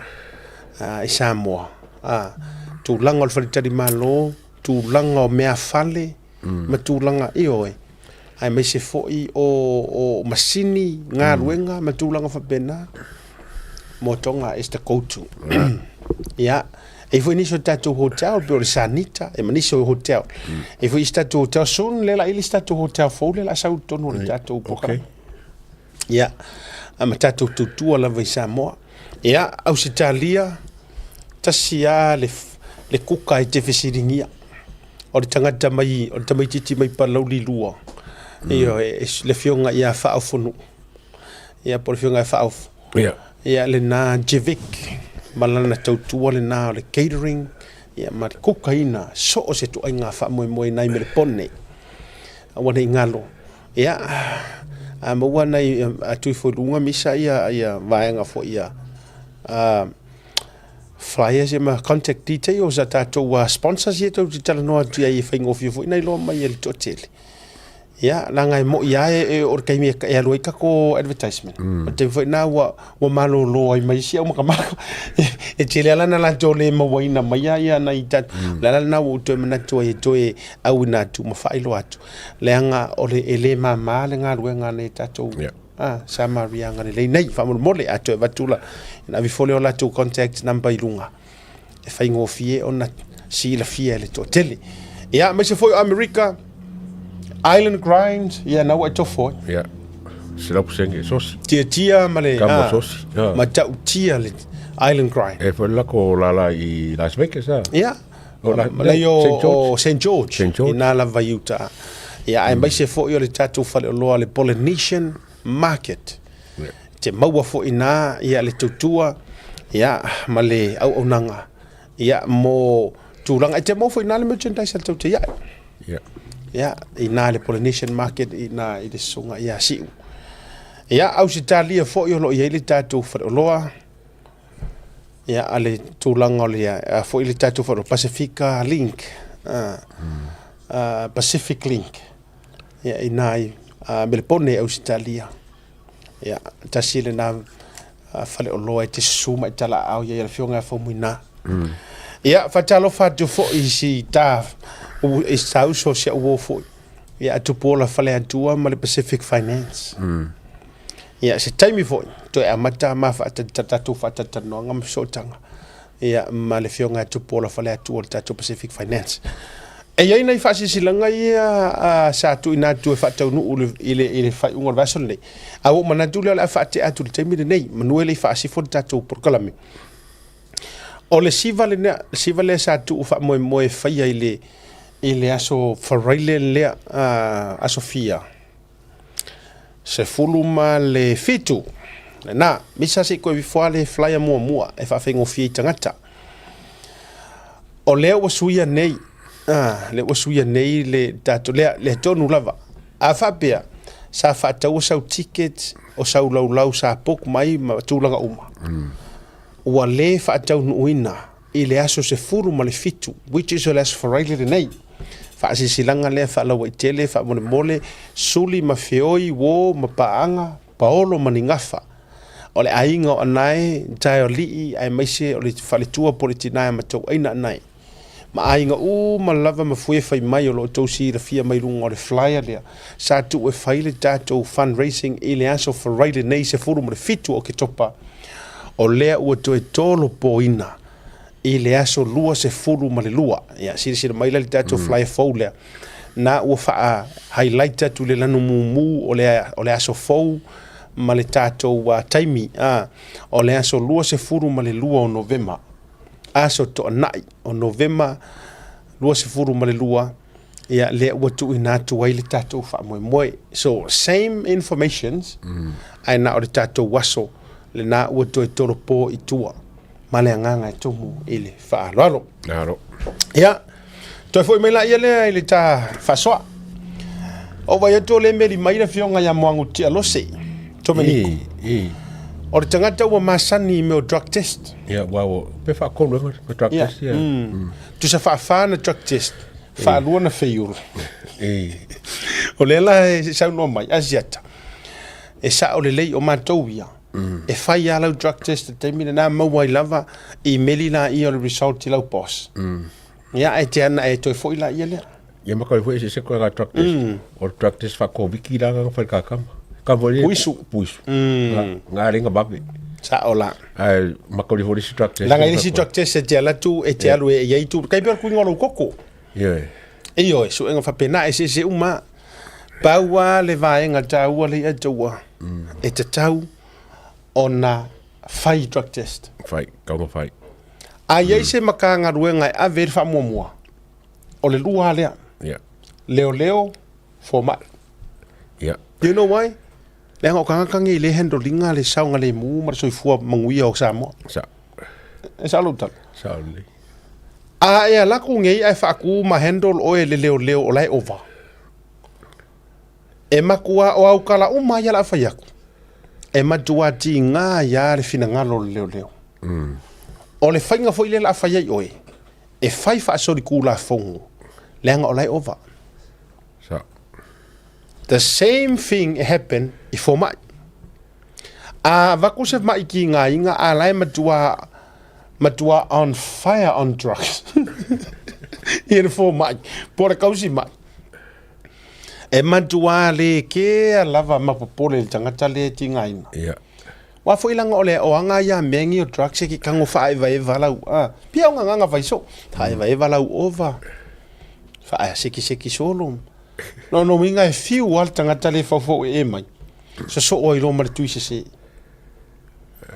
i Samoa tu langa o falitari malo tu langa o mea fale ma tu langa ioi ai mai se foi o masini ngā ruenga ma tu langa fa pena Moatoga is the go-to ya e foi niso tatou hotel pe o sanita e maniso hotel e foi tatou hotel son le la ili tatou hotel fo le la sau tonu le tatou poka ya ama tatou tutua la vai Samoa ya Australia tasia le kuka e te fesiringia o le tangata mai o le tamai titi mai palau li lua ia le fionga ia faʻasoa ia po le fionga faʻasoa ia le na JEVIK malana tautua le na le catering ia ma kukaina so o se tuaiga faamoemoe nai MELBOURNE aua nei galo ia maua nai atui foiluga misa ia vaega foʻi ia flyers ma contact details a tatou sponsors ia tau talanoa atu ia faigofio foʻi nai loa mai e le toʻatele ia langa mo ia e o kai me e aloi ka ko advertisement o te foi na wa malo lo ai mai sia o makamako e tele ala na la jole mo waina mai ia na ita la na o to mena to e au na tu mafai lo atu le anga o le ele mama le nga ruenga ne tatou sa maria nga le nei fa mo mole atu e batula na vi folio la tu contact number ilunga e fai ngofie ona si la fie le to tele ia me se foi America Island grind, na wa tofo. Ja. Sila pusenge sosi. Tia male. Kamo sosi. Ma tau tia le island grind. E foi la ko la i Las Vegas Ja. Male yo St. George. Ina la vaiuta. Ai mai se fo yo le tatu fale loa le Polynesian market. Te maua fo ina le tutua. Male au onanga. Mo tulanga te mo fo ina le merchandise tau te ina le Polynesian market ina i le sunga siu Australia fo yo lo ia le tatu fa loa ale tulanga le fo ile tatu fa Pacifica link Pacific link ina MELBOURNE Australia tasi le na fa le loa te suma tala au ia le fionga fo muina fa talo fa tu fo isi ta o estau so se o fo tu pola fale atua ma le Pacific Finance se taimi fo to e mata ma fa tatu fa tatano ngam so tanga ma le fionga tu pola fale atua tatu Pacific Finance E ai nei whaasisilanga ia sa tu ina tu e whaatau nuu ile whai unga vaso nei. A o mana tu leo la whaate atu le taimire nei, manue le whaasifo le tatou porkalame. O le siva le sa tu ufa moe whaia ile aso wharaile lea aso fia. Se fuluma le fitu. Na, misa se koe wifoa le flyer mua e whawhengo fia i tangata. O leo wasuia nei, le wasuia nei le tato le tonu lava. A whapea, sa whaatau o sau ticket, o sau lau sa pok mai ma tūlanga uma. Ua le whaatau nuina i le aso se fuluma le fitu, which is o le aso wharaile nei. Whaasisilanga lea whaalawa i tele, whaamone suli ma feoi, wo, ma paanga, paolo maningafa. O le ainga o anai, tai o lii, ai maise o le whaletua politinai ma tau aina anai. Ma ainga ma lava ma fue whai mai o lo tau si rafia mai runga o le flyer lea. Sa tu e whaile tātou fundraising i le aso wharaile nei se furu mo le fitu o ke topa. O lea ua to e tolo po ina. I le aso lua se furu ma le lua. Ia, sira mai le tātou flyer fau lea. Na ua wha highlighta tu le lanu mumu o le aso fau ma le tātou taimi. O le aso lua se furu ma le lua o Novema. Aso to anai o Novema lua se furu ma le lua. Ia le ua tu ina tu ai le tātou wha moe. So, same informations. Ai na o le tātou waso. Le na ua to e toro po i tua. Ma le anganga e tomu i le wha alo. Aro. Ia. Toi foi mai la ia le i le tā faʻasoa. O vai atu le meri mai le fionga ia moangu tia lose. Tomeniku. O le tangata ua masani me o drug test. Ia, wao. Pe whaakonu me drug test, ia. Tu sa whaafana drug test. Whaalua na whaiuru. O le la e saunua mai, asiata. E sa o le lei o mātou ia. E whai alau drug test te mine nā mauai lava i meli la i o le result i lau pos. Ia, e te ana e toi fwoi la ia lea. Ia maka i fwoi se koe ngā drug test. O drug test whaakowiki la ngā whaikakama. Puisu. Ngā ringa babi. Sa o la. Makau li hori si drug test. Langa ili si drug test e te alatu e te alu e iaitu. Kai pia kui ngolo koko. Ie. E oi, so enga whapena e se uma. Paua le vaenga taua le ataua. E te tau o na whai drug test. Whai, kaunga whai. A iei se maka ngā ruenga e a veri wha mua. O le lua lea. Ia. Leo, format. Ia. You know why? Le ngā kangakangi i le hendolinga le saunga le mū mara soifua manguia o Samoa. Sa. E sa lautal. Sa le. A e alaku ngei ai whaaku ma handle o e le leo o lai over. E makua o au kala uma ia la whaiaku. E matua ti ngā ia le fina ngalo le leo. O le whainga fo i le la whaiai oe. E whai whaasori ku la fongu. Le anga o lai over. Sa. The same thing happened i fo mai. A vakusef mai ki ngā inga a lai matua on fire on drugs. I le fo mai. Pora kausi mai. E matua le ke lava mapopole le tangata le ti ngā inga. Ia. Wa fo ilanga ole o anga ia mengi o drugs e ki kango wha eva lau. Pia o nganga vaiso. Ha eva lau over. Wha seki solo. No minga e fiu al tangata le fafo e mai. Sa so o ilo mara tui se.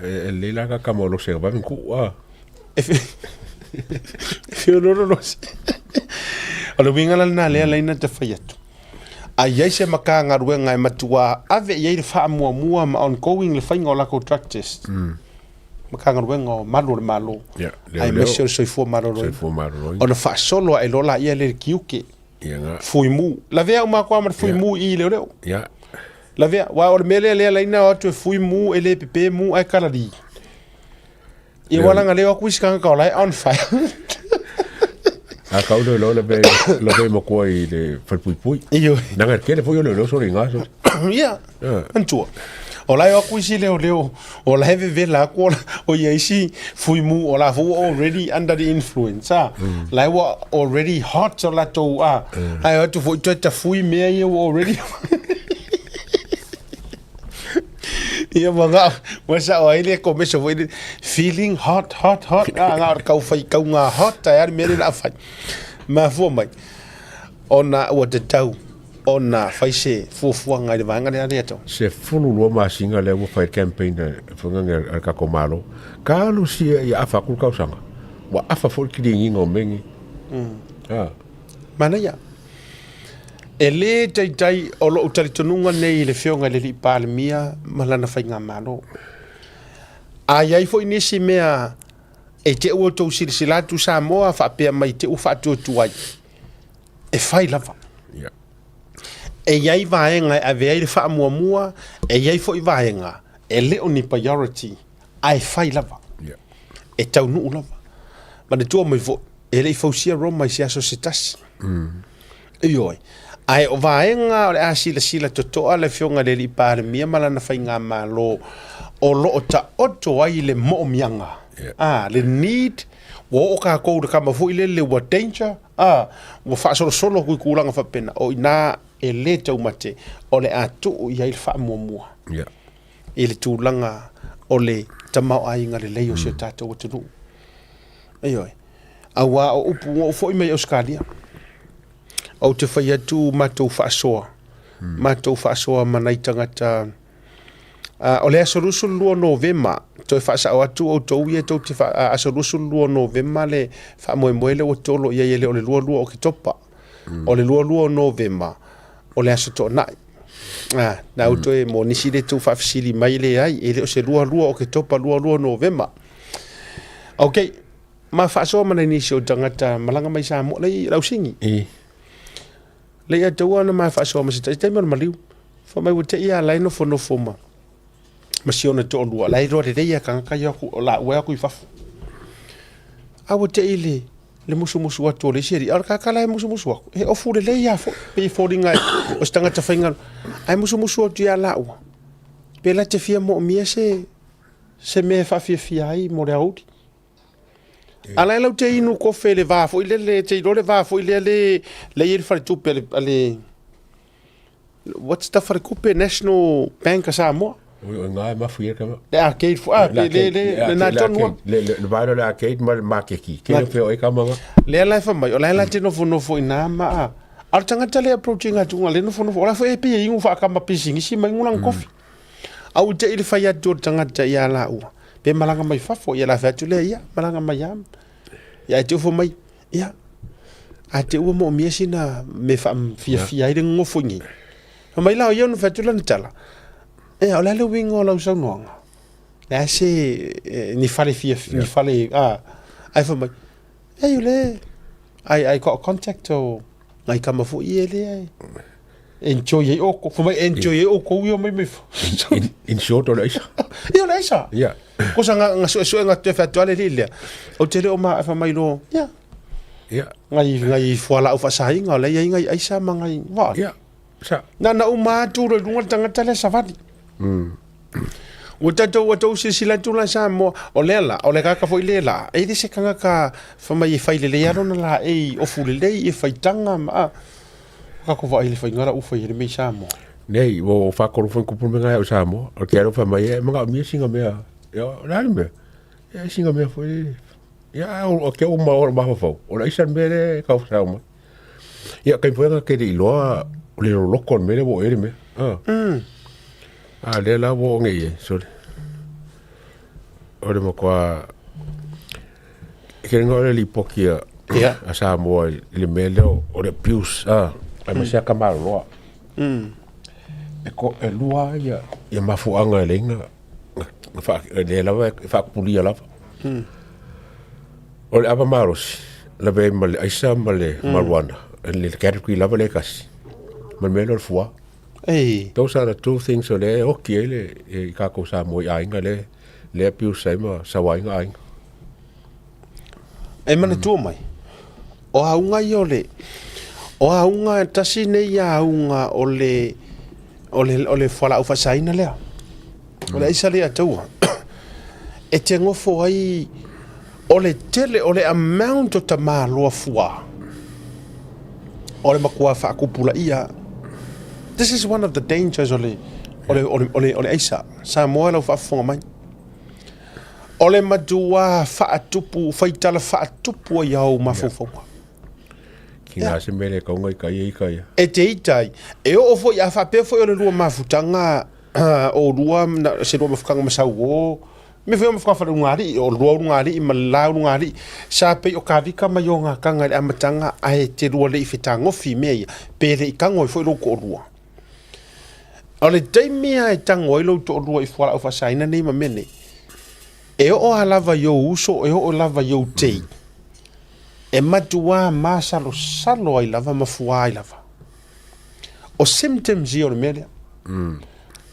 E le la ka mo lo se ba min ku E fiu no se. Alo minga la na le ina te faiatu. A iei se maka ngā ruenga e matua ave iei le wha mua ma ongoing le whainga o lako drug test. Maka ngā ruenga o malo le malo. Ai mesio le soifua malo roi. O na wha solo e lola ia le kiuke. Fui mu. La vea uma kwa ma fui mu i leo. Ia. La vea wa o mele le la ina o tu fui mu e le pepe mu ai kalari. I wala nga leo kuiska ka lai on fire. A kau le be mo ko i le falpui. Iyo. Nanga ke le foi le so ringa so. Ia. Antua. O lai o kuisi leo. O lai ve la ko o yeisi fui mu o la fu already under the influence. Lai wa already hot so la to ai tu foi tu fui me you already. Ia manga wasa o ile ko me so feeling hot. Nga kau fai kau nga hot ai ar mere la fai. Ma fu mai. ona ua tatau ona faise fuafuaga i le vaega le ale atau se fululua masinga le ua fai campaign funga al kakomalo ka lusia ia afa ku kausaga wa afa fo kilingi ngomengi mana ia e lē taitai o lo'u talitonuga nei i le feoga i le li'i palemia ma lana faiga malo aiai fo'i nisi mea e te ua tou silisilatu Samoa faapea mai te ua faatuatua ai e fai lava e iai vaenga e aveai le faamuamua e iai fo'i vaenga e leo ni priority ai fai lava e taunuu lava ma le tua mai fo'i e lei fausia roma i se aso se tasi ioi ai o vaenga o le a sila totoa le fionga le li palemia ma lana faiga malo o lo'o taoto ai le mo'omiaga le need wo o kakou le kama fo'i le ua danger ua fa'asolosolo kuikulaga faapena o inā e lē taumate o le atu'u iai le fa'amuamua i le tulaga o le tamao'aiga lelei o se tatou atunuu aioi auā o upu o fo'i mai australia o te whai atu matou whaasoa manai tangata o le asorusu lua Novema toi whaasao atu o tau ia tau te asorusu lua Novema le whaamoemoe le o tolo ia ele o le lua o ki topa o le lua Novema o le aso to'anai na auto e mo nisi le tau whaafisili mai le ai ele o se lua o ki topa lua Novema ok ma whaasoa manai nisi o tangata malanga mai Samoa lei rausingi le ia tau ana ma whaasoa ma se tai mana maliu whamai wa te ia lai no fonofo ma siona to lua lai roa le reia kanga ia ku la ua ku fafu awa te ile le musu atu le seri ar ka lai musu aku e ofu le ia fo pe foringa o stanga ta fainga ai musu atu ia la ua pe la te fia mo mia se me fa fia ai mo le audi ala lau te inu ko fe le va fo ile le te le va fo ile le ir fa tu pe le what's the for coupe national bank Samoa ngai mafai ka le arcade fo le na tonu le vai le arcade ma ke le fe ka ma le la fa mai la te no fo ina ma al tanga tele approaching atu le no fo la fo e pe ingu fa ka ma pising si mai ngulang kofi au te ile fa ya do tanga ta ya la u pe malanga mai fa fo ya la fa tu le ya malanga mai am ya te fo mai ya a te u mo mi sina me fa fia ile ngofo ngi mai la yo no fa tu la tala ola le wingo la usaunoanga la se ni fale ni fale ai fa mai le ai got contact o ngai kama fu ele ai enjoy o ko fa mai enjoy o ko yo mai in short o leisa yo leisa ya ko sanga nga te fa toale lile o te le o ma fa mai lo ya ngai fuala o fa sainga le ngai ai sa mangai wa ya sa na uma tu ro lunga tanga tele savadi o tatou sila tula Samoa o lela o le kaka foi lela e dise kanga ka fai fai le aro na la e o fu le e fai tanga ma ka ko vai le fai ngara u fai le me Samoa nei o fa ko fu ku menga o Samoa o quero fa mai mga mi singa me yo la me e singa me foi ya o ke o ma o ma fa o la isan bere ka fa ma ya kai foi nga ke di lo le lo kon me le bo ere me le la wo ngi sorry ore mo kwa ke ngore li pokia a Samoa le melo ore pius ai ma sia kamar lo e ko e lua ya mafu anga lenga fa le la fa pulia la ore ava maros la be mal aisa male marwana le category la le kas mal melo fua those are the two things so le okay le ka ko sa mo ainga le piu sai ma sa wainga ainga e mana tu mai o aunga yole o aunga tasi nei aunga ole fala o fasaina le ole isa le atu e te ngofo ai ole tele ole amount o tamalo fua ole makua fa kupula ia. This is one of the dangers ole Aisa Samoa lo fa fonga mai ole madua fa atupu fa itala fa atupu ia o mafofonga ki ngā se mele ka unga i kai. E te itai. E o fo ia whapea fo i ole rua mafutanga o rua se rua mafukanga masau o. Me fo mafukanga ngari o rua ngari i malau ngari. Sa pe o ka vika mai o ngā kanga i amatanga ai te rua le i whetangofi mea. Pere i kango i fo i loko o rua. O le taimea e tango i lo to rua i whala o whasaina nei ma mene. E o lava yo uso, e o lava yo tei. E matua masalo salo ai lava mafua ai lava. O symptoms i o le mele.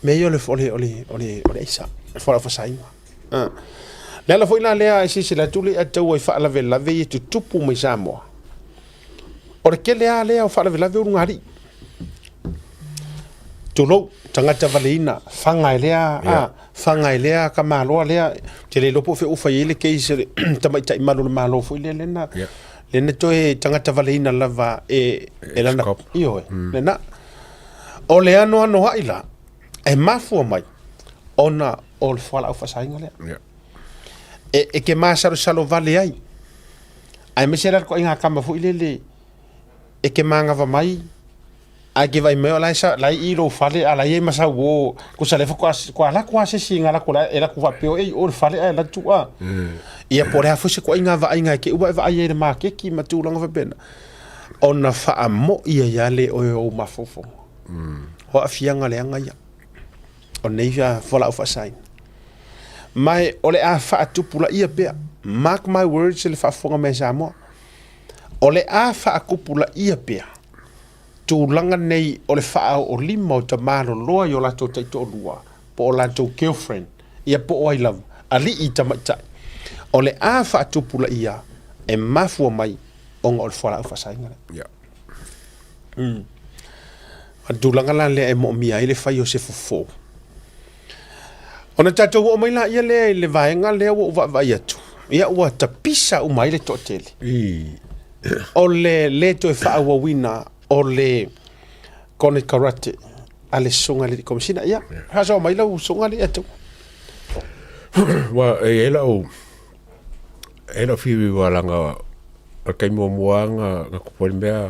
Me i o le isa. E whala whasaina. Lea la fo ina lea e sisi la tuli a tau ai wha lave lave i tu tupu mai Samoa. O le ke lea lea o wha lave lave urungari. Tulou, tangata valeina, whangai lea, whangai lea, ka māloa lea, te le lopo fe ufa i ele keise, tamaita i malo le mālo fo i le lena, lena toe tangata valeina lava e lana, iyo lena. O le ano haila, e mafua mai, ona o le whala au whasainga lea. E ke māsaro salo vale ai, ai mesera ko inga kama fo i le, e ke māngava mai, ai ke vai meo lai sa lai i ro fale ala ye masa wo ko sa le fo ko ala ko se singa la ko la era ko va peo e o fale ala tua ia por ha fo se ko inga va inga ke uba va ye ma ke ki ma tu longa va pena ona fa mo ia ya le o mafofo ho afianga le anga ya o nei ja fola fa sign mai ole a fa tu pula ia pe mark my words le fa fonga me sa mo ole a fa kupula ia pe tūlanga nei o le wha o lima o ta māro loa i o lato taito o lua po o lato girlfriend ia po o I love ali i tamaitai o le a wha tupula ia e mafua mai o ngā o le whala au whasainga tūlanga la lea e mo mia i le whai o se fufo o na tatou o mai la ia lea i le vaenga lea o vai atu ia ua tapisa o mai le totele o le to e wha ua wina o le kone karate ale songa le komisina ia haso mai la songa le atu wa ela fi wala nga kai mo moanga nga ko mea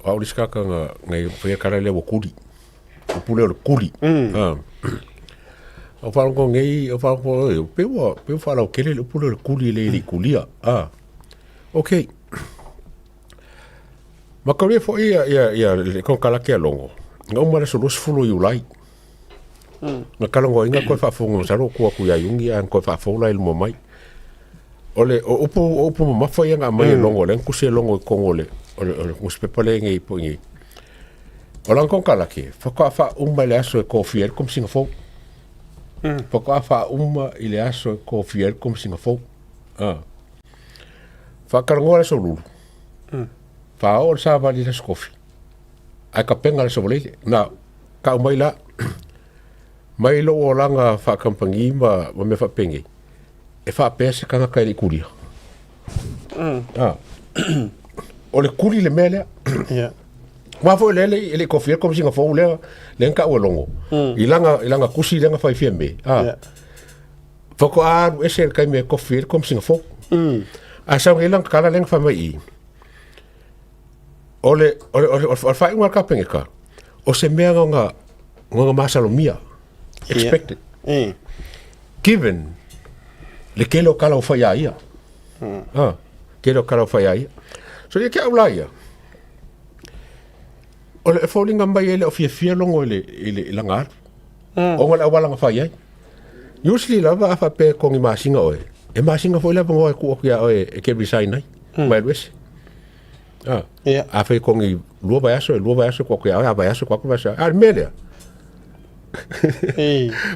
au diskaka nga ngai fe kara le kuri pule le kuri o fa ngo ngai o fa ngo pe fa la kele le pule le kuri le kulia okay ma kore fo ia le kon kala ke longo nga umara so los fulo you like na kala ngo inga ko fa fongo sa ro ko ya yungi an ko fa fola il mo mai ole opo mafai nga mai longo le ku se longo ko ngole ole ku spe pale ngai po ngi ola kon kala ke fa le aso ko fiel comme Singapore fa ile aso ko fiel comme Singapore fa kala ngo so lulu fa o sa vali le skofi ai ka penga le sobolete na ka mai la mai lo o langa fa kampangi ma me fa pengi e fa pese kana ka le kuria o le kuri le mele wa fo le kofi comme Singapore le ka o longo ilanga kusi lenga fa fiembe fa ko a ese ka me kofi comme Singapore sa ngelang kala lenga fa mai ole fai unga ka pengeka o se mea nga masalomia expected given le kelo kala o fai ia kelo kala o fai ia so ye ke aula ia ole falling amba ele o fia longo ele langa o ngala wala nga fai ia usually lava fa pe ko ngi masinga oe e masinga foi lava ngo ku o kia oe e ke bisaina mai wes a fe con il luo vai aso qua che vai aso qua va a media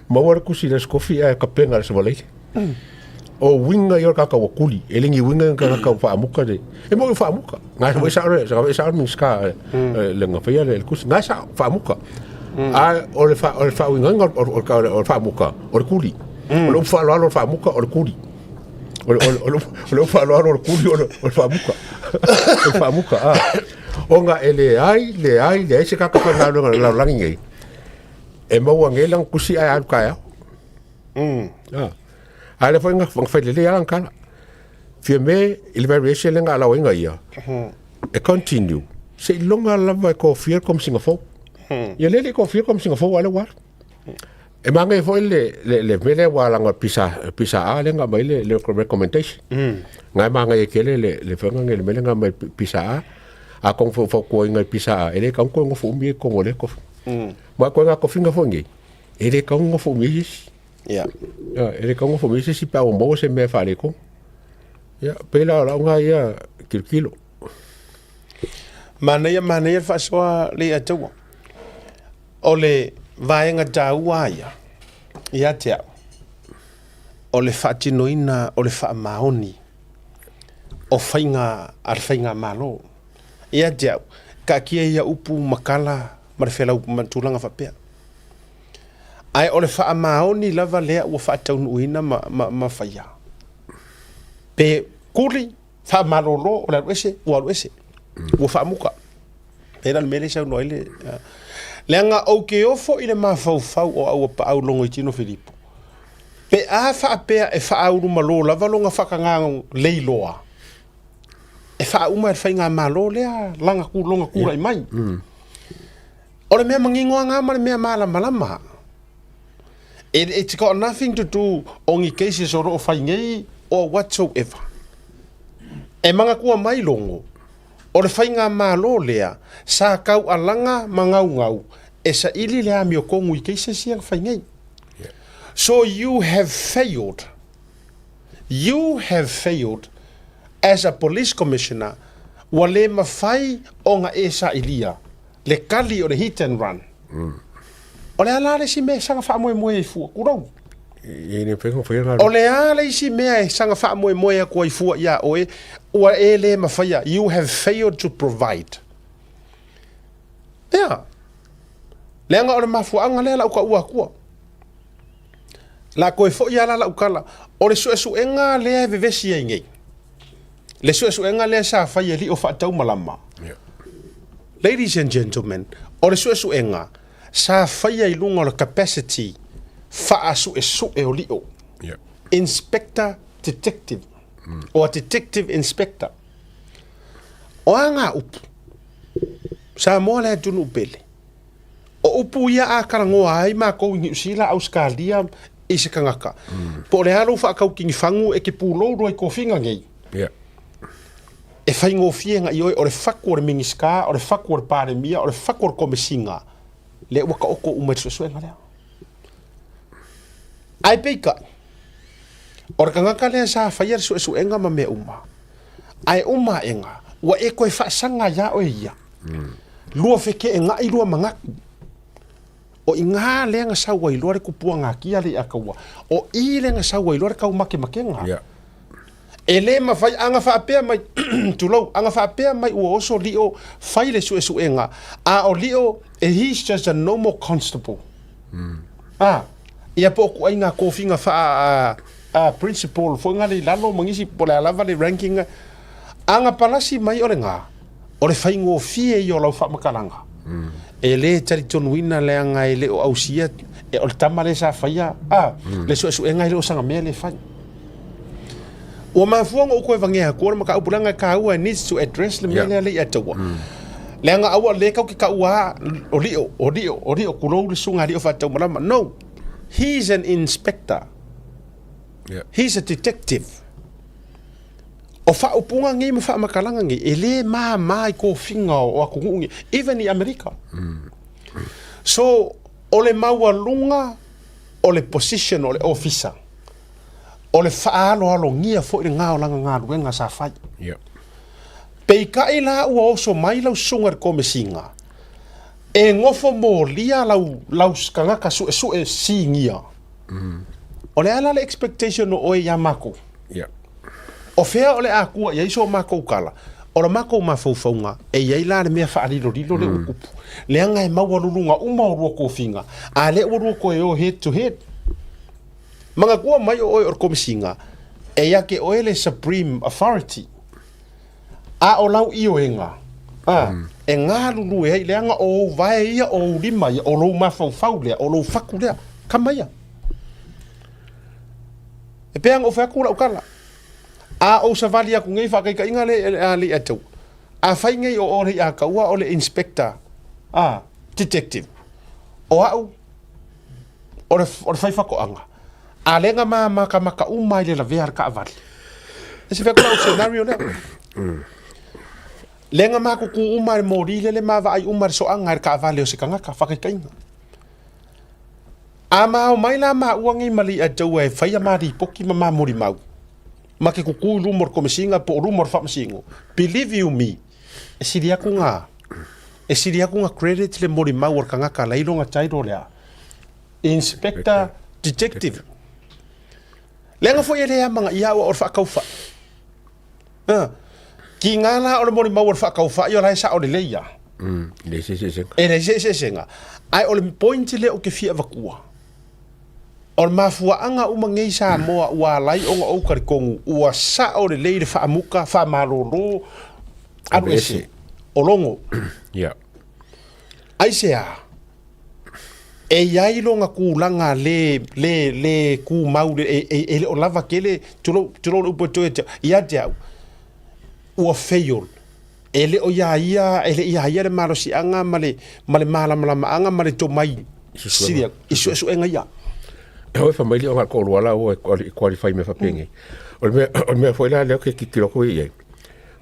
ma ora cusi le scofi a capenga le volete o winga io ka kuli elingi winga ka fa muka de e mo fa muka nga sa min ska le nga fa le cusi nga sa fa muka a o le fa winga o fa muka o kuli o fa lo fa muka o kuli o fa lo kuli o fa muka o fa muka o nga le ai se ka fa la langi e mo ngelang kusi ai al kaya ale foi nga fa le ala kala fie me il va riesce lenga la winga ia e continue se longa lava e ko fier kom Singapore ia lele ko fier kom Singapore ale war e manga foi le mele wala nga pisa a le nga mai le recommendation ngai manga e kele le fanga le mele nga mai pisa a kong fo ko nga pisa ele kong ko fo mi ko le ko ma ko nga ko finga fo ngi ele kong fo mi ya ele kong fo mi si pa o mo se me fa le ko ya pela la nga ya kilo mana ia faʻasoa le atua o le vaega taua ia te au o le faatinoina o le faamaoni o faiga a le faiga malo ia te au kaakia ia upu makala ma le felaupu matulaga faapea ae o le faamaoni lava lea ua faataunuuina ma faia pe kuli faamalōlō o le aluese ua aluese ua faamuka pena le mele sau noi le anga o ke ofo i le mafaufau o au paau longo i tino Filipo pe a faapea e faauru malo lava longa whakangang leiloa e faauma e whainga malo lea langa ku longa kura i mai o le mea mangingoa ngā ma le mea malama it's got nothing to do on i cases o roo whaingei or whatsoever e manga kua mai longo o le whainga malo lea sa kau alanga mangau e sa ili lea mio kongu i keisa siang whaingei so you have failed as a police commissioner wa le mafai o nga e sa ilia le kali o le hit and run o le ala le si me sanga wha moe i fua kurau o le ala isi mea e sanga wha moe a kua i fua ia oe ua e le mawhaia you have failed to provide leanga o le mafuanga lea la uka ua kua la koe fo ia la ukala o le suesuenga lea vevesi ai ngei le suesuenga lea sa whaia li o whaatau malama ladies and gentlemen o le suesuenga sa whaia i lunga o le capacity faʻasoe o li'o inspector detective or detective inspector o anga upu Samoa le tunu upele o upu ia a karangoa ai ma ko ngi usila Australia i se kangaka po le alo fa kau kingi fangu e ke pulo ro i kofinga ngei e faingo fienga i o le fakor mingiska o le fakor paremia o le fakor komesinga le waka oko umetso suenga le ai peika o kangaka le sa faier su enga ma me uma ai uma enga wa e koe fa sanga ya o ia lua feke enga i lua mangaku o inga le nga sa wai lua ku puanga ki ale akawa o i le nga sa wai lua ka make makenga ele ma fai anga fa pe mai tulo anga fa pe mai o oso lio fai le su enga a o lio e he's just a normal constable ia po ku ainga ko finga fa principal fo nga le lalo mangisi po la lava le ranking anga palasi mai o le fai ngo fie yo la fa makalanga e le tari tonuina le anga e le o ausia e o tamale sa faia le su enga le o sanga me le fai o ma fuanga o ko evangea ko ma ka upulanga ka ua needs to address le me le atawa le anga awa le ka ua o rio kulo le sunga rio fa tamalama no. He's an inspector. He's a detective. O fa upunga ngi ma fa makalanga ngi ele ma mai ko finga o akungi even in America. So ole maua lunga ole position ole officer. Ole fa alo ngia fo i nga o langa nga ruenga sa fai. Pe ka ila u oso mai lau sunga ko mesinga. E ngofo molia lau skanga ka su singia. O le ala le expectation o oe ya mako. O fea o le akua ia iso mako kala. O le mako mafaufaunga e ia la le mea whaalilo rilo le ukupu. Le anga e maua lulunga uma o ruoko finga. A le o ruoko e o head to head. Manga kua mai o oe o komisinga e ia ke oe le supreme authority. A o lau i o enga. E ngā lulu e hei leanga o vai ia o lima ia o lou mafau lea o lou faku lea kamaia e peang o faku la ukala a o savali aku ngei whakaika inga le atau a fai ngai o ore a kaua o le inspector detective o au o le fai whakoanga a lenga maka umai le la vea ka avali e se whakula o scenario lea lenga maka ku umai mori le mawa ai umai so anga ka avali o se kangaka whakikainga a mao mai la ma uangi mali a jau e whaia mari poki ma mori mau ma ke kuku rumor komisinga po rumor whamasingo believe you me e siri aku ngā credit le mori mau or kangaka lailonga tairo lea inspector detective lenga fo ele manga ia o whakauwha ki ngana o le mori mau or whakauwha i o lai sa o le leia le se senga ai o le point le o ke fia vakua o le mafuaanga uma ngei Samoa ua lai onga o karikongu ua sa o le lei le whaamuka whaamaroro anu ese o longo ai sea e iai longa kulanga le ku mau le o lava kele tulo upo toe ia te au ua fail ele o ia le marosianga male malama male tomai siria isu enga ia Hoi family o ngako wala o qualify me fa penge. O me foi la le ke kilo ko ye.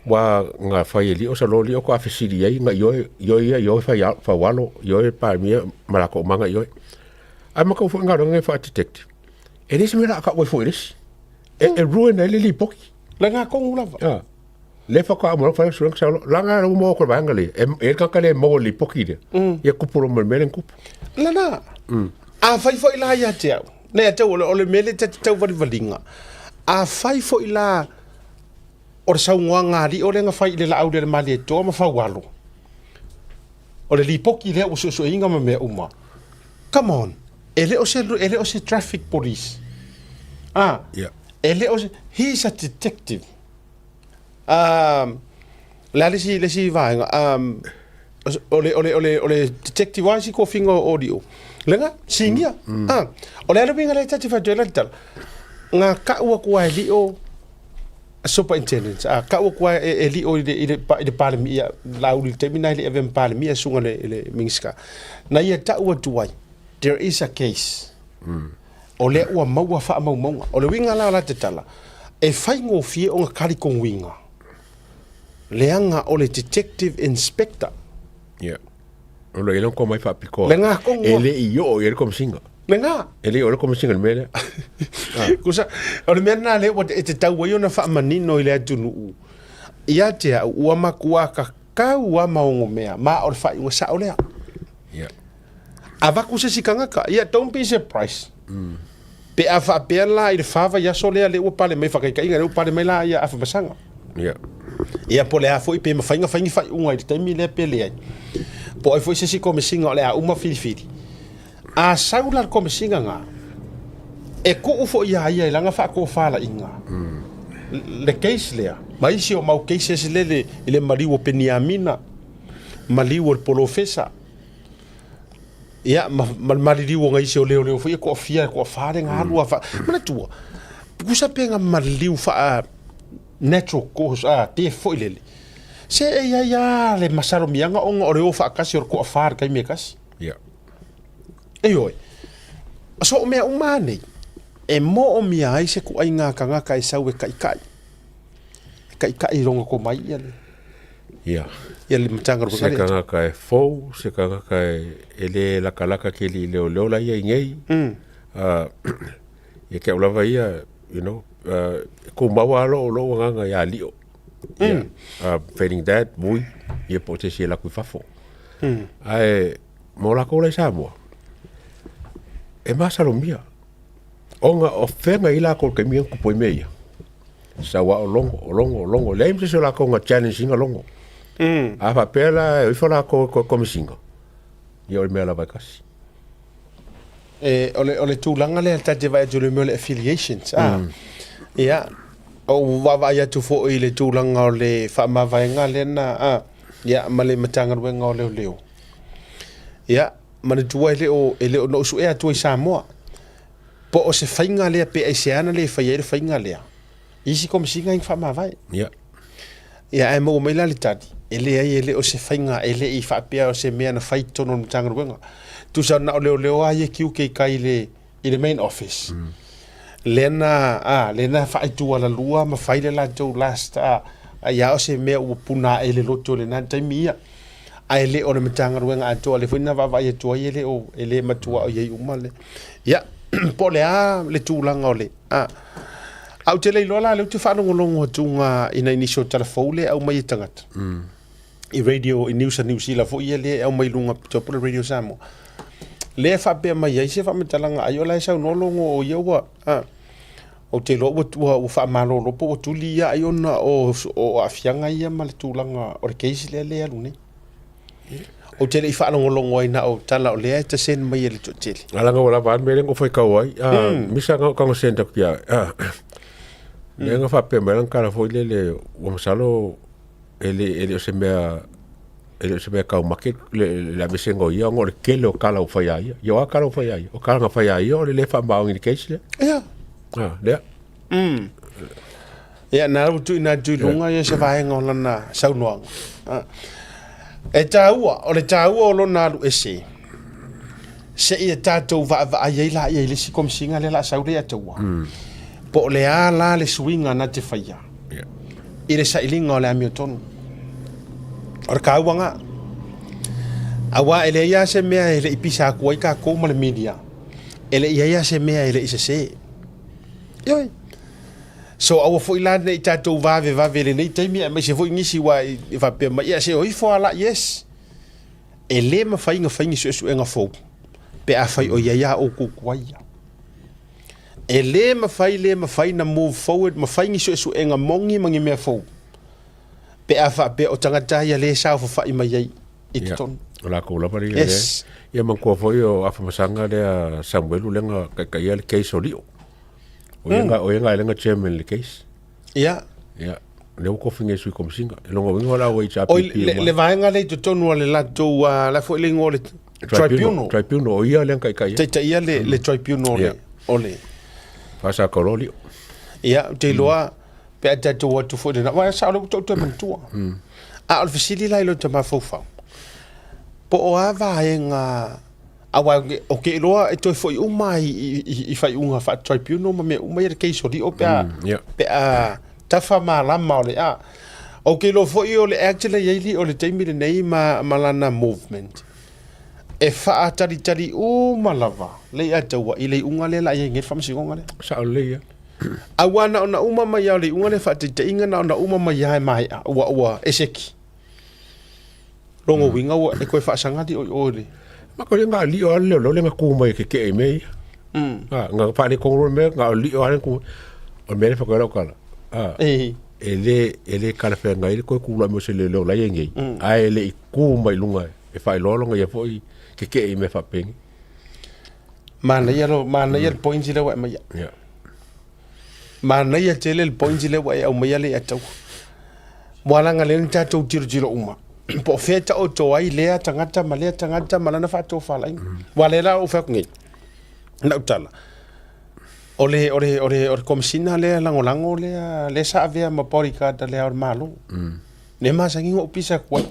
Wa nga fa ye li o sa lo li o ko afisiri ye nga yo fa walo yo pa mi malako manga yo. Ai ma ko fo nga nga fa detective. E dis me la ka wo fo dis. E ruin ele li poki. La nga ko ngula. Le fa ko mo fa so nga la nga mo ko banga le. E ka ka le mo li poki de. Ye ku puro mo melen ku. La na. A fai fo ila ya te au. Ne te ole mele te tau valinga. A fai fo ila o sa nganga ri o lenga fai le la au le mali to ma fa walo. O le lipoki le o so inga me uma. Come on. Ele o se traffic police. Ele o se he's a detective. Lesi vai ole detective wa si ko fingo audio. Lenga singia o le winga le tati fa jela tal nga ka ua kwa li o superintendent ka ua kwa li o de parlemia la uli terminal even parlemia sunga le minska na ia ta ua tuai there is a case o le ua maua fa mau o le winga la te tala e fai ngo fie o nga kari kong winga leanga o le detective inspector Lo elon ko mai fa piko. Lenga ko ele yo ele kom singa. Lenga. Ele ole kom singa mele. Kusa o le mena le o te tau yo na fa manino ile atunu. Ia te ua makua ka ua maungo mea ma o fa ua sa ole. Ava kusa sikanga ka ia don't be surprised. Pe afa pe la ile fava ya sole le o pale mai fa kai le o pale mai la ia afa basanga. Ia pole a foi pe ma fainga fai unga i te mi le pele ai. Po ai foi se si komisinga o le a uma filifili. A saular komisinga nga. E ko ufo ia langa fa ko fala inga. Le case lea. Mai si o mau cases le mariwo peniamina. Maliwo polofesa. Ia maliliwo ngai si o leo foi ko fia ko fare nga lua fa. Mana tua. Kusa penga maliu fa natural cause te foi lele. Se ia le masaro mianga onga o reo fa kasi o ko afar kai me kasi. Oi. So me umane. E mo o mia ai se ku ai nga kanga kai sau e kai. Kai ronga ko mai ele. Ia le matanga ro se kanga kai fo, se kanga kai ele la kalaka ke li leo la ia ngei. Ia ke ulava ia, you know, ko mawa lo nga ya lio. Failing that, mui, ia pote se la kui fafo. Ai, mo la kola i Samoa. E masalo mia. Onga o whenga ila ko ke mia kupoi meia. Sa wa o longo. Leim se la ko nga challenge inga longo. A fa pela, i fala ko komisinga. Ia o mea la vai kasi. Ole tūlanga le tate vai atu le mele affiliations. Ia, o wawa ia tu fo i le tūlanga o le whaamawhainga le na, ia, ma le matanga ruenga o leo. Ia, ma le tua ele o no usu ea tua i Samoa. Po o se whainga lea pe ai seana le whaiere whainga lea. Isi komisinga ing whaamawhai. Ia. Ia, e mo meila le tati. ele ai ele o se fainga ele I whaapea o se mea na whai tono na tanga ruenga. Tu sa na o leo ai e kiu kei kai le main office. Lena whaitua la lua ma whaile la tau last ia o se mea ua puna ele loto le nan taimi ia. A ele o le matanga ruenga a toa le whina wawa ia toa ele o ele matua o iei umale. Ia, po le le tūlanga o le. Au te lei lola le te whanongolongo tunga ina inisio telefou le au mai e tangata. I radio, I news a New Zealand fo ia le au mai lunga topo le radio Samoa. Le whapea mai ai se whametalanga ai o lai sau nolongo o iaua. O te lo ua whamalo lopo o tuli ia ai ona o afianga ia ma le tūlanga o le keisi le alu nei. O te lei whanongolongo ai na o tala o lea ta sen mai e le totele. Alanga wala vaan mele ngo fai kawai. Misa kango senta kia. Le nga whapea mai lang kara fo le wamasalo ele o se mea kau market le amesengo ia ngo le kele o kala o whai aia. Ia o kala o whai aia. O kala nga whai aia o le whamaongi ni keisi le. Ia. Lea. Ia nā utu ina tuilunga ia se vahenga o lana saunoanga. E tāua, o le tāua o lona alu ese. Se ia tātou va iei la iei le si komisinga le la saure a taua. Po le a la le suinga na te whaia. I le sailinga o le amiotonu. O le kauanga. Awa ele ia se mea ele ipisa kuai ka kouma le media. Ele ia se mea ele isa se. Ioi. So awa fo ila nei tātou vave le nei taimi mai se fo ngisi wa I whapea mai ia se oi fo ala yes. E le mawhai whaingi su enga fo. Pe a whai o ia o kukuaia. E le mawhai na move forward mawhaingi su enga mongi mangi mea fo. Pe a whapea o tangata ia le sao fo whai mai ai I te tonu. Ola ko la pari Yes. Ia man ko foi o afamasanga le Samuel lenga kai le case o lio. O yenga lenga chairman le case. Ia. Ia. Le ko finge sui komisinga. E longo wingo la o IHP. O le vaenga le to tonu le lato la fo le ngole tribunal. Tribunal o ia lenga kai. Te ia le tribunal ole. Pasa kololi. Ia, te loa pe ata to what to for na. Wa sa lo to mantua. A o fisili lai lo te mafofau. Po o ava nga awa o ke loa e toi foi uma I fai unga fa tribunal ma me uma ia ke so di o pe a tafa ma la ma le a o ke lo foi o le actually yeili o le taimi le nei ma malana movement e fa tari o malava le ata wa I le unga le la ye nge fa msi ngonga le sa le ia awana ona uma ma ya le unga le fa te inga na ona uma ma ya mai wa eseki longo winga wa e koe fa sanga di o le ma ko nga li o le lo nga ku mai ke e me nga fa le ko me nga li o ku o me fa ko la kala ele kala fe nga ile ko ku la mo se le lo la yengi a ele ku mai lunga e fa lo nga ye foi ke e me fa peng mana ya point le wa mai mana ya tele le point le wa au mai le atau moala nga le nta to tiro uma po feta o to ai lea tangata malana fa to fa lai walela o fa ngi na utala ole komisina le lango le sa avea ma porika da le ar malo ne ma sangi o pisa kwa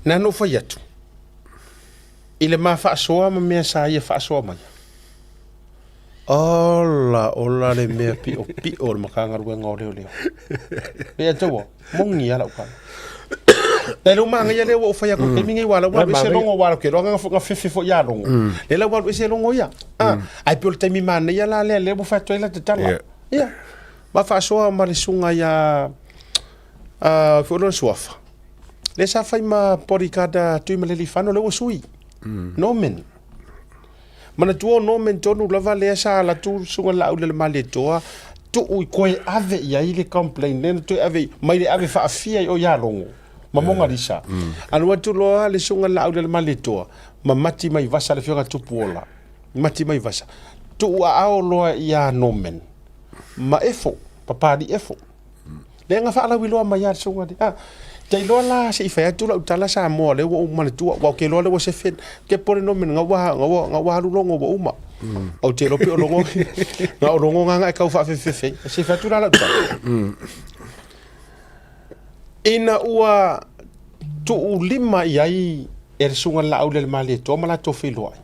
na no fa yatu ile ma faʻasoa ma mea sa ia faʻasoa mai ola le mea pi o le makanga ruenga o leo pe tawa mongi ala uka le lo manga ya le o fa ya ko ke mingi wala wa se longo wala ke longa nga fifi fo ya longo le la wa se longo ya ai pe o te mi mana ya la le bo fa to ila te tala ya ma fa so ma le sunga ya fo lo sofa le sa fa ma poricada tu me le fano le o sui no men mana tu no men tonu lava le sa la tu sunga la le male toa tu u ko ave ya ile complain le tu ave mai le ave fa afia o ya longo mamonga risa anu tu loa le sunga la le male toa ma mati mai vasa le fioga tupuola mati mai vasa tu a o loa ya no men ma efo papa di efo le nga fa la wi loa mai ya sunga di te loa la se fa tu la tala sa mo le wo ma le tu wa ke loa le wo se fet ke por no men nga wa lu longo wo uma o te lo pe o longo nga o longo nga ka fa fe se fa tu la ina ua tu lima iai e le sunga la au le mali to mala to filo ai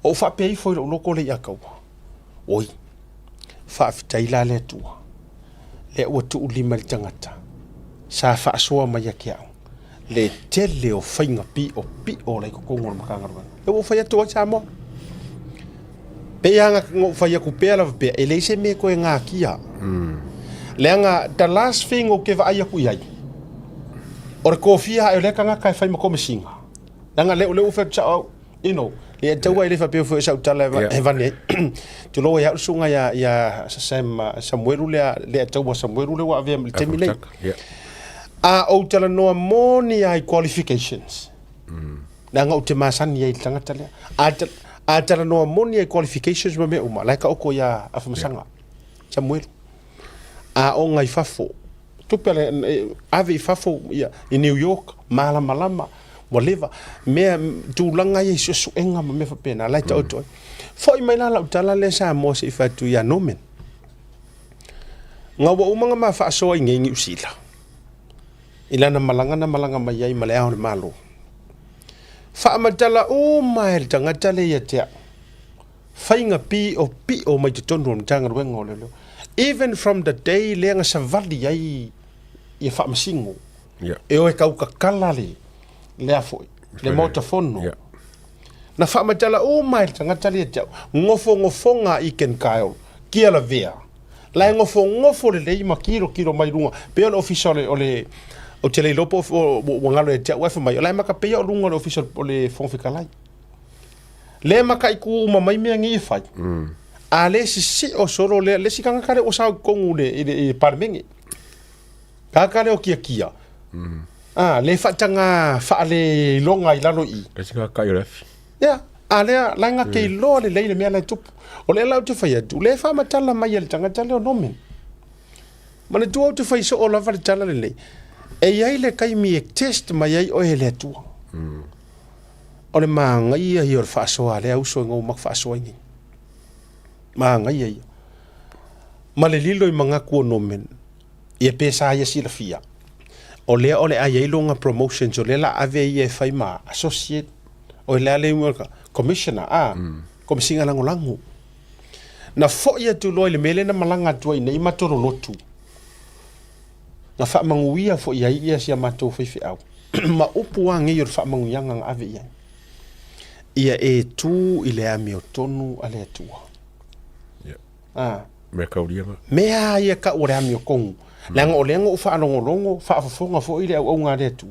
o fa pe foi lo ko le yakau oi fa fitai la le tua le ua tu lima le tangata sa faʻasoa mai ake au le tele o whainga pi o lai kukongo na makangaruanga e o whaia tua Samoa pe anga ngo whaia kupea la pe e leise me koe ngā kia le anga the last thing o ke vaia ku iai o re kofia e le kanga kai whai makome singa anga le o whai tau you know le taua ile fa pe fo sa utala e vane tu lo ya sunga ya Samuel le taua Samuel le wa ave terminate a o tala noa moni ai qualifications nanga o te masani ai tangata le a tala noa moni ai qualifications ma me uma like o ko ya afamasanga Samuel a o ngai fafo tu pele ave fafo ya in New York malama whatever me tu langa ye su enga me fa pena like to foi mai la utala le sa mo se fa tu ya nomen ngawa umanga ma fa so ngi usila ilana malanga mai ai male au malo fa amatala o mai tanga tale ya te fainga pi o mai tonu tanga wengo le even from the day lenga savali ai e fa masingo e o ka kala le afo le moatofono na fa amatala o mai tanga tale ya te ngofonga I ken kaio kia la vea la ngofo le makiro mai runga pe o official o te le lopo o ngalo e te wafa mai la maka pe o lunga o official o le fonfikalai le maka iku mamai me ngi fai a le si o soro le si kanga kare o sa kongu le parmengi kaka le o kia le fatanga fa le longa I lalo I kasi ka yo refi ya ale la nga ke lo le me la tup o le la tu fa ya tu le fa matala mai el tanga tale o nomen mana tu o tu fa so o la fa tala le e ai le kai mi test mai ai o hele tu o le manga ia I or faʻasoa le au so ngo mak faʻasoa ngi manga ia ma le lilo I manga ku nomen ia pesa ia silafia o le ai longa promotions o le la ave ia fai ma associate o le ale worker commissioner komisinga lango na fo ia tu lo le mele na malanga tu nei matoro lotu na fa manguia fo ia sia mato fi au ma upu wangi yor fa manguianga ave ia e tu ile ami otonu ale tu me kauria mea ia ka ore ami okong langa o lengo fa longo fa fonga fo ile au ngare tu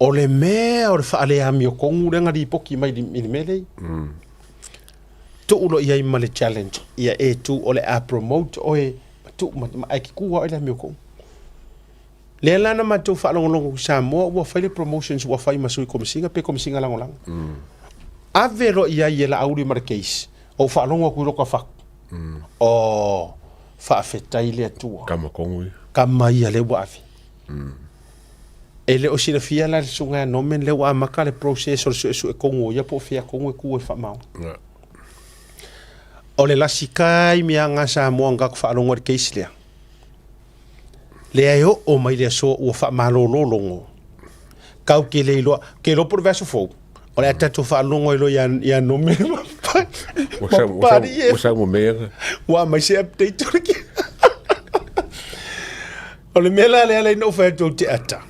o le mea o fa ale ami okong lenga di poki mai di mele tu ulo ia ima le challenge ia e tu o le a promote o e tu ma ai ki ku ile ami okong le lana ma tu fa longo Samoa wa fa le promotions wa fa masui komisinga pe komisinga lango ave ro ia la auri marquês o fa longo ku ro ka fa o fa fetai le tu kama kongui kama ia le wa afi ele o sina fia la sunga no men le wa maka le process o su kongo ia po fia kongo ku e fa mau o le lasikai mi anga sa mo anga fa longo marquês le ai o mai le so o fa malololongo kau ke le lo por verso fo o le tatu fa longo lo ya no me Usa mo mega wa mai se update turki o le mela le no fa to te ata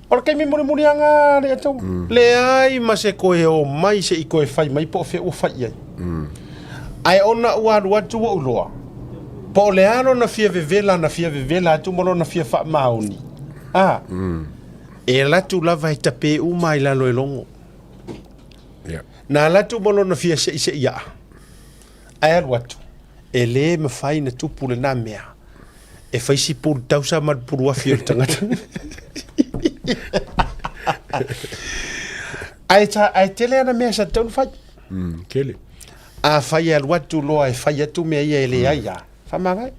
o ke mi muri anga le to le ai ma se ko e o mai se ko e fai mai po fe o fai ai ona wa tu o loa po le ano na fia vevela tu mono na fia fa mauni e la tu lava ita pe u mai la lo longo na la tu mono na fia se ia ai watu e le me fai na tu pule na mea e fai si pul tausa mar purua fia tangata ai tele na mea sa tau fai kele a fai al watu lo ai fai tu mea ia ele ia famagai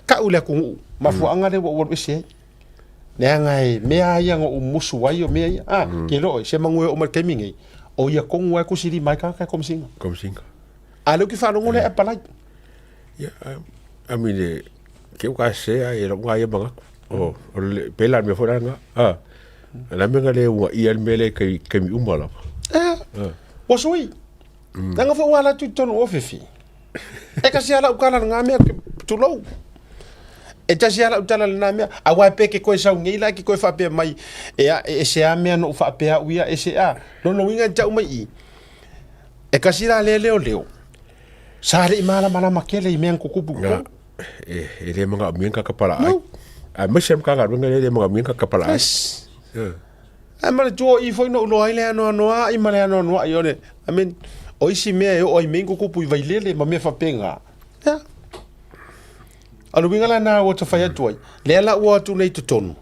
ka ule ku mafuanga le wo se ne ngai mea ia ngo musu wai o mea ke lo se mangue o marketing o ia kongu ku siri mai ka komsinga komsinga alo ki fa no le apalai I mean ke ka se ai lo nga ia manga o le pela me fora nga la menga le wa ia mele ke mi umala o sui nga fo wala tu tono ofefi e ka sia la ukala nga me tu lo e ta sia la utala na me a wa pe ke ko sa ngi la ki ko fa pe mai e se a me no fa pe a uia e se a no winga ta mai e ka sia le leo sa le mala makele i me ko kupu e le mga minga kapala ai a me sem ka ga runga le mga minga kapala ai a mala jo i foi no lo ai le no ai mala no ai ole I mean o isi me o i me ko kupu i vai le ma me fa penga ya alu wingala na o te whai atu ai. Le ala ua atu nei te tonu.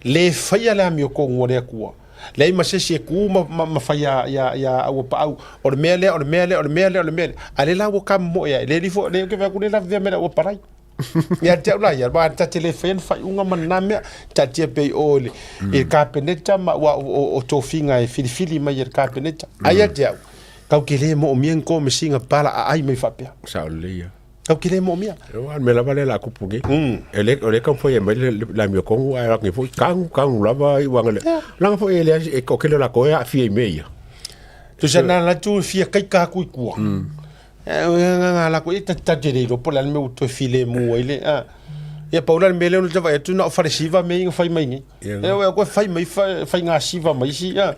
Le whai ala mi o ko ngore kua. Le ima sesi e kuu ma whai ya au pa au. O le mea lea. A le la ua kam mo ea. Le rifo, le ke wea kune la vea mera ua parai. Ia te au lai, arwa ta te le whaen whai unga mana mea. Ta tia pei o le. E kāpeneta ma ua o tō whinga e filifili mai e kāpeneta. Aia te au. Kau ke le mo o mien ko me singa pala a ai mai whapea. Sao leia. Kau kile mo mia. Me lava le la kupugi. Ele kan foi me la mi kongu ai ra foi kang lava i wangale. Langa foi ele e ko kele la koe a fie meia. Tu sana la tu fie kai ka ku ku. Nga la ko ita tajere ro pola me uto file mu ele a. Ya paula me le no te vai tu na ofresiva me inga fai mai ni. E ko fai mai fai nga siva mai si ya.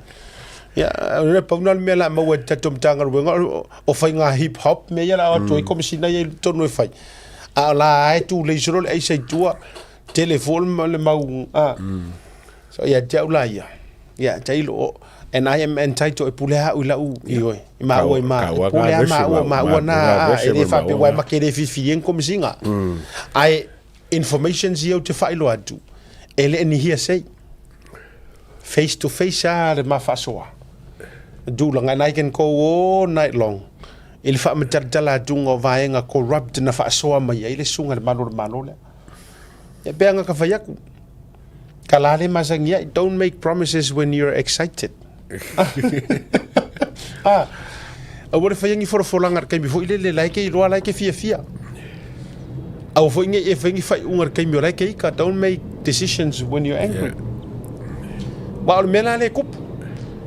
Ya, le pauna me la mo ta tum tanga o fai nga hip hop me ya la to ko misina ye to no fai. A la ai tu le jolo ai sai tua telefone le mau so ya jaula ya. Ya jailo and I am entitled to pulea u la u io. Ma o pulea ma na e fa pe wa ma ke de fifien ko misinga. Ai information zio te fai lo atu. Ele ni here say face to face le mafaʻasoa. Dulanga and I can go all night long. Ele fa matala dungo vaenga corrupt na faʻasoa mai ele sunga le malo le. E beanga ka fayaku. Kalale masangia, don't make promises when you're excited. What if I for langar kai before ile like ro like fia. Au fo inge e fengi fai ungar kai mi like ka don't make decisions when you're angry. Ba mena le kup.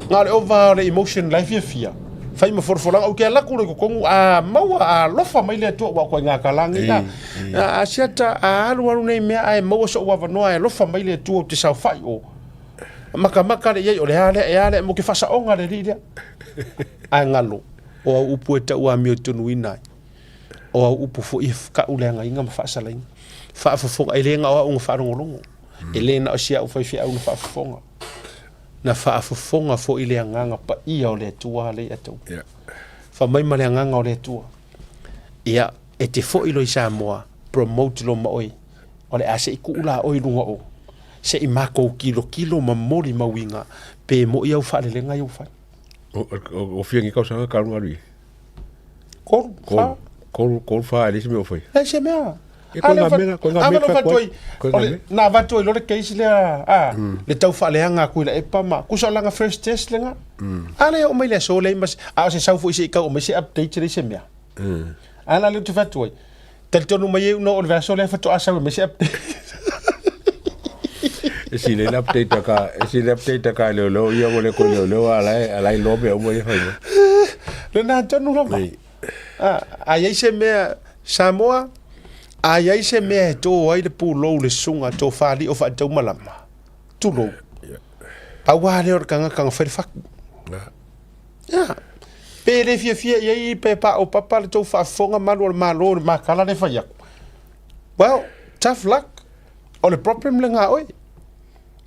Ngal over the emotion life fia. Fai ma for au ke la ku ko kongu a maua a lofa mai le to wa ko nga kalangi na. A siata a alu nei me ai maua so wa no ai lofa mai le to te sa fai o. Maka le ye o le ale mo ke fasa onga le ria. Ai ngalo o upu eta ua mi tonu ina. O upu fo if ka ulenga inga fasa lai. Fa fo ai le nga o fa ngolongo. Ele na o sia o fa fi au fa fonga. Na whaafofonga fo i le anganga pa ia o le tua le atu. Fa mai ma le anganga o le tua. Ia, e te fo i lo i Samoa, promote lo ma oi. O le ase i kuula oi lunga o. Se i mako kilo ma mori ma winga, pe mo i au wha le lenga i au whai. O whiangi kau sanga karunga rui? Kol wha e lesi me o whai? E se mea. Na vato i lore keisi lea le tau whaaleanga kui la epa ma kusa langa first test lenga ale o mai le so le mas a se sau fo i se ka o mai se update le se mea ala le tu vato i tel tonu mai no o verso le fato asa mai se update si le update ka le lo ia le ko le ala lo be o mai fa le na tonu lo a ia se mea Samoa ai ai se me to ai de pulo le sunga to fali o fa to malama tulo pa wa le or kanga fer fak ya pele fia ye pe pa o papa le to fa fonga malo ma kala le fa ya well tough luck o le problem le nga oi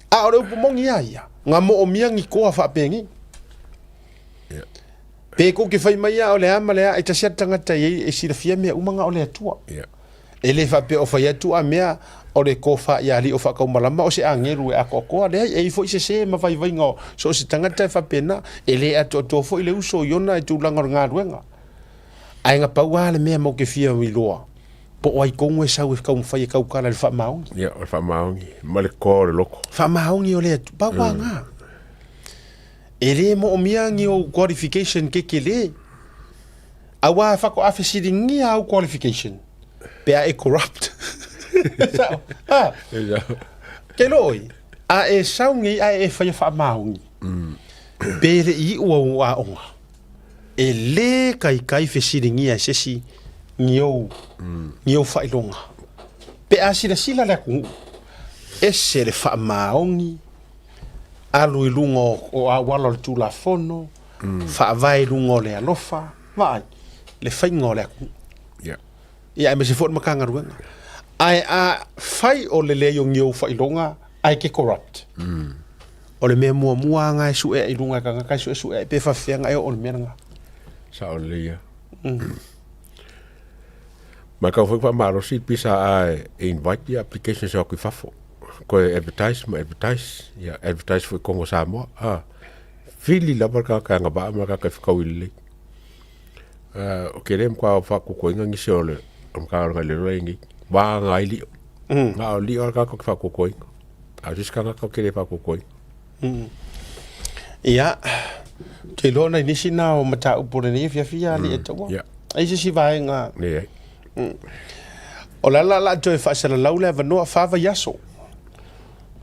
a o le mongi ya nga mo o miangi ko fa pengi pe ko ke fai mai o le amale ai ta sia tanga ta ye e si le fia me umanga o le tua ele fa pe o fa tu a mea o le kofa ya li o fa ka malama o se angeru e akoko le e fo se ma vai ngo so se tanga ta fa pena ele ato to fo ile uso yona tu langor nga ruenga ai nga pa wa le mea mo ke fia mi loa po ai ko ngwe sa we ka un fa ka ukala le fa maungi ya o fa maungi ma le ko le loko fa maungi o le pa wa nga ele mo o miangi o qualification ke le awa fa ko afisi ngia o qualification Pea e corrupt. Ke loi. A e saungi a e whai whaamaungi. Pere I ua onga. E le kai whesiringi a sesi ngiou whailonga. Pe a sila le kungu. E se le whaamaungi. Alu I lungo o a wala le tulafono. Whaavai lungo le alofa. Vai. Le whaingo le kungu. Ia e me se fot makanga ruenga. Ai a whai o le leo ngiou whailonga. Ai ke corrupt. O le mea mua ngai su e I lunga ka ngai su e pe whawhianga e o le mea nga. Sa o le ia. Ma ka whai whamaro si pisa a invite the application sa kui whafo. Ko advertise. Ia advertise fui Kongo Samoa. Fili la ka nga ba ma ka whakau ili. O kere mkwa whakukoinga ngisi o le. Mka le roengi. Wa ngai li. Nga o li o ka whakukoinga. A jiskanga ka kere whakukoi. Ia. Te lona inisi na o mata upore ni fia li e tawa. Ai si vai nga. O la joe whaasara laule vanoa whawa yaso.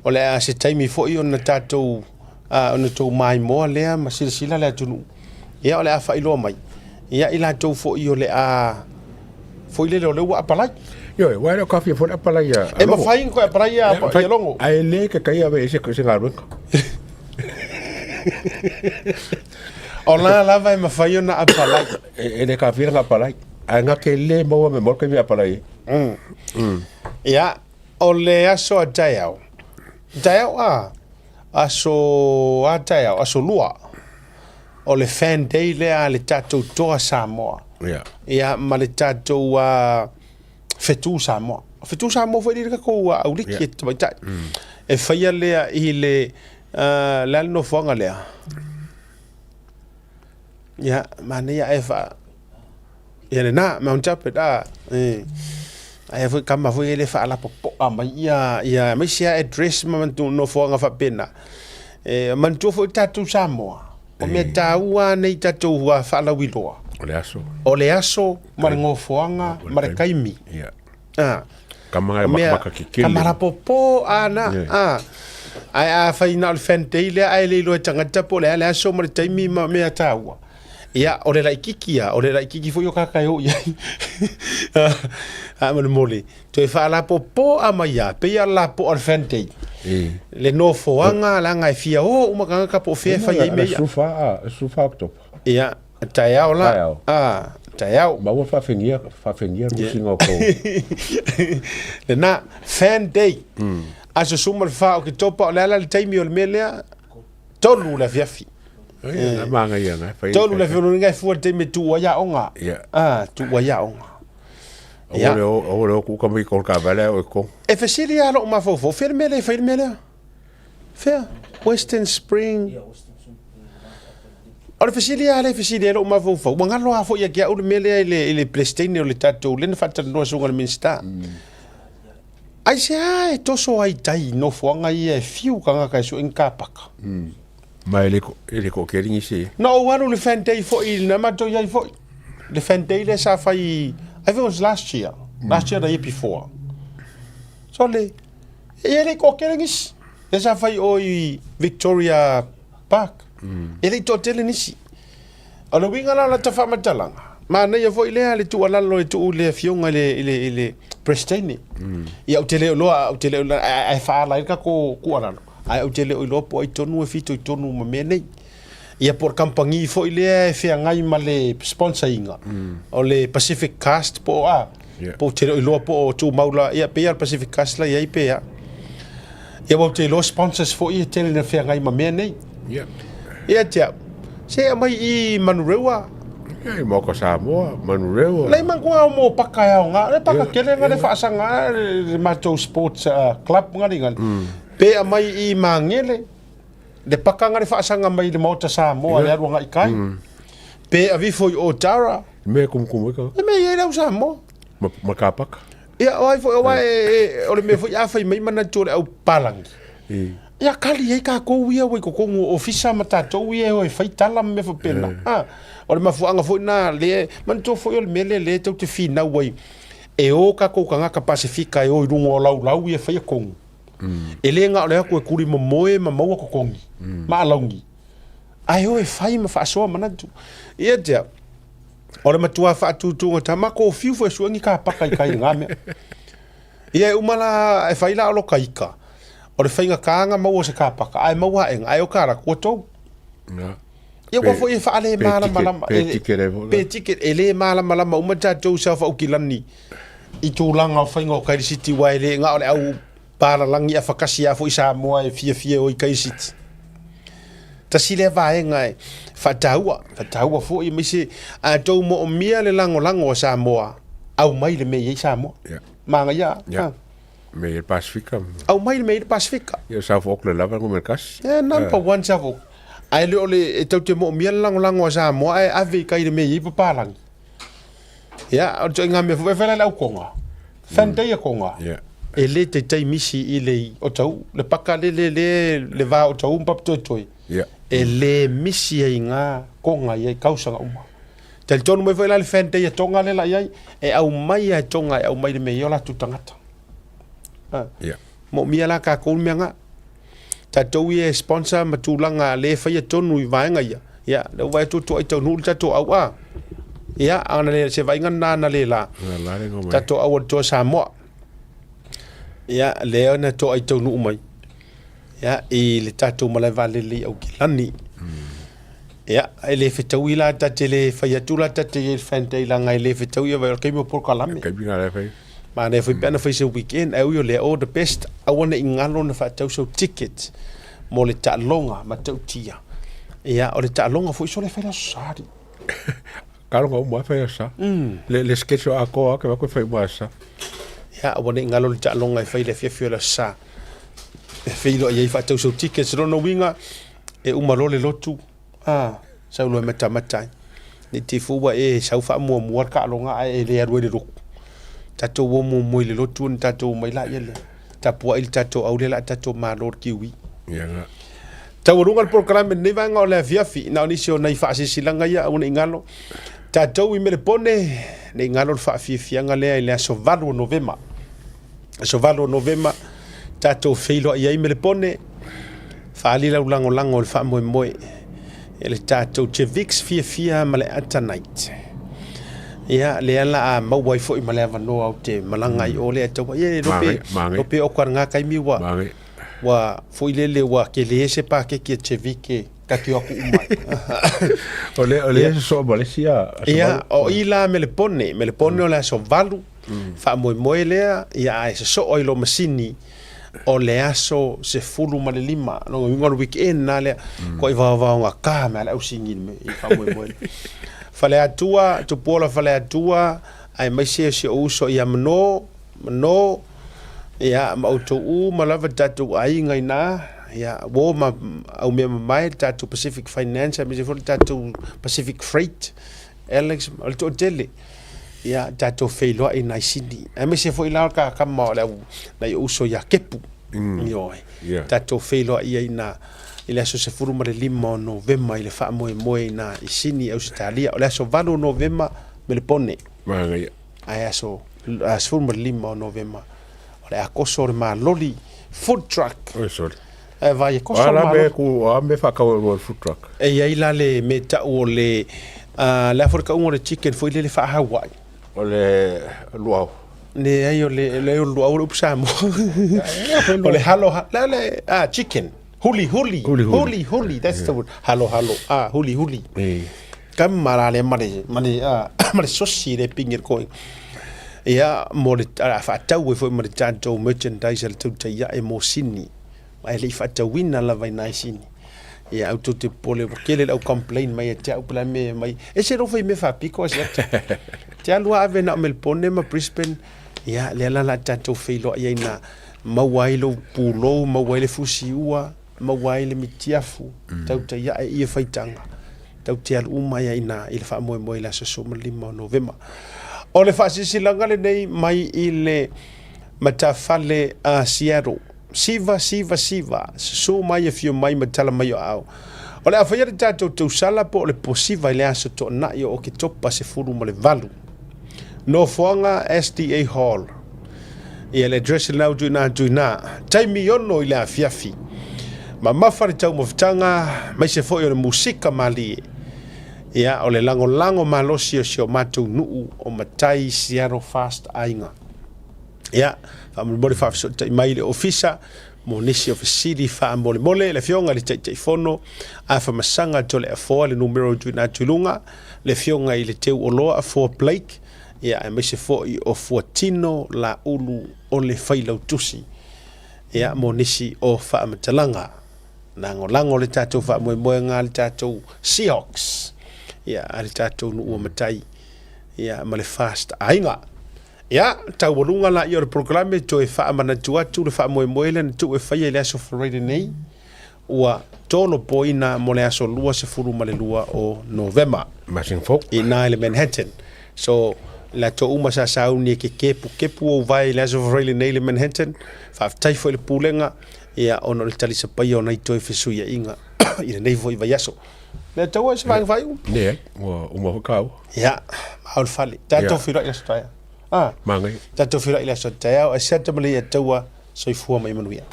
O le a se taimi foi o na tatou o na tau mai moa lea ma sila lea tunu. Ia o le a whailoa mai. Ia ila tau foi o le a foi le leo lewa apalai. Yo, why no coffee for apalai ya? E mafai ko apalai ya longo. Ai le ka kai ave se ngaru. O la vai mafai na apalai. E le ka fira apalai. Ai nga ke le mo me mo ke mi apalai. Ia o le aso a taiao. Taiao aso lua. O le fan day le a le tatou toa Samoa. Ia ma le tatou fetu Samoa. Fetu Samoa foi ka ko auliki te mai tai. E faia lea I le la no fonga lea. Ia mane ia efa. Ia le na Mount Japet ai foi kama foi ele fa ala popo ma ia mai sia address ma no fonga fa pena. Man tu foi tatou Samoa. O me taua nei tatou wa fa la wiloa. O le aso mara ngofoanga mara kaimi. Kamanga maka kikili. Kamara popo ana ai a final fentile ai le lo tangata po le aso mara taimi ma me taua. Ia o le laikiki foi o kakao ia. Ama mole. To fa la popo ama ia pe ia la po fentile. Le no foanga la ngai fia o maka ka po fe fa ia me ia. Sufa october. Ia taiao la. Taiao. Ma wa fa fengia musinga ko. Le na fan day. Aso sumar fa o ke topa o le taimi o le melea. Tolu la fiafi. Manga ia na. Tolu la fiafi ngai fu te me tu wa ya onga. Tu wa ya onga. O ku ka mi ko ka vale o ko. E fesilia lo ma fo firmele. Fair. Western Spring. O le fesilia lo ma fo wanga lo afo ia kia o le mele ile PlayStation o le tatou le na fata no so ngal minsta. Ai se ai toso ai tai no fuanga ia fiu kanga ka so en kapaka. Ma ele ko kering isi. No one le fan day for il na ma to ia for. The fan day le sa fai I think it was last year the year before. So le ele ko kering is. Le sa fai o Victoria Park. Ele to tele nisi. Ala winga la tafa matalanga. Ma na ia foi le tu ala lo tu le fionga le prestini. Ia o tele ai fa la ka ko ala. Ai o tele o lo po i tonu e fito i tonu ma mene. Ia por kampangi foi le fe ngai ma le sponsoringa. O le Pacific Cast po po tele o lo po tu maula ia pe al Pacific Cast la ia pe ia. Ia o tele lo sponsors foi i tele na fe ngai ma mene. Ia tia. Se mai I Manurewa. Ia mo ko Samoa, Manurewa. Lai mangua mo pakaya nga, le pakakele nga le faasanga le Mato Sports Club nga ringan. Pe mai I mangele. Le pakanga le faasanga mai le Mota Samoa le aru nga ikai. Pe avi foi o Tara. Me kum ka. Me ia le Samoa. Makapaka. Ia oi foi o le me foi afai mai mana tole au palangi. Ia kali ai ka ko ia we ko ngo ofisa mata to we o fai tala me fo pena. O le mafuanga fo na le man to fo le mele le to te fina we. e o ka ko ka Pasifika e o i rungo lau ia fai kongu e le nga ole ko kuri mo moe ma mau ko kongi ma laungi ai o e fai ma faʻasoa manatu ia te ora matua faatutunga tamako fiu fo suangi ka paka i kai ngame ia umala e fai la o kaika ora fainga kanga mau se ka paka ai mau ai o kara ko to ia ko fo e fa ale mala pe ticket ele mala uma tatou sa fa ukilani i tūlanga o whainga o Kairiciti waile ngā ole au pāralangi a whakasi a fo i Samoa e fia o i Kairiciti. Tasi le vaenga e whataua fo i mese a tau mo o mia le lango o Samoa au mai le mei i Samoa. Manga ia. Mei le Pasifika. Au mai le mei le Pasifika. Ia South Auckland lava ngome kasi. Number one South Auckland. Ai le ole e tau te mo o mia le lango o Samoa e ave i kai le mei i papalangi. Ya, o tō ngā mea whewhera lau konga. Whandeia konga. E le te tei misi i le o tau. Le paka le wā o tau mpap toi. E le misi ai ngā konga i kausanga uma. Te le tonu mai whewhera le whandeia tonga le la iai. E au mai ai tonga e au mai le mea i o la tu tangata. Mo mia la ka koul mea ngā. Tatou i e sponsor ma tūlanga le whaia tonu i vaenga ia. Ya, le wai tu ai tau nul tatou au a. Ya, ana le se vai ngana na le la. Tato au to Samoa. Ya, le ona to ai tau nu mai. Ya, i le tato mala vale le au kilani. Ya, ele fetau ila tate le faiatula tate le fante ila ngai le fetau ia vai kai mo por kalame. Kai binga le fai. Ma ne foi pena foi se weekend au yo le all the best. I want ingalo na fatau so ticket. Mo le talonga ma tau tia. Ya, o le talonga foi so le fai sari. Kalo ngau mua fai asa. Le sketch o ako ke wako fai mua asa. Ya, wane ngalo le talonga e fai le fia la sa. E fai lo ia i fatau so tickets rono winga e umalo le lotu. Sau lo mata matai. Ni te fuwa e sau fa mua ka longa e le arwe le rok. Tato wo mo le lotu ni tato mai la ia le. Tapua il tato au le la tato ma lor kiwi. Ya nga. Taurunga programa nei vanga o le fiafi na oni sio nei fa silanga ia una ingalo. Tatou i MELBOURNE nei ngalo fa fianga le ile so valu November. So valu November tatou feilo ia i MELBOURNE fa ali la lango le fa mo ele tatou JEVIK fia male at night. Ia le ala a mawai fo i male vano au te malanga i ole tau ia rope o kwanga kai miwa. Wa fo ile wa ke le se pa ke JEVIK ka ki aku umai. Ole so Malaysia. Ia o ila MELBOURNE o la so valu fa mo lea ia e so o ilo masini o le aso se fulu ma le lima no ngor weekend na le ko i va nga ka ma la usingi me i fa mo fale atua tu pola fale atua ai mai se uso ia mno ia ma auto ma lava tatu ai ngai na ia wo ma au me mai tatu Pacific Finance me se for tatu Pacific Freight Alex alto tele ia tatu feilo ai nai sini ai me se foi la ka ma la na uso ia kepu yo tatu feilo ai na ile so se furu ma le lima November ile fa mo na sini Australia ole so valo November MELBOURNE ai so as furu ma le lima November ole akoso ma loli food truck vai koso ma ku me fa ka o food truck e ai la le meta o le la forka un chicken foi le fa Hawaii ole luau ne ai le luau lo psamo ole halo le chicken huli that's the word halo huli kam marale mare sosi le pinger ko ia mo le fa tau foi mo tanto merchandise le Tautai A'e mo sini ai le fa tawina la vai nai sini ia auto te pole kele au complain mai te au plan me mai e se ro foi me fa pico se te alua ave na MELBOURNE ma Brisbane ia le la tanto feilo ia na mawailo pulo mawaile fusiua mawaile mitiafu Tautai A'e ia faitanga tau te al uma ia ina ile fa mo la so mo lima November o le fa silanga le nei mai ile matafale a Seattle siva so mai fio mai matala mai au o le afa ia tatou tau sala po le posiva ile aso to na yo o ke topa se furu mo le valu no foanga SDA Hall ia le address now tuina taimi ono i le afiafi ma mafari tau mafutanga mai se foi o le musika mali ia o le lango malosi o sio matou nuu o matai siaro fast ainga ia famole fa mai le ofisa mo nisi o fasili fa mole le fionga le tulafono a fa masanga to le afo le numero tuina tulunga le fionga i le teu oloa a for Blake ia e mai se foi o fuatino la ulu o le failau tusi ia mo nisi o fa matalanga lango le tatou fa moenga le tatou Seahawks ia le tatou nu o matai ia ma le fast ainga ia tau walunga la i o le programe to e fa mana tuatu le fa moe le tu e fa ile aso Friday nei ua tolo poina mo le aso lua se furu ma le lua o November Masing folk ina le Manhattan so la to uma sa sauni ke kepu o vai le aso Friday nei le Manhattan fa tai foi le pulenga ia ono le tali se pai ona i to e fesuia inga i nei foi vai aso le tau se vai ne uma kau ia maul fali tato fira ia staya mangai tato fira ila so tau a seta mali taua soifua mai manuia